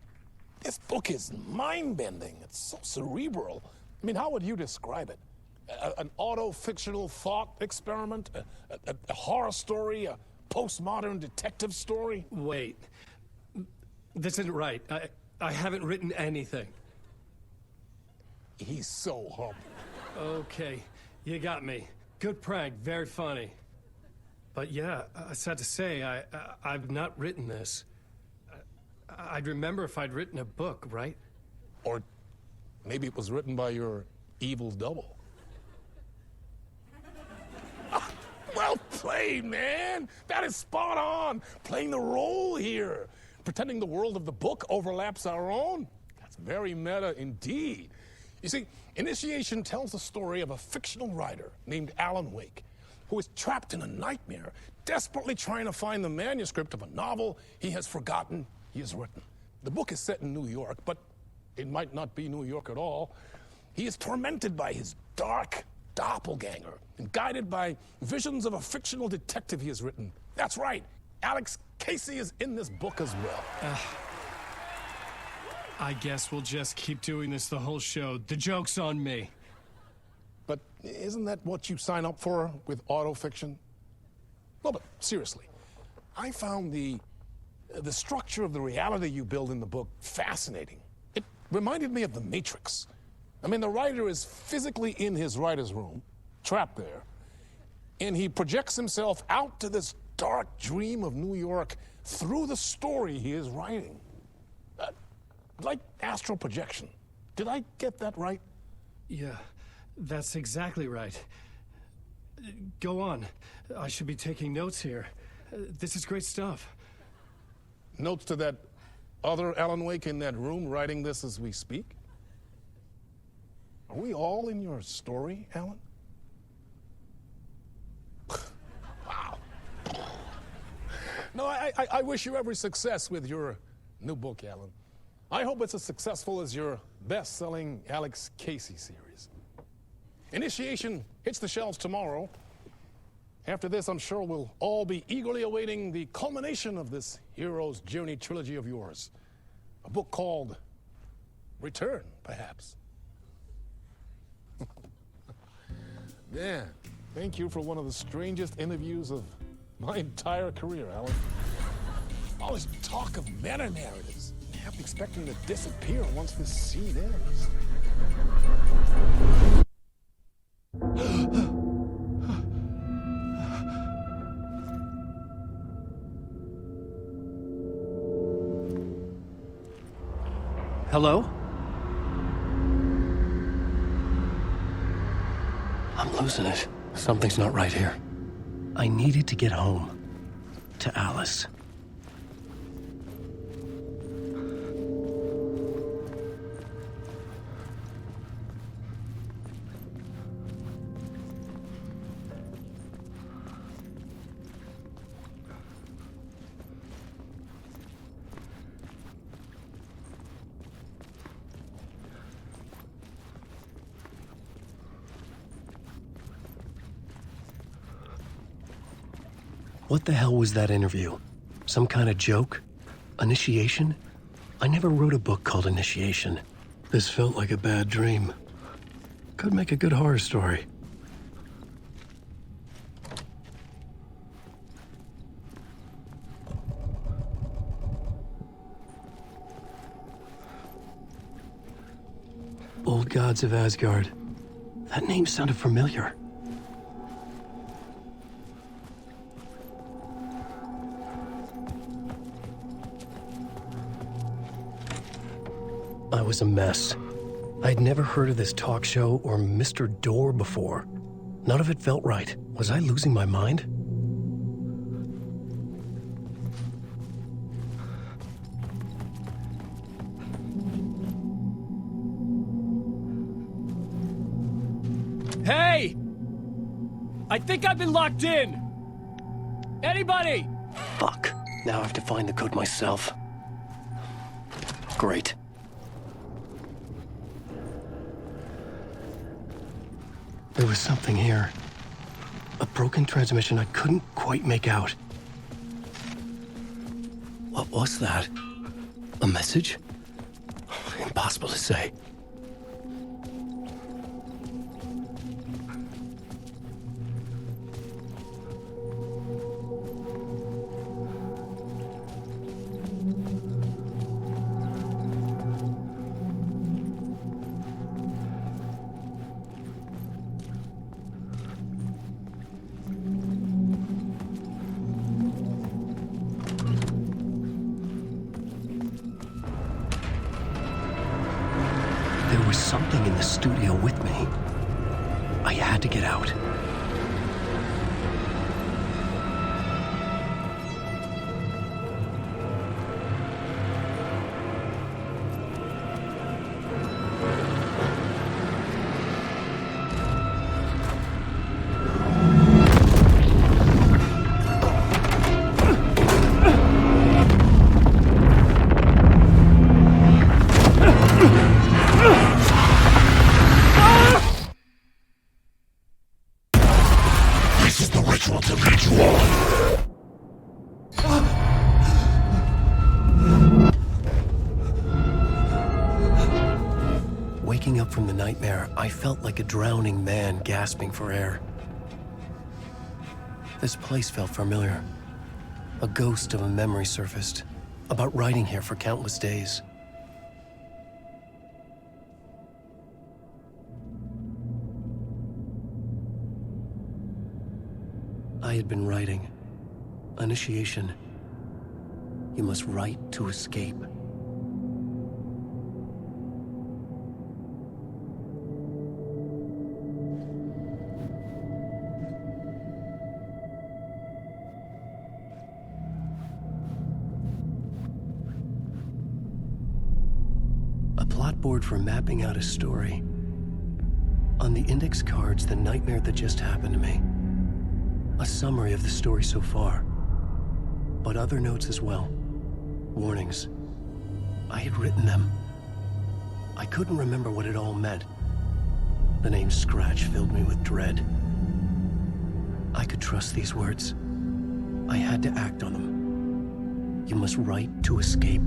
This book is mind-bending. It's so cerebral. I mean, how would you describe it? An auto-fictional thought experiment? A horror story? A postmodern detective story? Wait. This isn't right. I haven't written anything. He's so humble. Okay, you got me. Good prank, very funny. But yeah, sad to say, I've not written this. I'd remember if I'd written a book, right? Or maybe it was written by your evil double. Well played, man! That is spot on! Playing the role here. Pretending the world of the book overlaps our own. That's very meta indeed. You see, Initiation tells the story of a fictional writer named Alan Wake, who is trapped in a nightmare, desperately trying to find the manuscript of a novel he has forgotten he has written. The book is set in New York, but it might not be New York at all. He is tormented by his dark doppelganger and guided by visions of a fictional detective he has written. That's right, Alex Casey is in this book as well. I guess we'll just keep doing this the whole show. The joke's on me. But isn't that what you sign up for with autofiction? No, but seriously, I found the structure of the reality you build in the book fascinating. It reminded me of The Matrix. I mean, the writer is physically in his writer's room, trapped there, and he projects himself out to this dark dream of New York through the story he is writing. Like astral projection. Did I get that right? Yeah, that's exactly right. Go on. I should be taking notes here. This is great stuff. Notes to that other Alan Wake in that room writing this as we speak? Are we all in your story, Alan? Wow. No, I wish you every success with your new book, Alan. I hope it's as successful as your best-selling Alex Casey series. Initiation hits the shelves tomorrow. After this, I'm sure we'll all be eagerly awaiting the culmination of this hero's journey trilogy of yours. A book called Return, perhaps. Man, thank you for one of the strangest interviews of my entire career, Alan. All this talk of meta-narratives. I kept expecting to disappear once this scene ends. Hello? I'm losing it. Something's not right here. I needed to get home. To Alice. What the hell was that interview? Some kind of joke? Initiation? I never wrote a book called Initiation. This felt like a bad dream. Could make a good horror story. Old Gods of Asgard. That name sounded familiar. I was a mess. I'd never heard of this talk show or Mr. Door before. None of it felt right. Was I losing my mind? Hey! I think I've been locked in! Anybody? Fuck. Now I have to find the code myself. Great. There was something here. A broken transmission I couldn't quite make out. What was that? A message? Impossible to say. There was something in the studio with me. I had to get out. Waking up from the nightmare, I felt like a drowning man gasping for air. This place felt familiar. A ghost of a memory surfaced, about riding here for countless days. I had been writing. Initiation. You must write to escape. Board for mapping out a story. On the index cards, the nightmare that just happened to me. A summary of the story so far. But other notes as well. Warnings. I had written them. I couldn't remember what it all meant. The name Scratch filled me with dread. I could trust these words. I had to act on them. You must write to escape.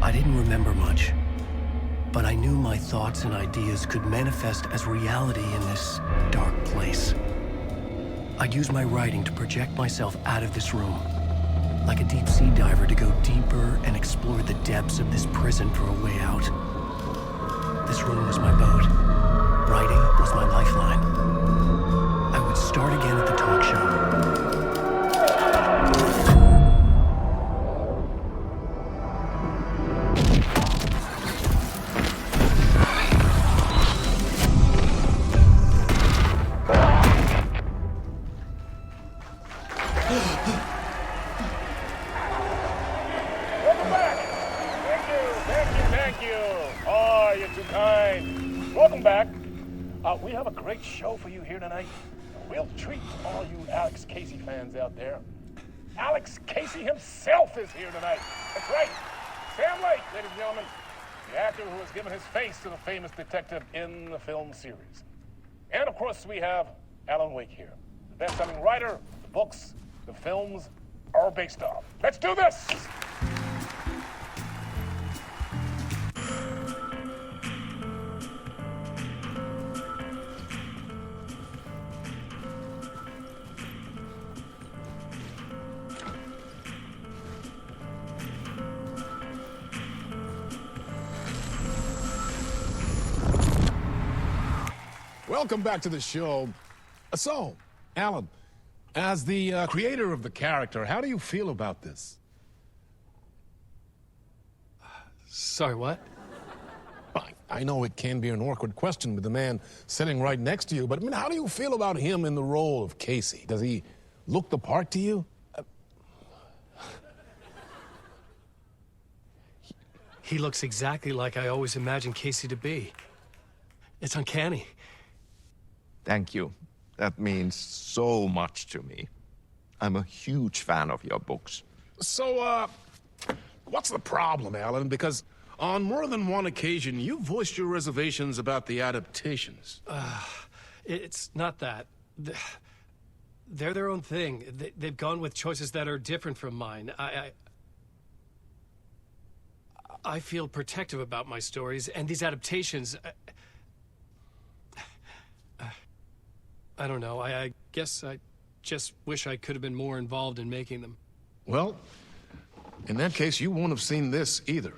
I didn't remember much, but I knew my thoughts and ideas could manifest as reality in this dark place. I'd use my writing to project myself out of this room, like a deep-sea diver to go deeper and explore the depths of this prison for a way out. This room was my boat. Writing was my lifeline. I would start again at the talk show. We have a great show for you here tonight. A real treat to all you Alex Casey fans out there. Alex Casey himself is here tonight. That's right. Sam Lake, ladies and gentlemen. The actor who has given his face to the famous detective in the film series. And of course, we have Alan Wake here. the best-selling writer, the books, the films are based on. Let's do this! Welcome back to the show. So, Alan, as the creator of the character, how do you feel about this? Sorry, what? I know it can be an awkward question with the man sitting right next to you, but I mean, how do you feel about him in the role of Casey? Does he look the part to you? He looks exactly like I always imagined Casey to be. It's uncanny. Thank you. That means so much to me. I'm a huge fan of your books. So, what's the problem, Alan? Because on more than one occasion, you voiced your reservations about the adaptations. It's not that. They're their own thing. They've gone with choices that are different from mine. I feel protective about my stories, and these adaptations... I don't know. I guess I just wish I could have been more involved in making them. Well, in that case, you won't have seen this either.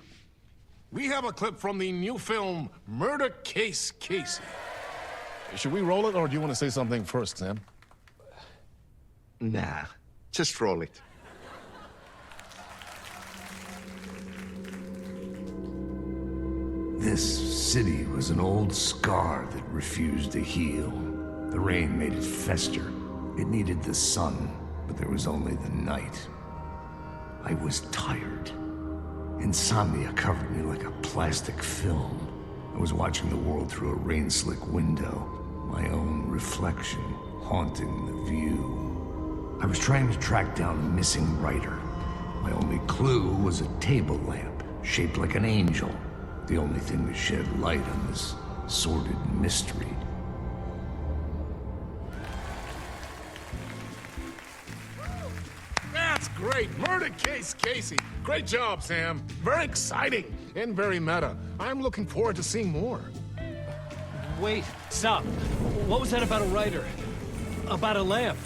We have a clip from the new film, Murder Case Casey. Should we roll it, or do you want to say something first, Sam? Nah, just roll it. This city was an old scar that refused to heal. The rain made it fester. It needed the sun, but there was only the night. I was tired. Insomnia covered me like a plastic film. I was watching the world through a rain-slick window, my own reflection haunting the view. I was trying to track down a missing writer. My only clue was a table lamp, shaped like an angel, the only thing that shed light on this sordid mystery. That's great! Murder Case Casey! Great job, Sam. Very exciting and very meta. I'm looking forward to seeing more. Wait, stop. What was that about a writer? About a lamp?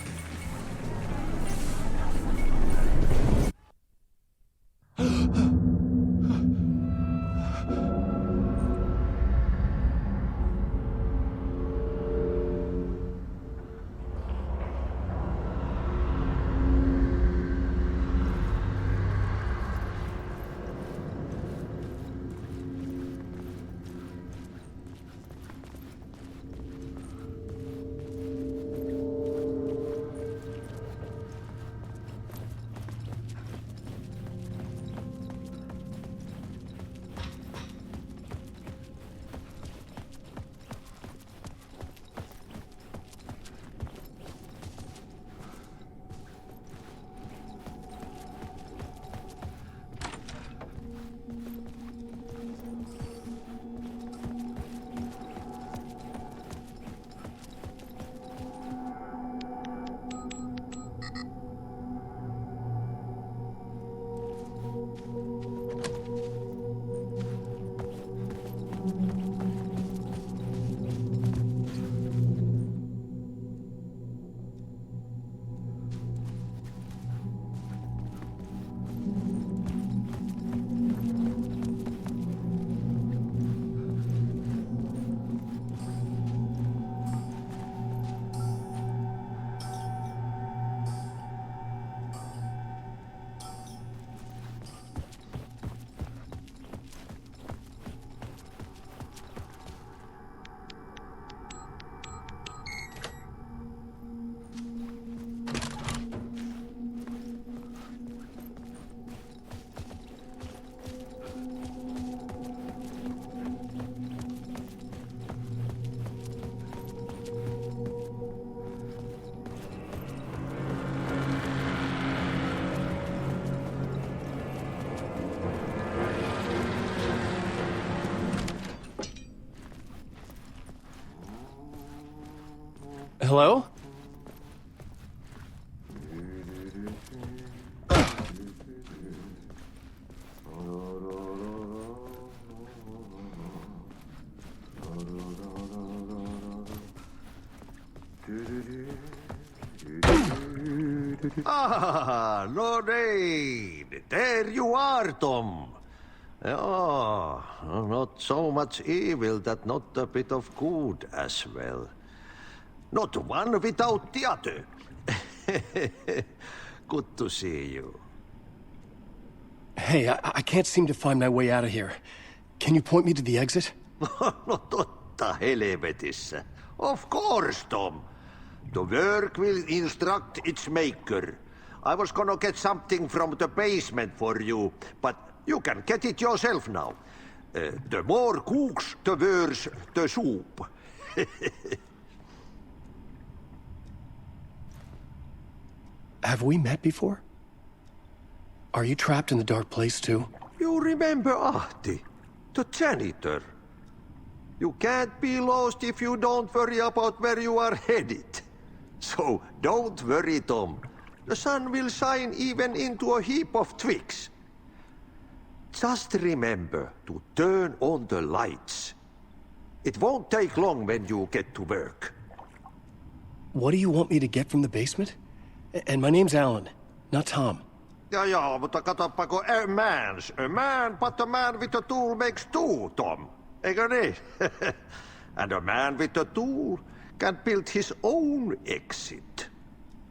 Hello? Ah, Lorraine! There you are, Tom. Oh, not so much evil that not a bit of good as well. Not one without the other. Good to see you. Hey, I can't seem to find my way out of here. Can you point me to the exit? No totta helvetissä. Of course, Tom. The work will instruct its maker. I was gonna get something from the basement for you, but you can get it yourself now. The more cooks, the worse the soup. Have we met before? Are you trapped in the dark place too? You remember Ahti, the janitor. You can't be lost if you don't worry about where you are headed. So don't worry, Tom. The sun will shine even into a heap of twigs. Just remember to turn on the lights. It won't take long when you get to work. What do you want me to get from the basement? And my name's Alan, not Tom. Ja, mutta katoppa kun a man's a man, but a man with a tool makes two, Tom. Eikö niin? And a man with a tool can build his own exit.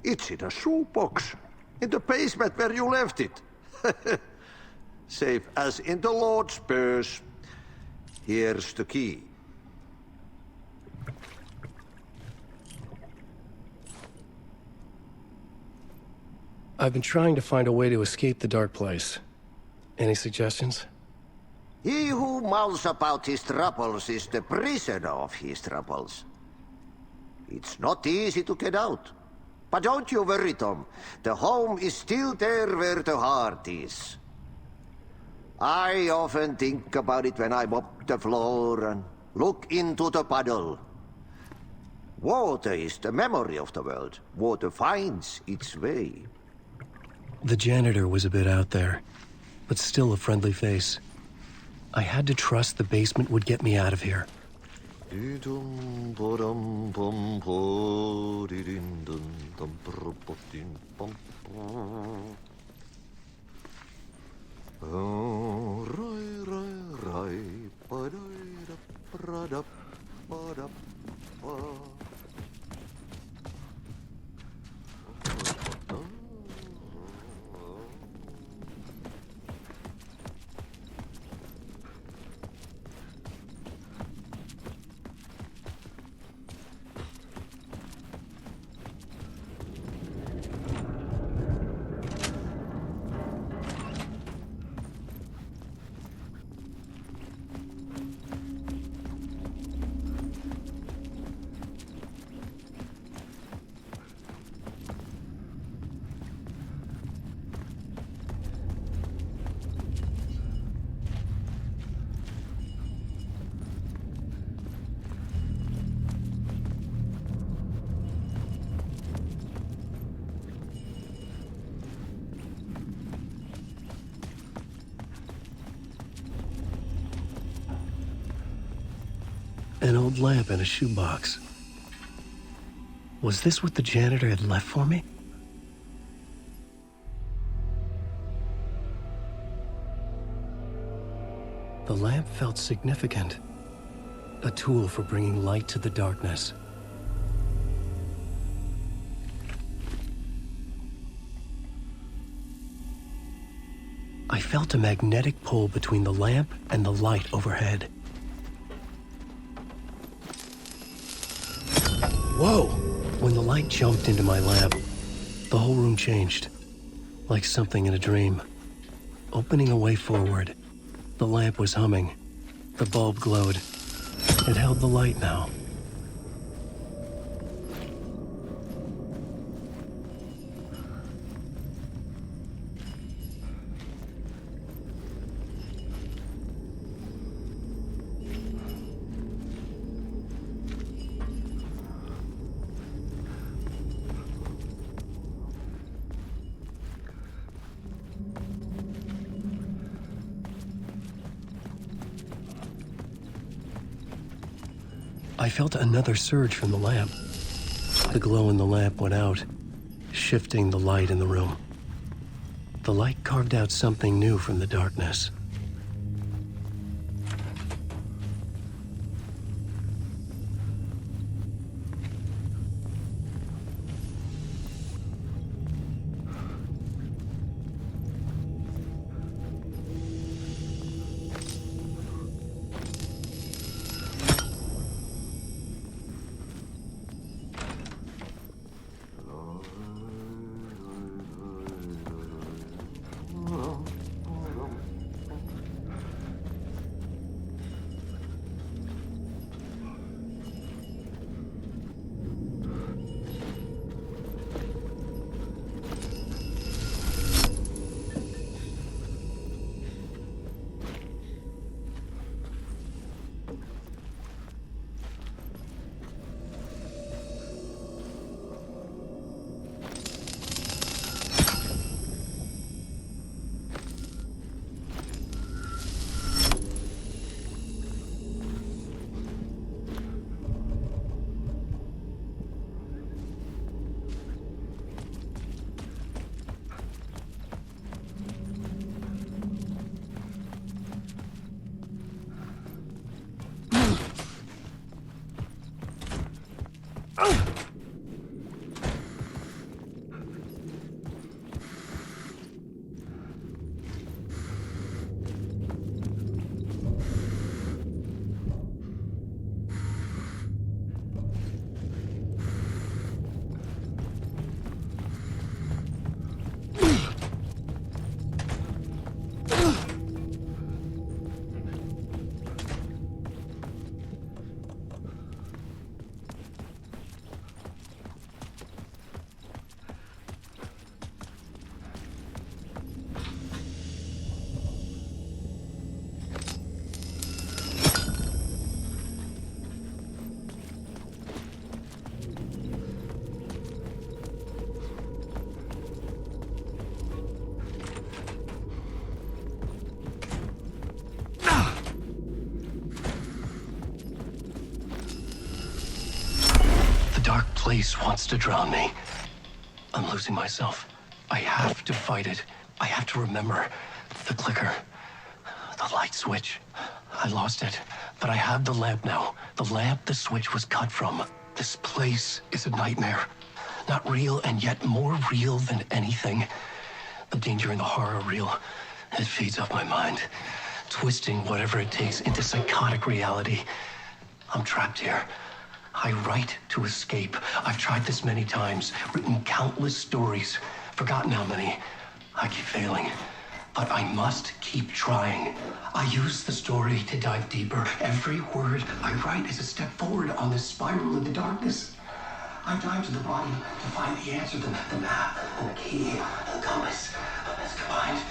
It's in a shoebox, in the basement where you left it. Safe as in the Lord's purse. Here's the key. I've been trying to find a way to escape the dark place. Any suggestions? He who mouths about his troubles is the prisoner of his troubles. It's not easy to get out. But don't you worry, Tom. The home is still there where the heart is. I often think about it when I mop the floor and look into the puddle. Water is the memory of the world. Water finds its way. The janitor was a bit out there, but still a friendly face. I had to trust the basement would get me out of here. An old lamp in a shoebox. Was this what the janitor had left for me? The lamp felt significant. A tool for bringing light to the darkness. I felt a magnetic pull between the lamp and the light overhead. Whoa! When the light jumped into my lamp, the whole room changed, like something in a dream. Opening a way forward, the lamp was humming. The bulb glowed. It held the light now. I felt another surge from the lamp. The glow in the lamp went out, shifting the light in the room. The light carved out something new from the darkness. Dark place wants to drown me. I'm losing myself. I have to fight it. I have to remember the clicker, the light switch. I lost it, but I have the lamp now. The lamp the switch was cut from. This place is a nightmare. Not real, and yet more real than anything. The danger and the horror real. It feeds off my mind, twisting whatever it takes into psychotic reality. I'm trapped here. I write to escape. I've tried this many times, written countless stories, forgotten how many. I keep failing, but I must keep trying. I use the story to dive deeper. Every word I write is a step forward on this spiral in the darkness. I dive to the bottom to find the answer, the map, and the key, and the compass. It's combined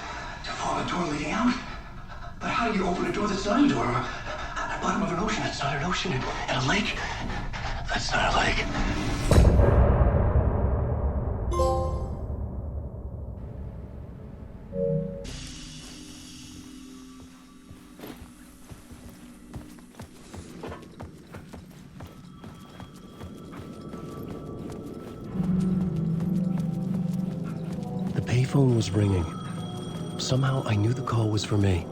to form a door leading out. But how do you open a door that's not a door? At the bottom of an ocean, it's not an ocean. And a lake, that's not a lake. The payphone was ringing. Somehow I knew the call was for me.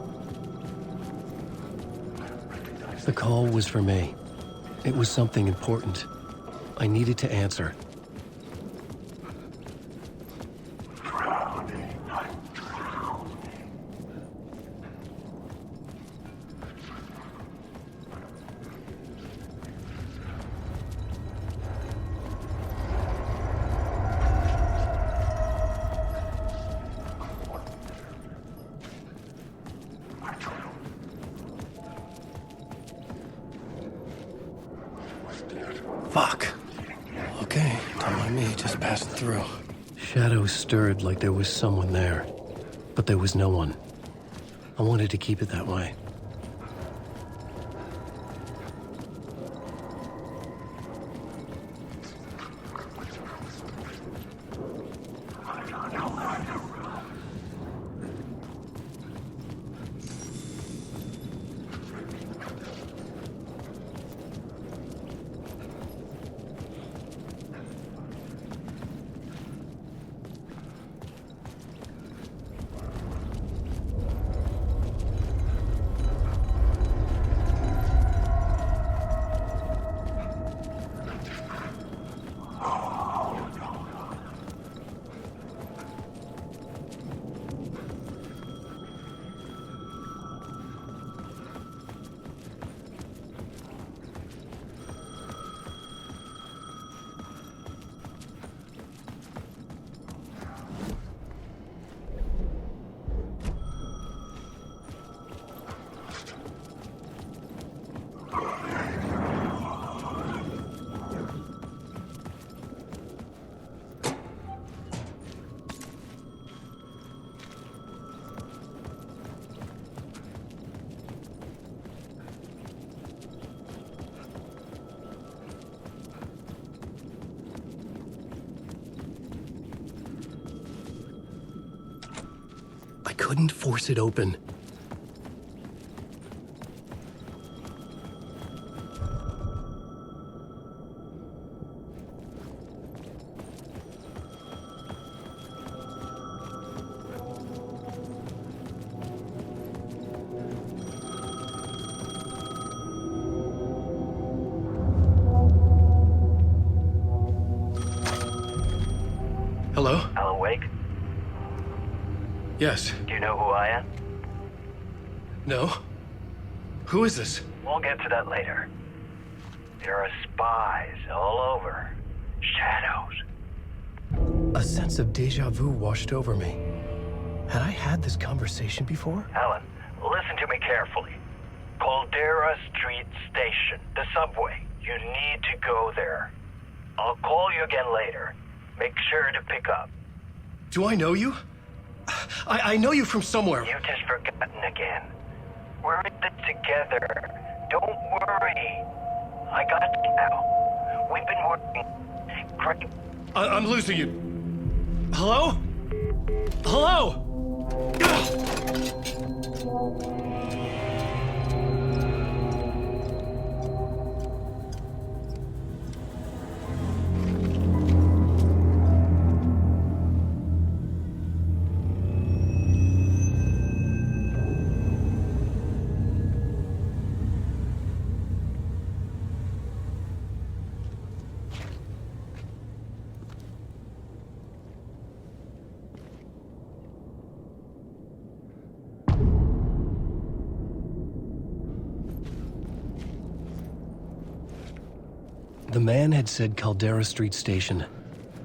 The call was for me. It was something important. I needed to answer. Fuck. Okay, don't mind me, just passing through. Shadows stirred like there was someone there, but there was no one. I wanted to keep it that way. couldn't force it open. Hello? Alan Wake? Yes. Do you know who I am? No? Who is this? We'll get to that later. There are spies all over. Shadows. A sense of deja vu washed over me. Had I had this conversation before? Alan, listen to me carefully. Caldera Street Station, the subway. You need to go there. I'll call you again later. Make sure to pick up. Do I know you? I know you from somewhere. You've just forgotten again. We're in this together. Don't worry. I got you now. We've been working great. I'm losing you. Hello? Hello? The man had said Caldera Street Station.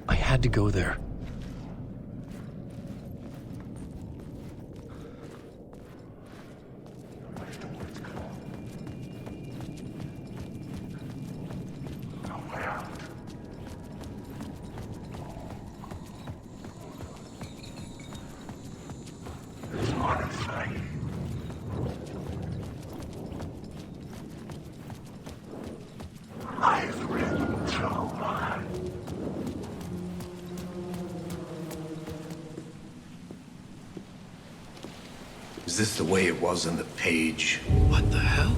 I had to go there. I've written so much. Is this the way it was on the page? What the hell?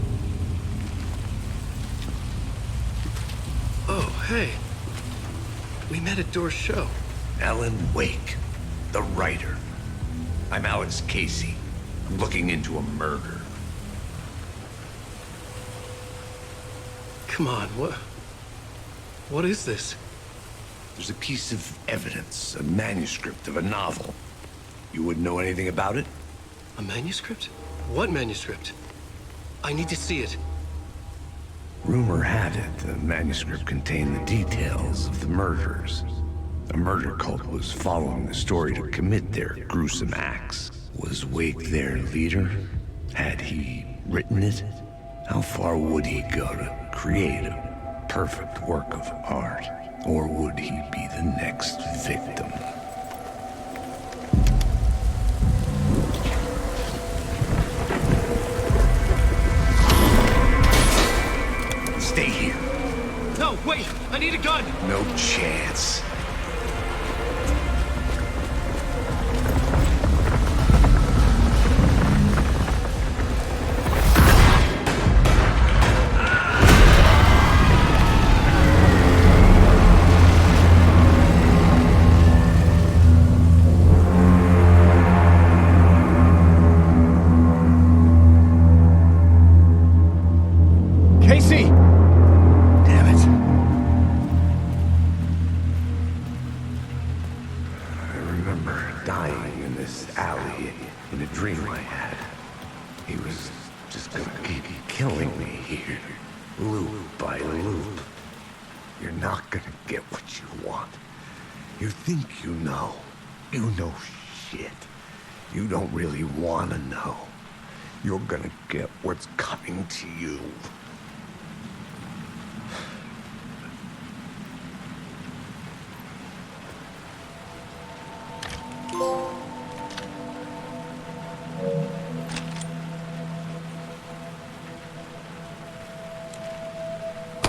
Oh, hey. We met at Door's show. Alan Wake, the writer. I'm Alex Casey. I'm looking into a murder. Come on, what is this? There's a piece of evidence, a manuscript of a novel. You wouldn't know anything about it? A manuscript? What manuscript? I need to see it. Rumor had it the manuscript contained the details of the murders. A murder cult was following the story to commit their gruesome acts. Was Wake their leader? Had he written it? How far would he go to create a perfect work of art? Or would he be the next victim? Stay here. No, wait! I need a gun! No chance. Casey! Damn it. I remember dying in this alley in a dream I had. He was just gonna keep killing me here, loop by loop. You're not gonna get what you want. You think you know. You know shit. You don't really wanna know. You're gonna get what's coming to you.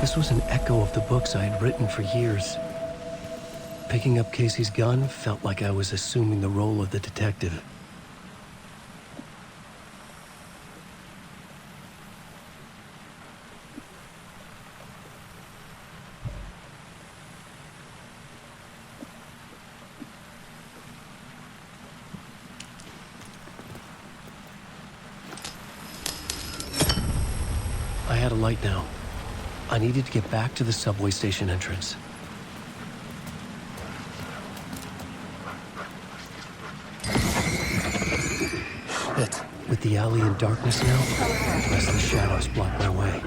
This was an echo of the books I had written for years. Picking up Casey's gun felt like I was assuming the role of the detective. had a light now. I needed to get back to the subway station entrance. Shit. With the alley in darkness now, the rest of the shadows block my way.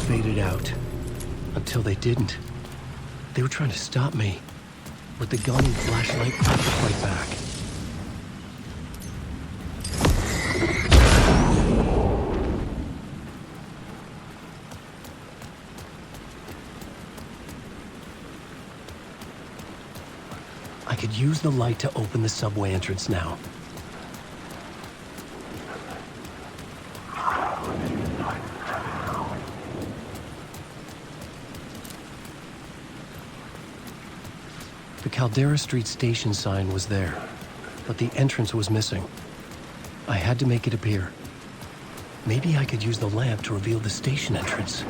Faded out. Until they didn't. They were trying to stop me. With the gun and flashlight, I could fight back. I could use the light to open the subway entrance now. The Caldera Street station sign was there, but the entrance was missing. I had to make it appear. Maybe I could use the lamp to reveal the station entrance.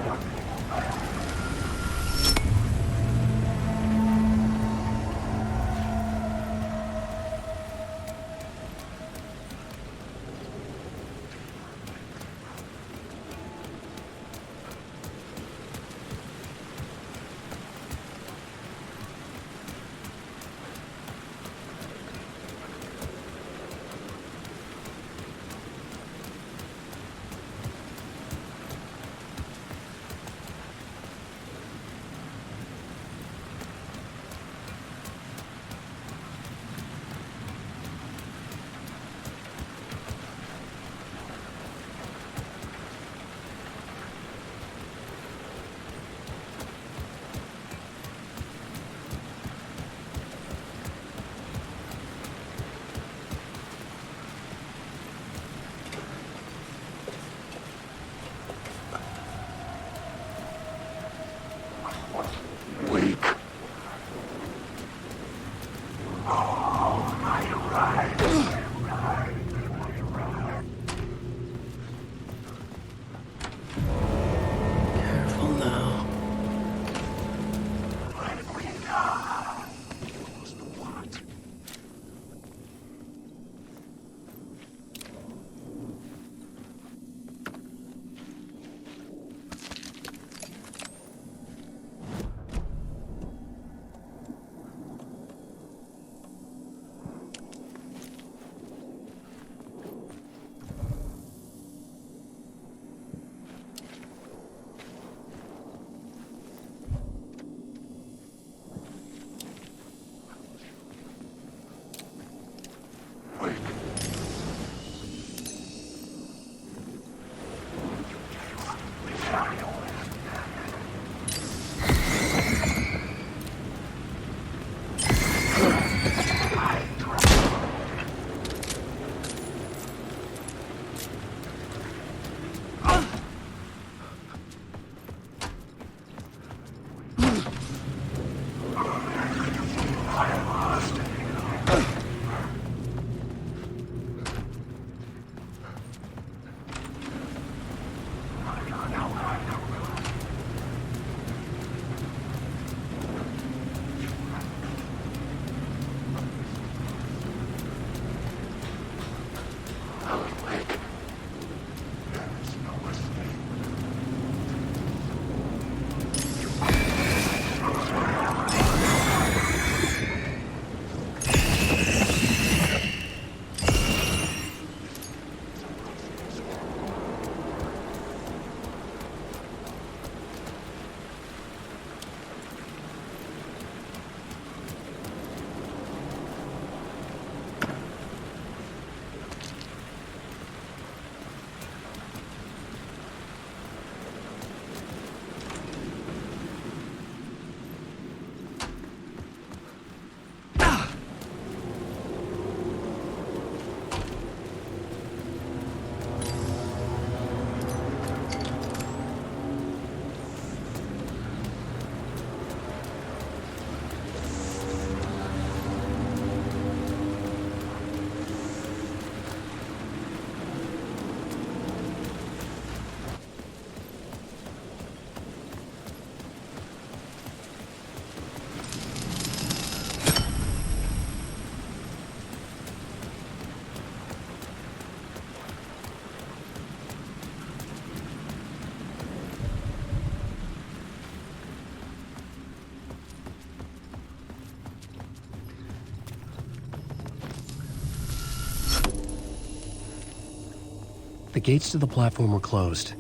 The gates to the platform were closed.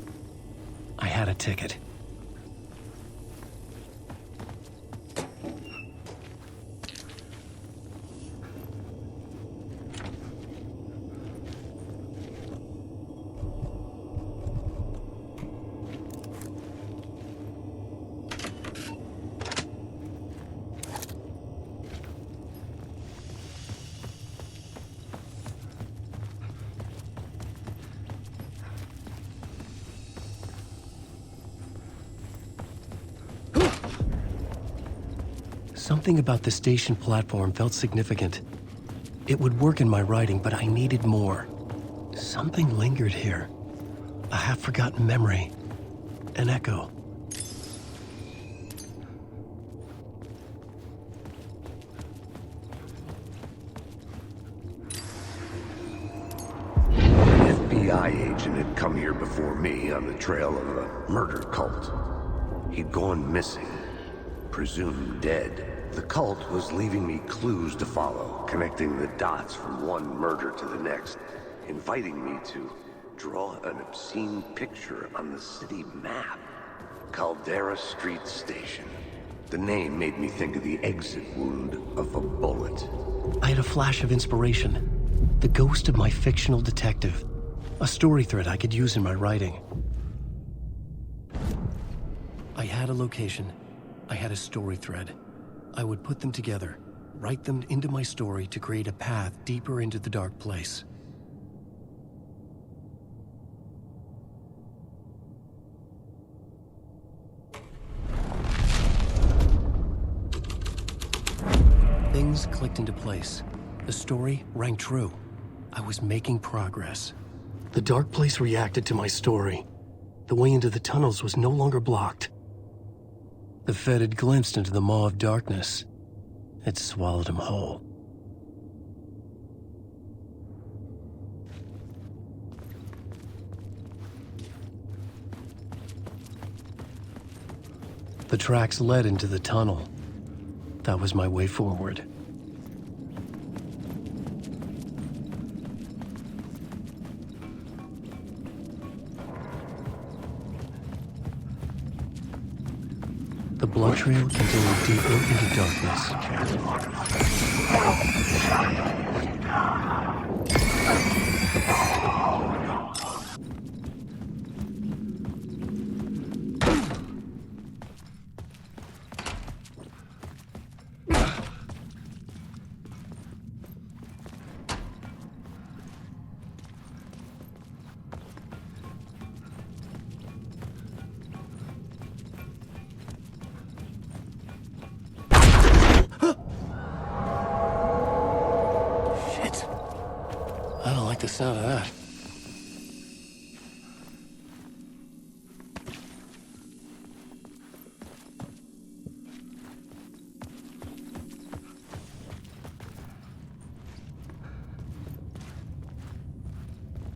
I had a ticket. Something about the station platform felt significant. It would work in my writing, but I needed more. Something lingered here. A half-forgotten memory. An echo. An FBI agent had come here before me on the trail of a murder cult. He'd gone missing, presumed dead. The cult was leaving me clues to follow, connecting the dots from one murder to the next, inviting me to draw an obscene picture on the city map. Caldera Street Station. The name made me think of the exit wound of a bullet. I had a flash of inspiration. The ghost of my fictional detective. A story thread I could use in my writing. I had a location. I had a story thread. I would put them together, write them into my story to create a path deeper into the dark place. Things clicked into place. The story rang true. I was making progress. The dark place reacted to my story. The way into the tunnels was no longer blocked. The Fed had glimpsed into the maw of darkness. It swallowed him whole. The tracks led into the tunnel. That was my way forward. The blood trail continued deeper into darkness. I don't like the sound of that.